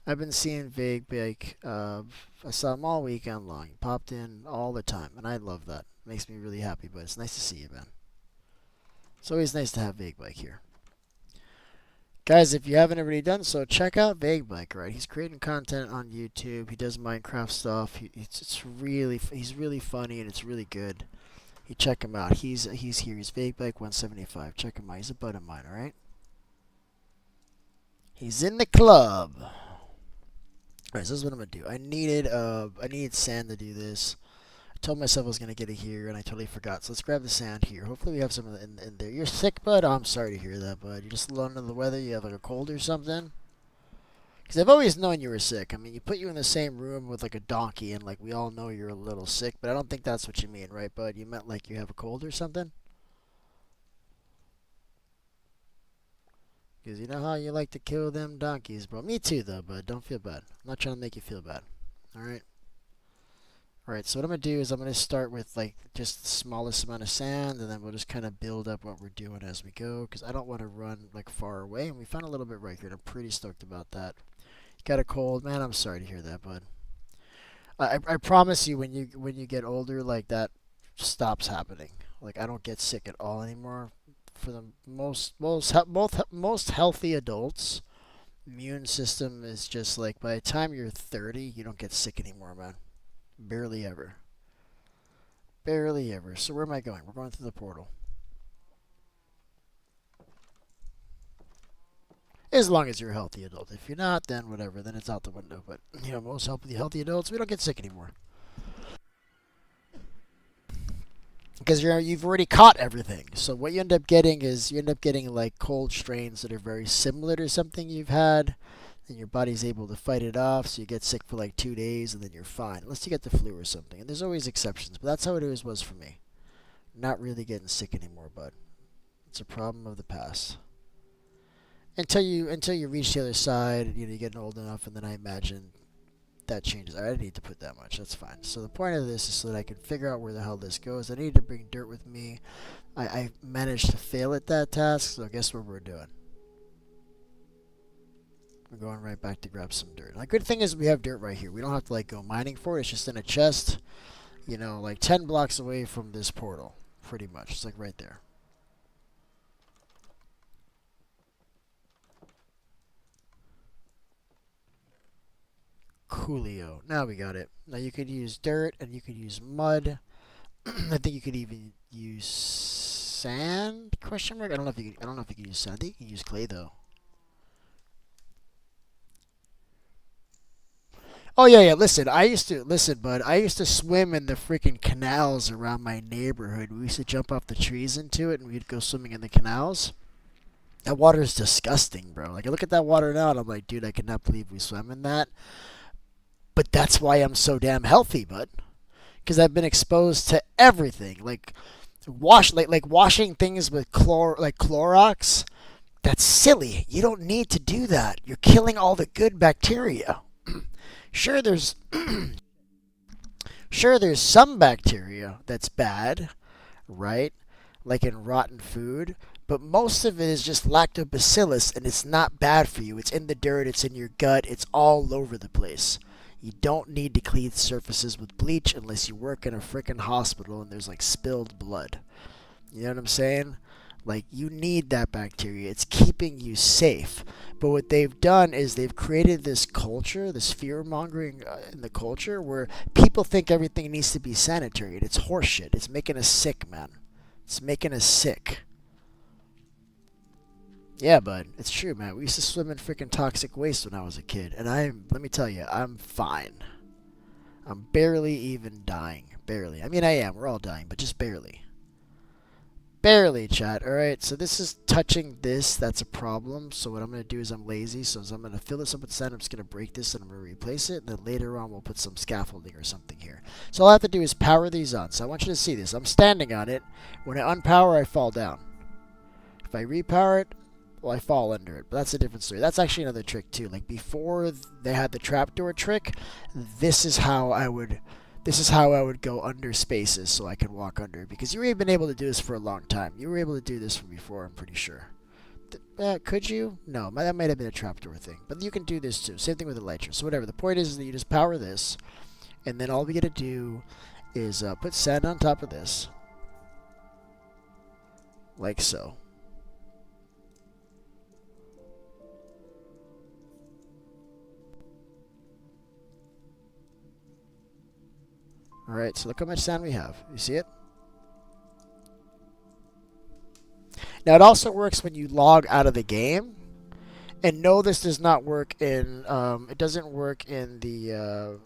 Speaker 1: I've been seeing Vague Bike. I saw him all weekend long. He popped in all the time, and I love that. Makes me really happy, but it's nice to see you, man. It's always nice to have Vague Bike here. Guys, if you haven't already done so, check out Vague Bike, right? He's creating content on YouTube. He does Minecraft stuff. He's really funny, and it's really good. You check him out. He's here. He's Vague Bike 175. Check him out. He's a bud of mine, alright? He's in the club. Alright, so this is what I'm gonna do. I needed sand to do this. I told myself I was gonna get it here, and I totally forgot. So let's grab the sand here. Hopefully we have some in there. You're sick, bud? Oh, I'm sorry to hear that, bud. You're just a little under the weather. You have like a cold or something? Because I've always known you were sick. I mean, you put you in the same room with like a donkey, and like we all know you're a little sick, but I don't think that's what you mean, right, bud? You meant like you have a cold or something? Because you know how you like to kill them donkeys, bro. Me too, though, bud. Don't feel bad. I'm not trying to make you feel bad. Alright? Alright, so what I'm going to do is I'm going to start with like just the smallest amount of sand, and then we'll just kind of build up what we're doing as we go, because I don't want to run like far away, and we found a little bit right here, and I'm pretty stoked about that. You got a cold? Man, I'm sorry to hear that, bud. I promise you, when you get older, like that stops happening. Like I don't get sick at all anymore. For the most healthy adults, immune system is just like by the time you're 30, you don't get sick anymore, man. Barely ever. Barely ever. So where am I going? We're going through the portal. As long as you're a healthy adult. If you're not, then whatever. Then it's out the window. But most healthy adults, we don't get sick anymore because you've already caught everything. So what you end up getting is like cold strains that are very similar to something you've had, and your body's able to fight it off. So you get sick for like 2 days, and then you're fine, unless you get the flu or something. And there's always exceptions, but that's how it always was for me. Not really getting sick anymore, but it's a problem of the past. Until you reach the other side, you're getting old enough, and then I imagine that changes. I didn't need to put that much. That's fine. So the point of this is so that I can figure out where the hell this goes. I need to bring dirt with me. I managed to fail at that task, so guess what we're doing? We're going right back to grab some dirt. The good thing is we have dirt right here. We don't have to go mining for it. It's just in a chest, like 10 blocks away from this portal, pretty much. It's like right there. Coolio. Now we got it. Now you could use dirt and you could use mud. I think you could even use sand? Question mark. I don't know if you could use sand. I think you can use clay though. Oh yeah. Listen, bud. I used to swim in the freaking canals around my neighborhood. We used to jump off the trees into it, and we'd go swimming in the canals. That water is disgusting, bro. I look at that water now, and I'm like, dude, I cannot believe we swam in that. But that's why I'm so damn healthy, bud. Because I've been exposed to everything, like washing things with Clorox. That's silly. You don't need to do that. You're killing all the good bacteria. Sure, there's some bacteria that's bad, right? Like in rotten food. But most of it is just lactobacillus, and it's not bad for you. It's in the dirt. It's in your gut. It's all over the place. You don't need to clean surfaces with bleach unless you work in a freaking hospital and there's spilled blood. You know what I'm saying? You need that bacteria. It's keeping you safe. But what they've done is they've created this culture, this fear-mongering in the culture where people think everything needs to be sanitary. And it's horseshit. It's making us sick, man. It's making us sick. Yeah, bud. It's true, man. We used to swim in freaking toxic waste when I was a kid. And let me tell you, I'm fine. I'm barely even dying. Barely. I mean, I am. We're all dying, but just barely. Barely, chat. Alright, so this is touching this. That's a problem. So what I'm going to do is I'm lazy. So I'm going to fill this up with sand. I'm just going to break this and I'm going to replace it. And then later on, we'll put some scaffolding or something here. So all I have to do is power these on. So I want you to see this. I'm standing on it. When I unpower, I fall down. If I repower it, well, I fall under it, but that's a different story. That's actually another trick too. Before they had the trapdoor trick, this is how I would go under spaces so I can walk under. Because you were been able to do this for a long time. You were able to do this from before, I'm pretty sure. Could you? No, that might have been a trapdoor thing. But you can do this too. Same thing with Elytra. So whatever. The point is that you just power this, and then all we gotta do is put sand on top of this, like so. Alright, so look how much sand we have. You see it? Now it also works when you log out of the game. And no, this does not work in it doesn't work in the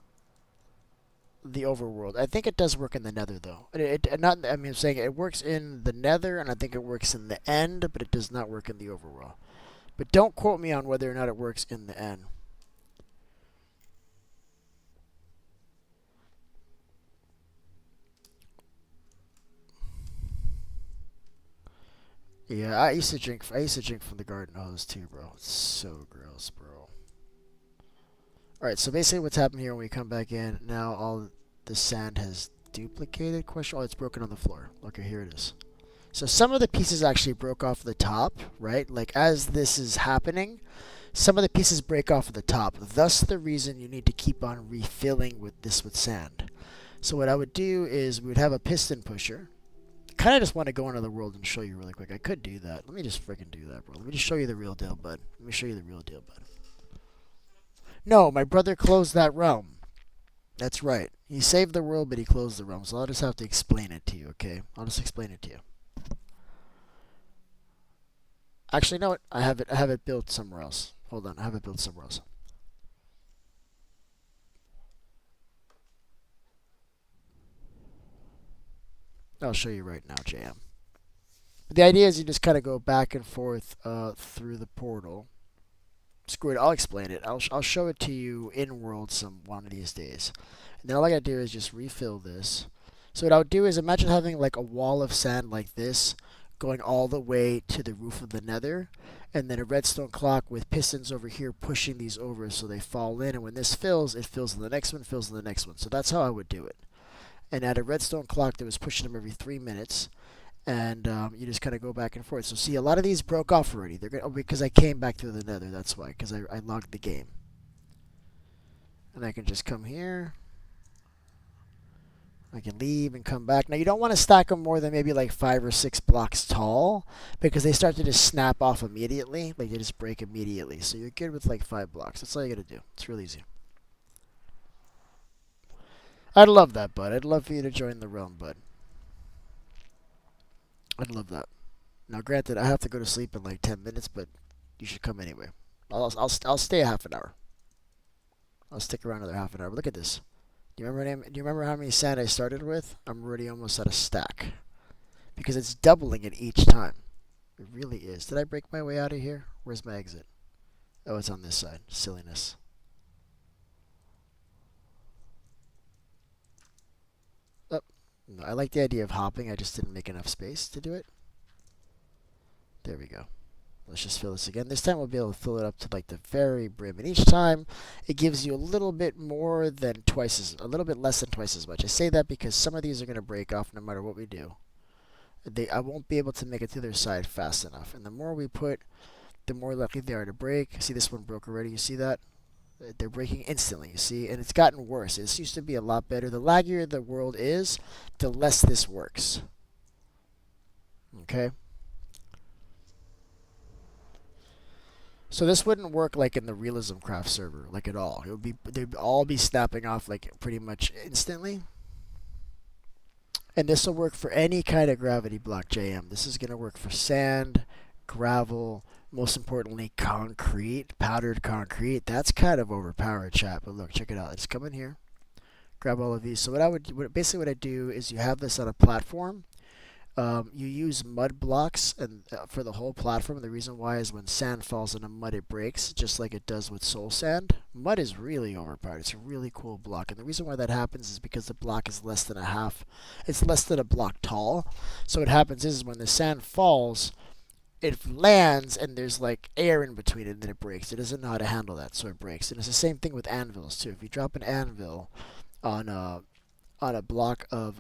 Speaker 1: overworld. I think it does work in the Nether though. I'm saying it works in the Nether, and I think it works in the End, but it does not work in the overworld. But don't quote me on whether or not it works in the End. Yeah, I used to drink from the garden hose too, bro. It's so gross, bro. Alright, so basically what's happened here when we come back in, now all the sand has duplicated. Oh, it's broken on the floor. Okay, here it is. So some of the pieces actually broke off the top, right? As this is happening, some of the pieces break off of the top. Thus the reason you need to keep on refilling with sand. So what I would do is we would have a piston pusher. Kind of just want to go into the world and show you really quick. I could do that. Let me just freaking do that, bro. Let me just show you the real deal, bud. Let me show you the real deal, bud. No, my brother closed that realm. That's right. He saved the world, but he closed the realm. So I'll just have to explain it to you, okay? I'll just explain it to you. Actually, no, I have it. I have it built somewhere else. Hold on, I have it built somewhere else. I'll show you right now, JM. But the idea is you just kind of go back and forth through the portal. Screw it, I'll explain it. I'll show it to you in world some one of these days. And then all I gotta do is just refill this. So what I would do is imagine having like a wall of sand like this going all the way to the roof of the nether, and then a redstone clock with pistons over here pushing these over so they fall in, and when this fills, it fills in the next one, fills in the next one. So that's how I would do it. And add a redstone clock that was pushing them every 3 minutes, and you just kind of go back and forth. So see, a lot of these broke off already. They're gonna, oh, because I came back through the nether, that's why, because I logged the game. And I can just come here. I can leave and come back. Now you don't want to stack them more than maybe like 5 or 6 blocks tall, because they start to just snap off immediately. Like they just break immediately. So you're good with like 5 blocks. That's all you gotta do. It's real easy. I'd love that, bud. I'd love for you to join the realm, bud. I'd love that. Now, granted, I have to go to sleep in like 10 minutes, but you should come anyway. I'll stay a half an hour. I'll stick around another half an hour. But look at this. Do you remember how many sand I started with? I'm already almost at a stack. Because it's doubling it each time. It really is. Did I break my way out of here? Where's my exit? Oh, it's on this side. Silliness. Oh, no, I like the idea of hopping. I just didn't make enough space to do it. There we go. Let's just fill this again. This time we'll be able to fill it up to like the very brim. And each time it gives you a little bit more than twice as, a little bit less than twice as much. I say that because some of these are going to break off no matter what we do. I won't be able to make it to their side fast enough. And the more we put, the more likely they are to break. See, this one broke already. You see that? They're breaking instantly, you see? And it's gotten worse. This used to be a lot better. The laggier the world is, the less this works. Okay? So this wouldn't work like in the Realism Craft server, like at all. It would be, they'd all be snapping off like pretty much instantly. And this will work for any kind of gravity block, JM. This is going to work for sand, gravel, most importantly, concrete, powdered concrete. That's kind of overpowered, chat. But look, check it out. Let's come in here, grab all of these. So basically what I do is you have this on a platform. You use mud blocks and for the whole platform. The reason why is when sand falls into mud, it breaks, just like it does with soul sand. Mud is really overpowered. It's a really cool block, and the reason why that happens is because the block is less than a half. It's less than a block tall. So what happens is when the sand falls, it lands and there's like air in between it, and then it breaks. It doesn't know how to handle that, so it breaks. And it's the same thing with anvils too. If you drop an anvil on a block of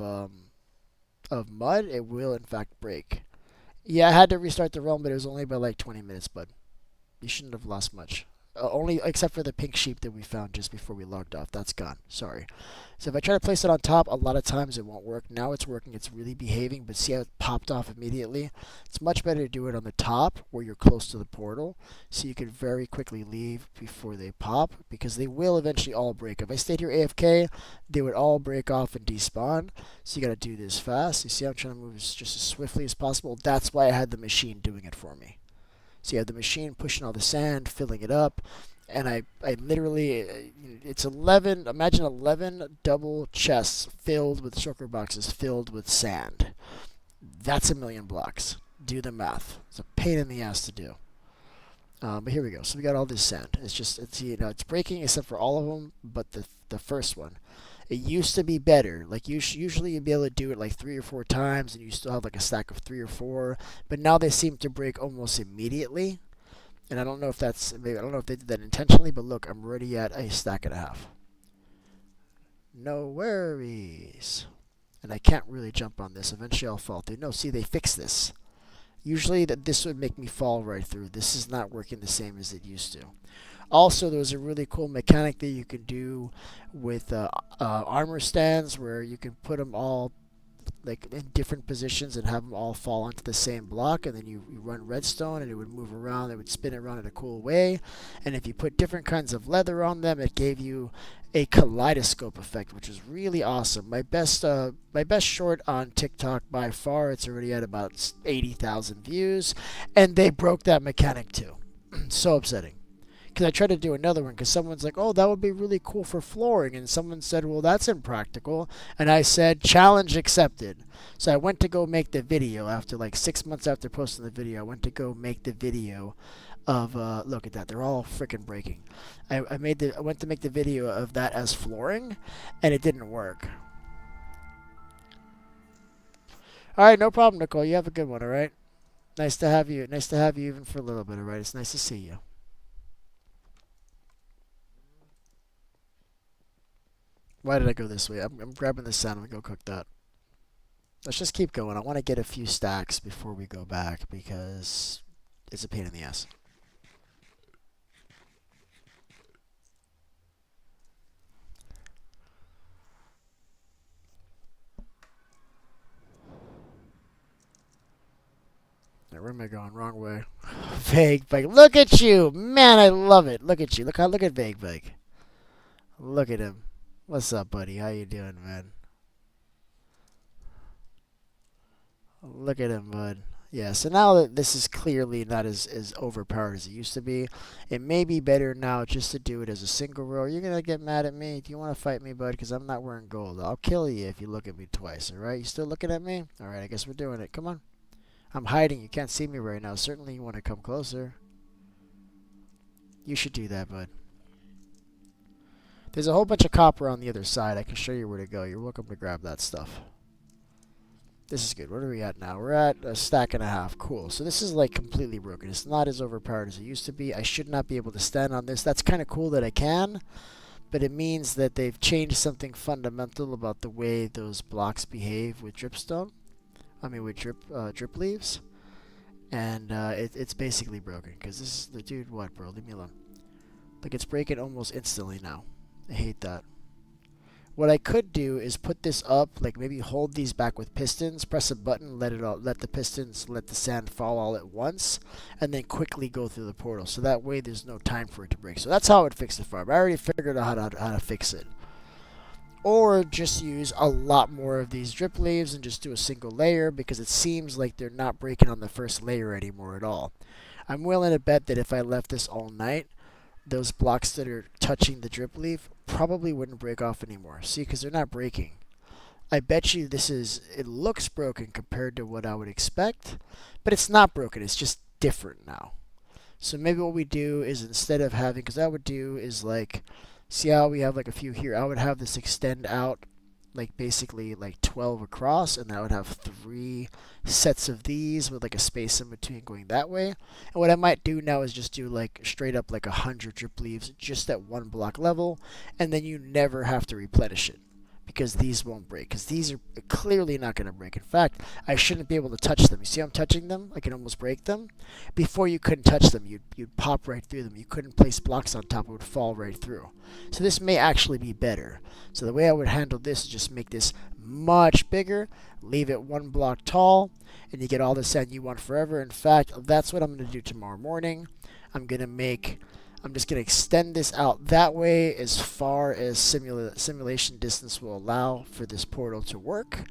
Speaker 1: mud, it will in fact break. Yeah, I had to restart the realm, but it was only by like 20 minutes, bud. You shouldn't have lost much. Only except for the pink sheep that we found just before we logged off. That's gone. Sorry. So if I try to place it on top, a lot of times it won't work. Now it's working. It's really behaving, but see how it popped off immediately? It's much better to do it on the top where you're close to the portal, so you can very quickly leave before they pop, because they will eventually all break. If I stayed here AFK, they would all break off and despawn. So you got to do this fast. You see I'm trying to move just as swiftly as possible. That's why I had the machine doing it for me. So you have the machine pushing all the sand, filling it up, and I literally, it's 11, imagine 11 double chests filled with shulker boxes filled with sand. That's 1,000,000 blocks. Do the math. It's a pain in the ass to do. But here we go. So we got all this sand. It's breaking except for all of them, but the first one. It used to be better. Like usually you'd be able to do it like 3 or 4 times, and you still have like a stack of 3 or 4. But now they seem to break almost immediately. And I don't know if I don't know if they did that intentionally. But look, I'm already at a stack and a half. No worries. And I can't really jump on this. Eventually I'll fall through. No, see, they fixed this. Usually this would make me fall right through. This is not working the same as it used to. Also, there's a really cool mechanic that you can do with armor stands where you can put them all like in different positions and have them all fall onto the same block, and then you run redstone and it would move around, it would spin around in a cool way. And if you put different kinds of leather on them, it gave you a kaleidoscope effect, which is really awesome. My best short on TikTok by far. It's already at about 80,000 views, and they broke that mechanic too. So upsetting. Because I tried to do another one because someone's like, oh, that would be really cool for flooring. And someone said, well, that's impractical. And I said, challenge accepted. So I went to go make the video after like 6 months after posting the video. I went to go make the video of, look at that. They're all freaking breaking. I went to make the video of that as flooring, and it didn't work. All right, no problem, Nicole. You have a good one, all right? Nice to have you. Nice to have you even for a little bit, all right? It's nice to see you. Why did I go this way? I'm grabbing the sound and go cook that. Let's just keep going. I want to get a few stacks before we go back because it's a pain in the ass. Now, where am I going? Wrong way. Vague Bike. Look at you! Man, I love it. Look at you. Look at Vague Bike. Look at him. What's up, buddy? How you doing, man? Look at him, bud. Yeah, so now that this is clearly not as overpowered as it used to be, it may be better now just to do it as a single row. You're going to get mad at me? Do you want to fight me, bud? Because I'm not wearing gold. I'll kill you if you look at me twice, alright? You still looking at me? Alright, I guess we're doing it. Come on. I'm hiding. You can't see me right now. Certainly you want to come closer. You should do that, bud. There's a whole bunch of copper on the other side. I can show you where to go. You're welcome to grab that stuff. This is good. What are we at now? We're at a stack and a half. Cool. So this is like completely broken. It's not as overpowered as it used to be. I should not be able to stand on this. That's kind of cool that I can, but it means that they've changed something fundamental about the way those blocks behave with dripstone. I mean with drip leaves. And it's basically broken because this is the dude. What, bro? Leave me alone. Like it's breaking almost instantly now. I hate that. What I could do is put this up, like maybe hold these back with pistons, press a button, let the sand fall all at once, and then quickly go through the portal. So that way there's no time for it to break. So that's how I would fix the farm. I already figured out how to fix it. Or just use a lot more of these drip leaves and just do a single layer because it seems like they're not breaking on the first layer anymore at all. I'm willing to bet that if I left this all night, those blocks that are touching the drip leaf probably wouldn't break off anymore. See, because they're not breaking. I bet you it looks broken compared to what I would expect, but it's not broken. It's just different now. So maybe what we do is instead of having, because I would do is like, see how we have like a few here? I would have this extend out like basically like 12 across, and I would have 3 sets of these with like a space in between going that way. And what I might do now is just do like straight up like 100 drip leaves just at one block level, and then you never have to replenish it because these won't break, because these are clearly not going to break. In fact, I shouldn't be able to touch them. You see I'm touching them? I can almost break them. Before you couldn't touch them. You'd pop right through them. You couldn't place blocks on top. It would fall right through. So this may actually be better. So the way I would handle this is just make this much bigger, leave it 1 block tall, and you get all the sand you want forever. In fact, that's what I'm going to do tomorrow morning. I'm just going to extend this out that way as far as simulation distance will allow for this portal to work.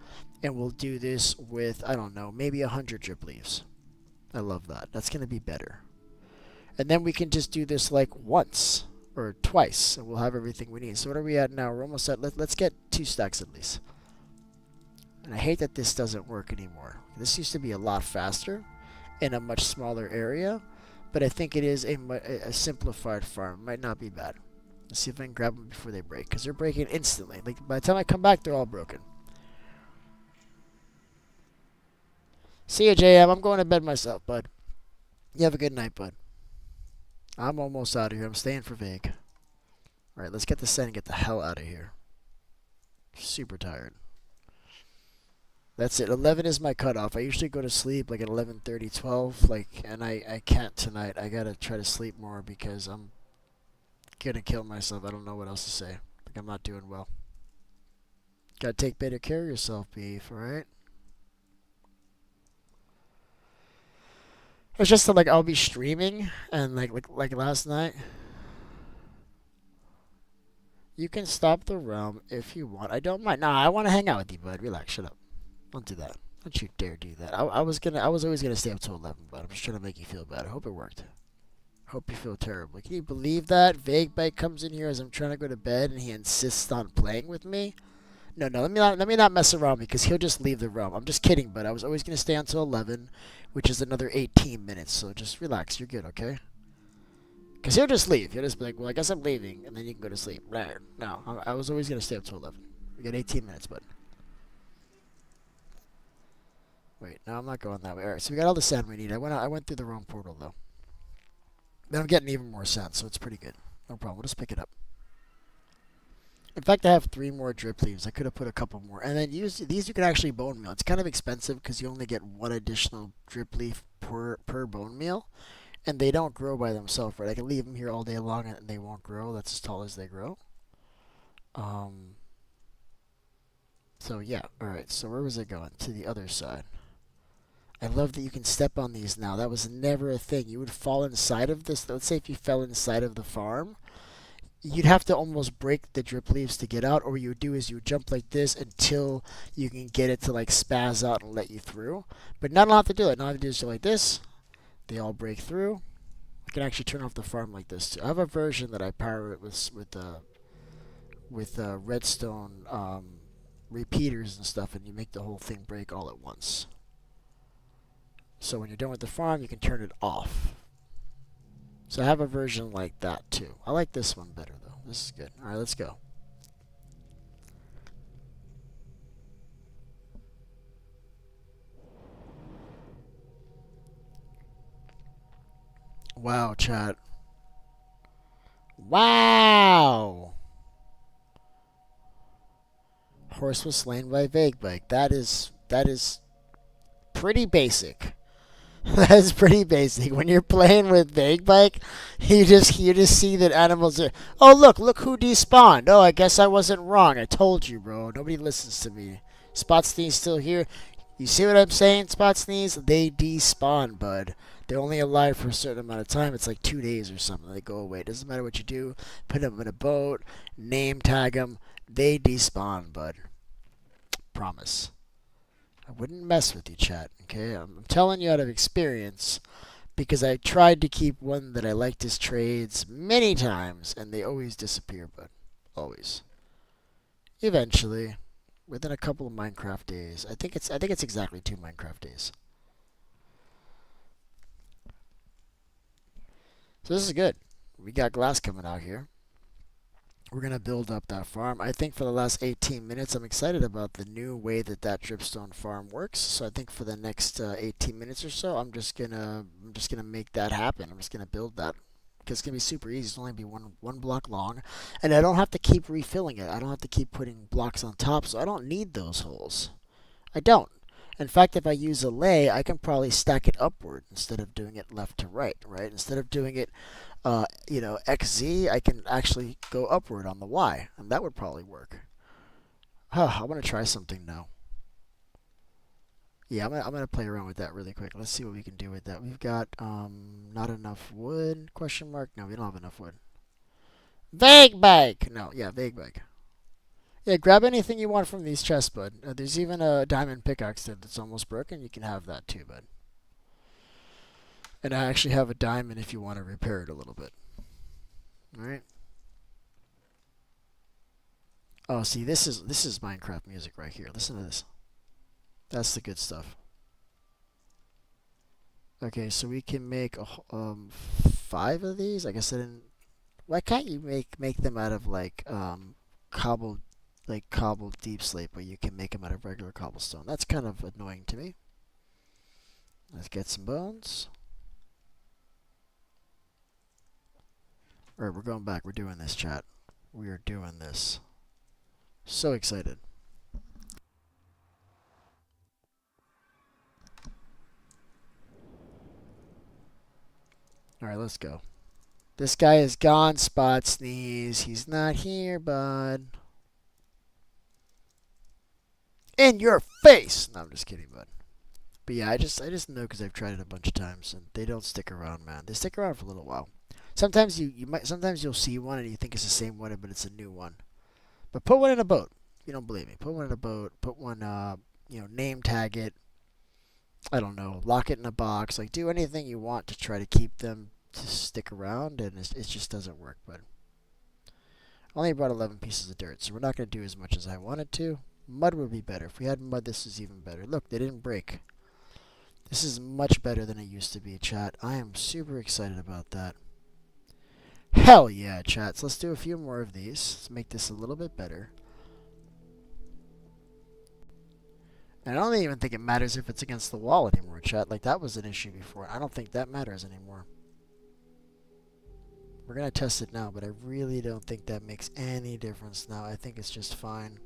Speaker 1: And we'll do this with, I don't know, maybe 100 drip leaves. I love that. That's going to be better. And then we can just do this like once or twice, and we'll have everything we need. So what are we at now? We're almost at, let's get 2 stacks at least. And I hate that this doesn't work anymore. This used to be a lot faster in a much smaller area. But I think it is a simplified farm. It might not be bad. Let's see if I can grab them before they break, because they're breaking instantly. Like by the time I come back, they're all broken. See you, JM. I'm going to bed myself, bud. You have a good night, bud. I'm almost out of here. I'm staying for Vague. Alright, let's get the sand and get the hell out of here. Super tired. That's it. 11 is my cutoff. I usually go to sleep like at 11:30, 12, and I can't tonight. I gotta try to sleep more because I'm gonna kill myself. I don't know what else to say. Like I'm not doing well. Gotta take better care of yourself, Beef, alright? It's just that, like, I'll be streaming and like last night. You can stop the realm if you want. I don't mind. Nah, I want to hang out with you, bud. Relax. Shut up. Don't do that. Don't you dare do that. I was always gonna stay up till 11, but I'm just trying to make you feel bad. I hope it worked. Hope you feel terrible. Can you believe that? Vague Bite comes in here as I'm trying to go to bed, and he insists on playing with me. No, no, let me not mess around because he'll just leave the realm. I'm just kidding, but I was always gonna stay until 11, which is another 18 minutes. So just relax. You're good, okay? Because he'll just leave. He'll just be like, well, I guess I'm leaving, and then you can go to sleep. Right. No, I was always gonna stay up till 11. We got 18 minutes, but wait, no, I'm not going that way. All right, so we got all the sand we need. I went through the wrong portal though. Then I'm getting even more sand, so it's pretty good. No problem. We'll just pick it up. In fact, I have 3 more drip leaves. I could have put a couple more. And then use these you can actually bone meal. It's kind of expensive because you only get 1 additional drip leaf per bone meal. And they don't grow by themselves, right? I can leave them here all day long and they won't grow. That's as tall as they grow. So yeah, alright. So where was it going? To the other side. I love that you can step on these now. That was never a thing. You would fall inside of this. Let's say if you fell inside of the farm, you'd have to almost break the drip leaves to get out, or what you would do is you would jump like this until you can get it to like spaz out and let you through. But not allowed to do it. Not allowed to do is just like this. They all break through. I can actually turn off the farm like this too. I have a version that I power it with redstone repeaters and stuff, and you make the whole thing break all at once. So when you're done with the farm, you can turn it off. So I have a version like that too. I like this one better though. This is good. Alright, let's go. Wow, chat. Wow! Horse was slain by Vague Bike. That is pretty basic. That is pretty basic. When you're playing with Vague Bike, you just see that animals are. Oh look who despawned. Oh, I guess I wasn't wrong. I told you, bro. Nobody listens to me. Spot Sneeze still here. You see what I'm saying, Spot Sneeze? They despawn, bud. They're only alive for a certain amount of time. It's like 2 days or something. They go away. It doesn't matter what you do. Put them in a boat, name tag them. They despawn, bud. Promise. I wouldn't mess with you, chat. Okay, I'm telling you out of experience because I tried to keep one that I liked his trades many times, and they always disappear. But always, eventually, within a couple of Minecraft days, I think it's exactly 2 Minecraft days. So this is good. We got glass coming out here. We're going to build up that farm. I think for the last 18 minutes, I'm excited about the new way that dripstone farm works. So I think for the next 18 minutes or so, I'm just gonna make that happen. I'm just gonna build that because it's gonna be super easy. It's only be one block long, and I don't have to keep refilling it. I don't have to keep putting blocks on top, so I don't need those holes. I don't. In fact, if I use a lay, I can probably stack it upward instead of doing it left to right, right? Instead of doing it XZ, I can actually go upward on the Y, and that would probably work. I want to try something now. Yeah, I'm gonna play around with that really quick. Let's see what we can do with that. We've got not enough wood? Question mark? No, we don't have enough wood. Vague Bike! No, yeah, Vague Bike. Yeah, grab anything you want from these chests, bud. There's even a diamond pickaxe that's almost broken. You can have that too, bud. And I actually have a diamond if you want to repair it a little bit. Alright. Oh, see, this is Minecraft music right here. Listen to this. That's the good stuff. Okay, so we can make 5 of these. I guess I didn't. Why can't you make them out of like cobbled deep slate, but you can make them out of regular cobblestone? That's kind of annoying to me. Let's get some bones. Alright, we're going back. We're doing this, chat. We are doing this. So excited. Alright, let's go. This guy is gone, Spot Sneeze. He's not here, bud. In your face! No, I'm just kidding, bud. But yeah, I just know because I've tried it a bunch of times, and they don't stick around, man. They stick around for a little while. Sometimes sometimes you'll see one and you think it's the same one, but it's a new one. But put one in a boat. If you don't believe me, put one in a boat. Put one, name tag it. I don't know, lock it in a box. Like do anything you want to try to keep them to stick around, and it just doesn't work. But I only brought 11 pieces of dirt, so we're not going to do as much as I wanted to. Mud would be better. If we had mud, this is even better. Look, they didn't break. This is much better than it used to be, chat. I am super excited about that. Hell yeah, chats. Let's do a few more of these. Let's make this a little bit better. And I don't even think it matters if it's against the wall anymore, chat. Like, that was an issue before. I don't think that matters anymore. We're going to test it now, but I really don't think that makes any difference now. I think it's just fine.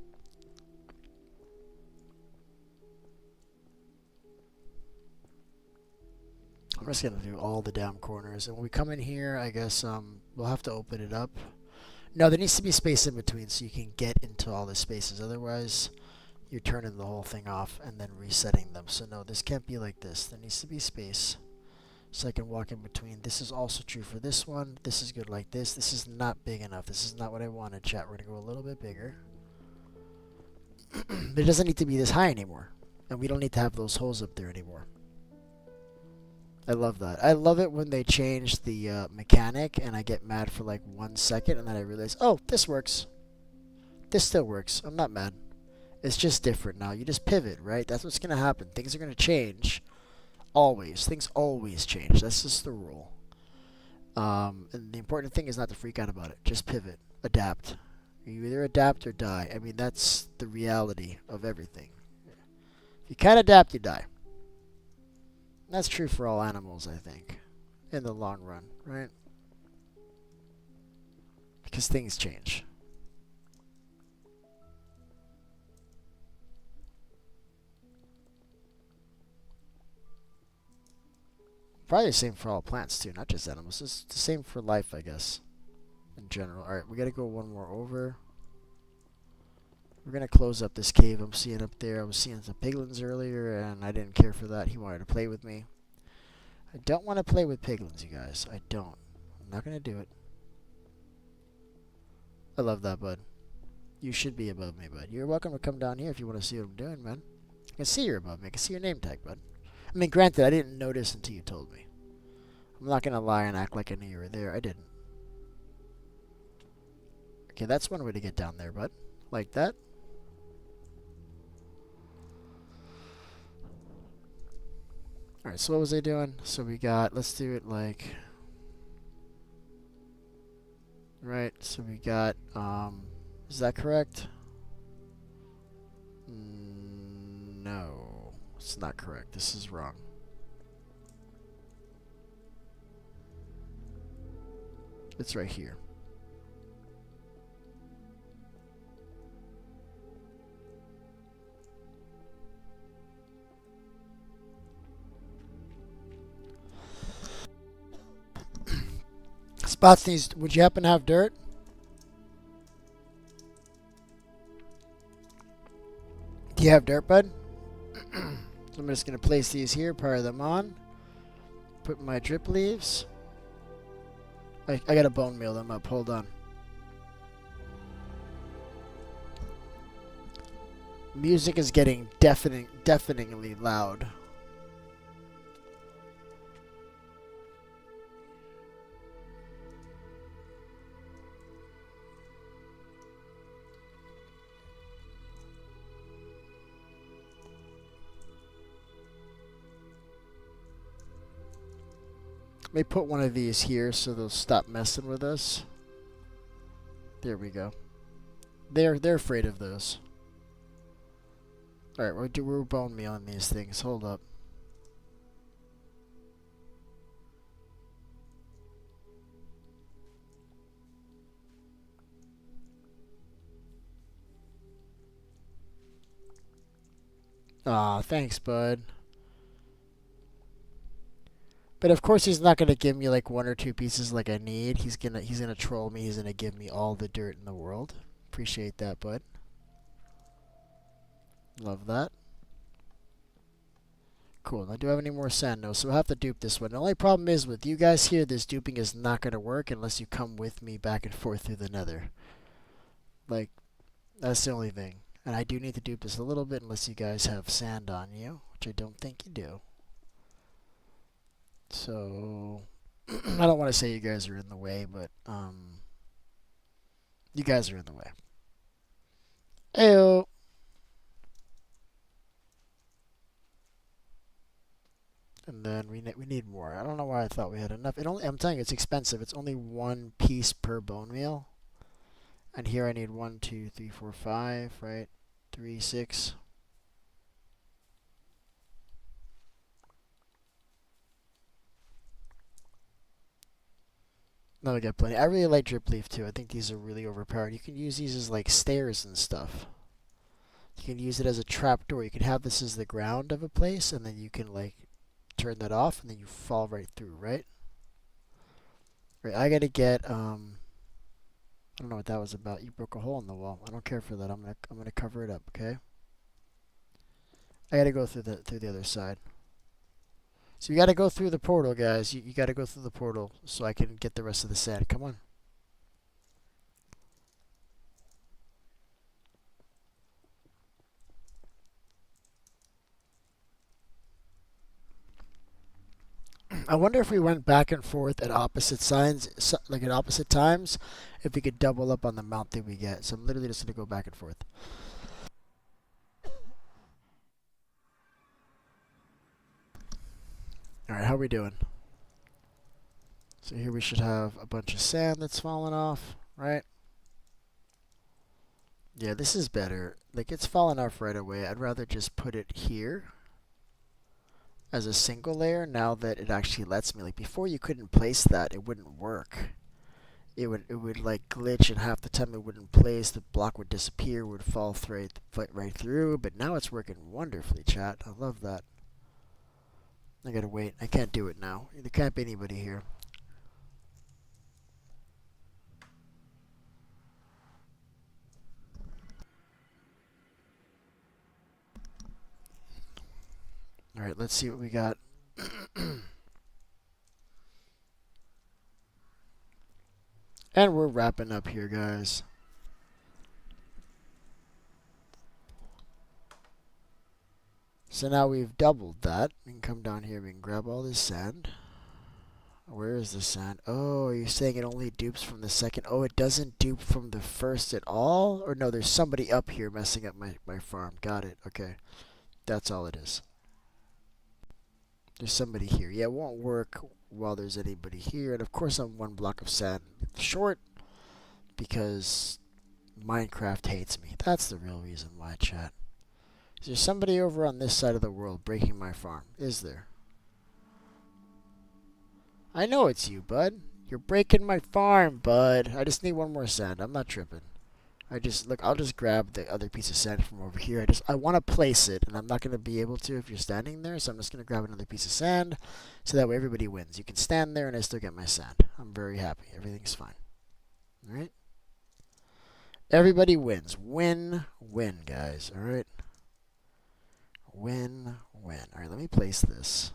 Speaker 1: I'm just going to do all the damn corners. And when we come in here, I guess we'll have to open it up. No, there needs to be space in between so you can get into all the spaces. Otherwise, you're turning the whole thing off and then resetting them. So no, this can't be like this. There needs to be space so I can walk in between. This is also true for this one. This is good like this. This is not big enough. This is not what I wanted, chat. We're going to go a little bit bigger. But it doesn't need to be this high anymore. And we don't need to have those holes up there anymore. I love that. I love it when they change the mechanic and I get mad for like 1 second and then I realize, oh, this works. This still works. I'm not mad. It's just different now. You just pivot, right? That's what's going to happen. Things are going to change. Always. Things always change. That's just the rule. And the important thing is not to freak out about it. Just pivot. Adapt. You either adapt or die. I mean, that's the reality of everything. If you can't adapt, you die. That's true for all animals, I think, in the long run, right? Because things change. Probably the same for all plants, too, not just animals. It's the same for life, I guess, in general. Alright, we gotta go one more over. We're gonna close up this cave I'm seeing up there. I was seeing some piglins earlier, and I didn't care for that. He wanted to play with me. I don't want to play with piglins, you guys. I don't. I'm not gonna do it. I love that, bud. You should be above me, bud. You're welcome to come down here if you want to see what I'm doing, man. I can see you're above me. I can see your name tag, bud. I mean, granted, I didn't notice until you told me. I'm not gonna lie and act like I knew you were there. I didn't. Okay, that's one way to get down there, bud. Like that. Alright, so what was I doing? So we got, let's do it like, right, so we got, is that correct? No, it's not correct. This is wrong. It's right here. Spots needs, would you happen to have dirt? Do you have dirt, bud? So I'm just going to place these here, power them on. Put my drip leaves. I got to bone meal them up. Hold on. Music is getting deafeningly loud. Let me put one of these here so they'll stop messing with us. There we go. They're afraid of those. Alright, we're bone mealing these things. Hold up. Aw, thanks, bud. But of course he's not gonna give me like 1 or 2 pieces like I need. He's gonna troll me. He's gonna give me all the dirt in the world. Appreciate that, bud. Love that. Cool. Now, do I have any more sand? No, so we'll have to dupe this one. The only problem is with you guys here, this duping is not going to work unless you come with me back and forth through the nether. Like, that's the only thing. And I do need to dupe this a little bit unless you guys have sand on you, which I don't think you do. So, I don't want to say you guys are in the way, but, you guys are in the way. Ayo! And then we need more. I don't know why I thought we had enough. I'm telling you, it's expensive. It's only 1 piece per bone meal. And here I need 1, 2, 3, 4, 5, right? 3, 6. No, we got plenty. I really like drip leaf too. I think these are really overpowered. You can use these as like stairs and stuff. You can use it as a trap door. You can have this as the ground of a place, and then you can like turn that off, and then you fall right through, right? Right. I gotta get I don't know what that was about. You broke a hole in the wall. I don't care for that. I'm gonna cover it up, okay? I gotta go through the other side. So you gotta go through the portal, guys. You gotta go through the portal so I can get the rest of the sand. Come on. I wonder if we went back and forth at opposite signs, like at opposite times, if we could double up on the amount that we get. So I'm literally just gonna go back and forth. All right, how are we doing? So here we should have a bunch of sand that's fallen off, right? Yeah, this is better. Like, it's fallen off right away. I'd rather just put it here as a single layer now that it actually lets me. Like, before you couldn't place that, it wouldn't work. It would like glitch, and half the time it wouldn't place. The block would disappear, would fall right through. But now it's working wonderfully, chat. I love that. I gotta wait. I can't do it now. There can't be anybody here. All right, let's see what we got. And we're wrapping up here, guys. So now we've doubled that. We can come down here. We can grab all this sand. Where is the sand? Oh, you're saying it only dupes from the second. Oh, it doesn't dupe from the first at all? Or no, there's somebody up here messing up my farm. Got it. Okay. That's all it is. There's somebody here. Yeah, it won't work while there's anybody here. And of course I'm 1 block of sand short because Minecraft hates me. That's the real reason why, chat. Is there somebody over on this side of the world breaking my farm? Is there? I know it's you, bud. You're breaking my farm, bud. I just need 1 more sand. I'm not tripping. I'll just grab the other piece of sand from over here. I want to place it, and I'm not going to be able to if you're standing there, so I'm just going to grab another piece of sand, so that way everybody wins. You can stand there, and I still get my sand. I'm very happy. Everything's fine. Alright? Everybody wins. Win, win, guys. Alright? Win, win. Alright, let me place this.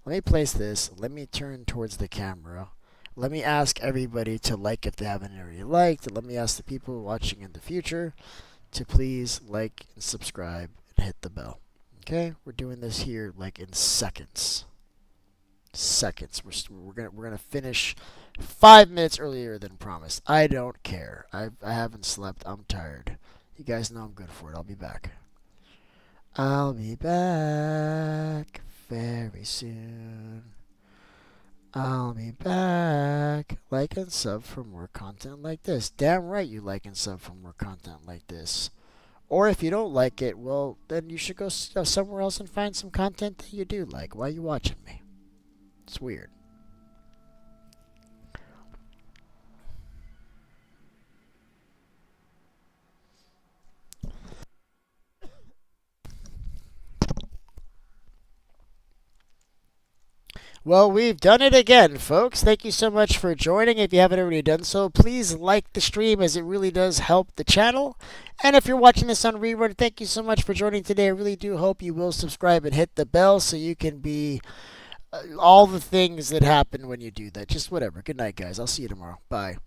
Speaker 1: Let me turn towards the camera. Let me ask everybody to like if they haven't already liked. Let me ask the people watching in the future to please like and subscribe and hit the bell. Okay? We're doing this here like in seconds. Seconds. We're gonna finish 5 minutes earlier than promised. I don't care. I haven't slept. I'm tired. You guys know I'm good for it. I'll be back. I'll be back very soon. I'll be back. Like and sub for more content like this. Damn right you like and sub for more content like this. Or if you don't like it, well, then you should go somewhere else and find some content that you do like. Why are you watching me? It's weird. Well, we've done it again, folks. Thank you so much for joining. If you haven't already done so, please like the stream as it really does help the channel. And if you're watching this on rerun, thank you so much for joining today. I really do hope you will subscribe and hit the bell so you can be all the things that happen when you do that. Just whatever. Good night, guys. I'll see you tomorrow. Bye.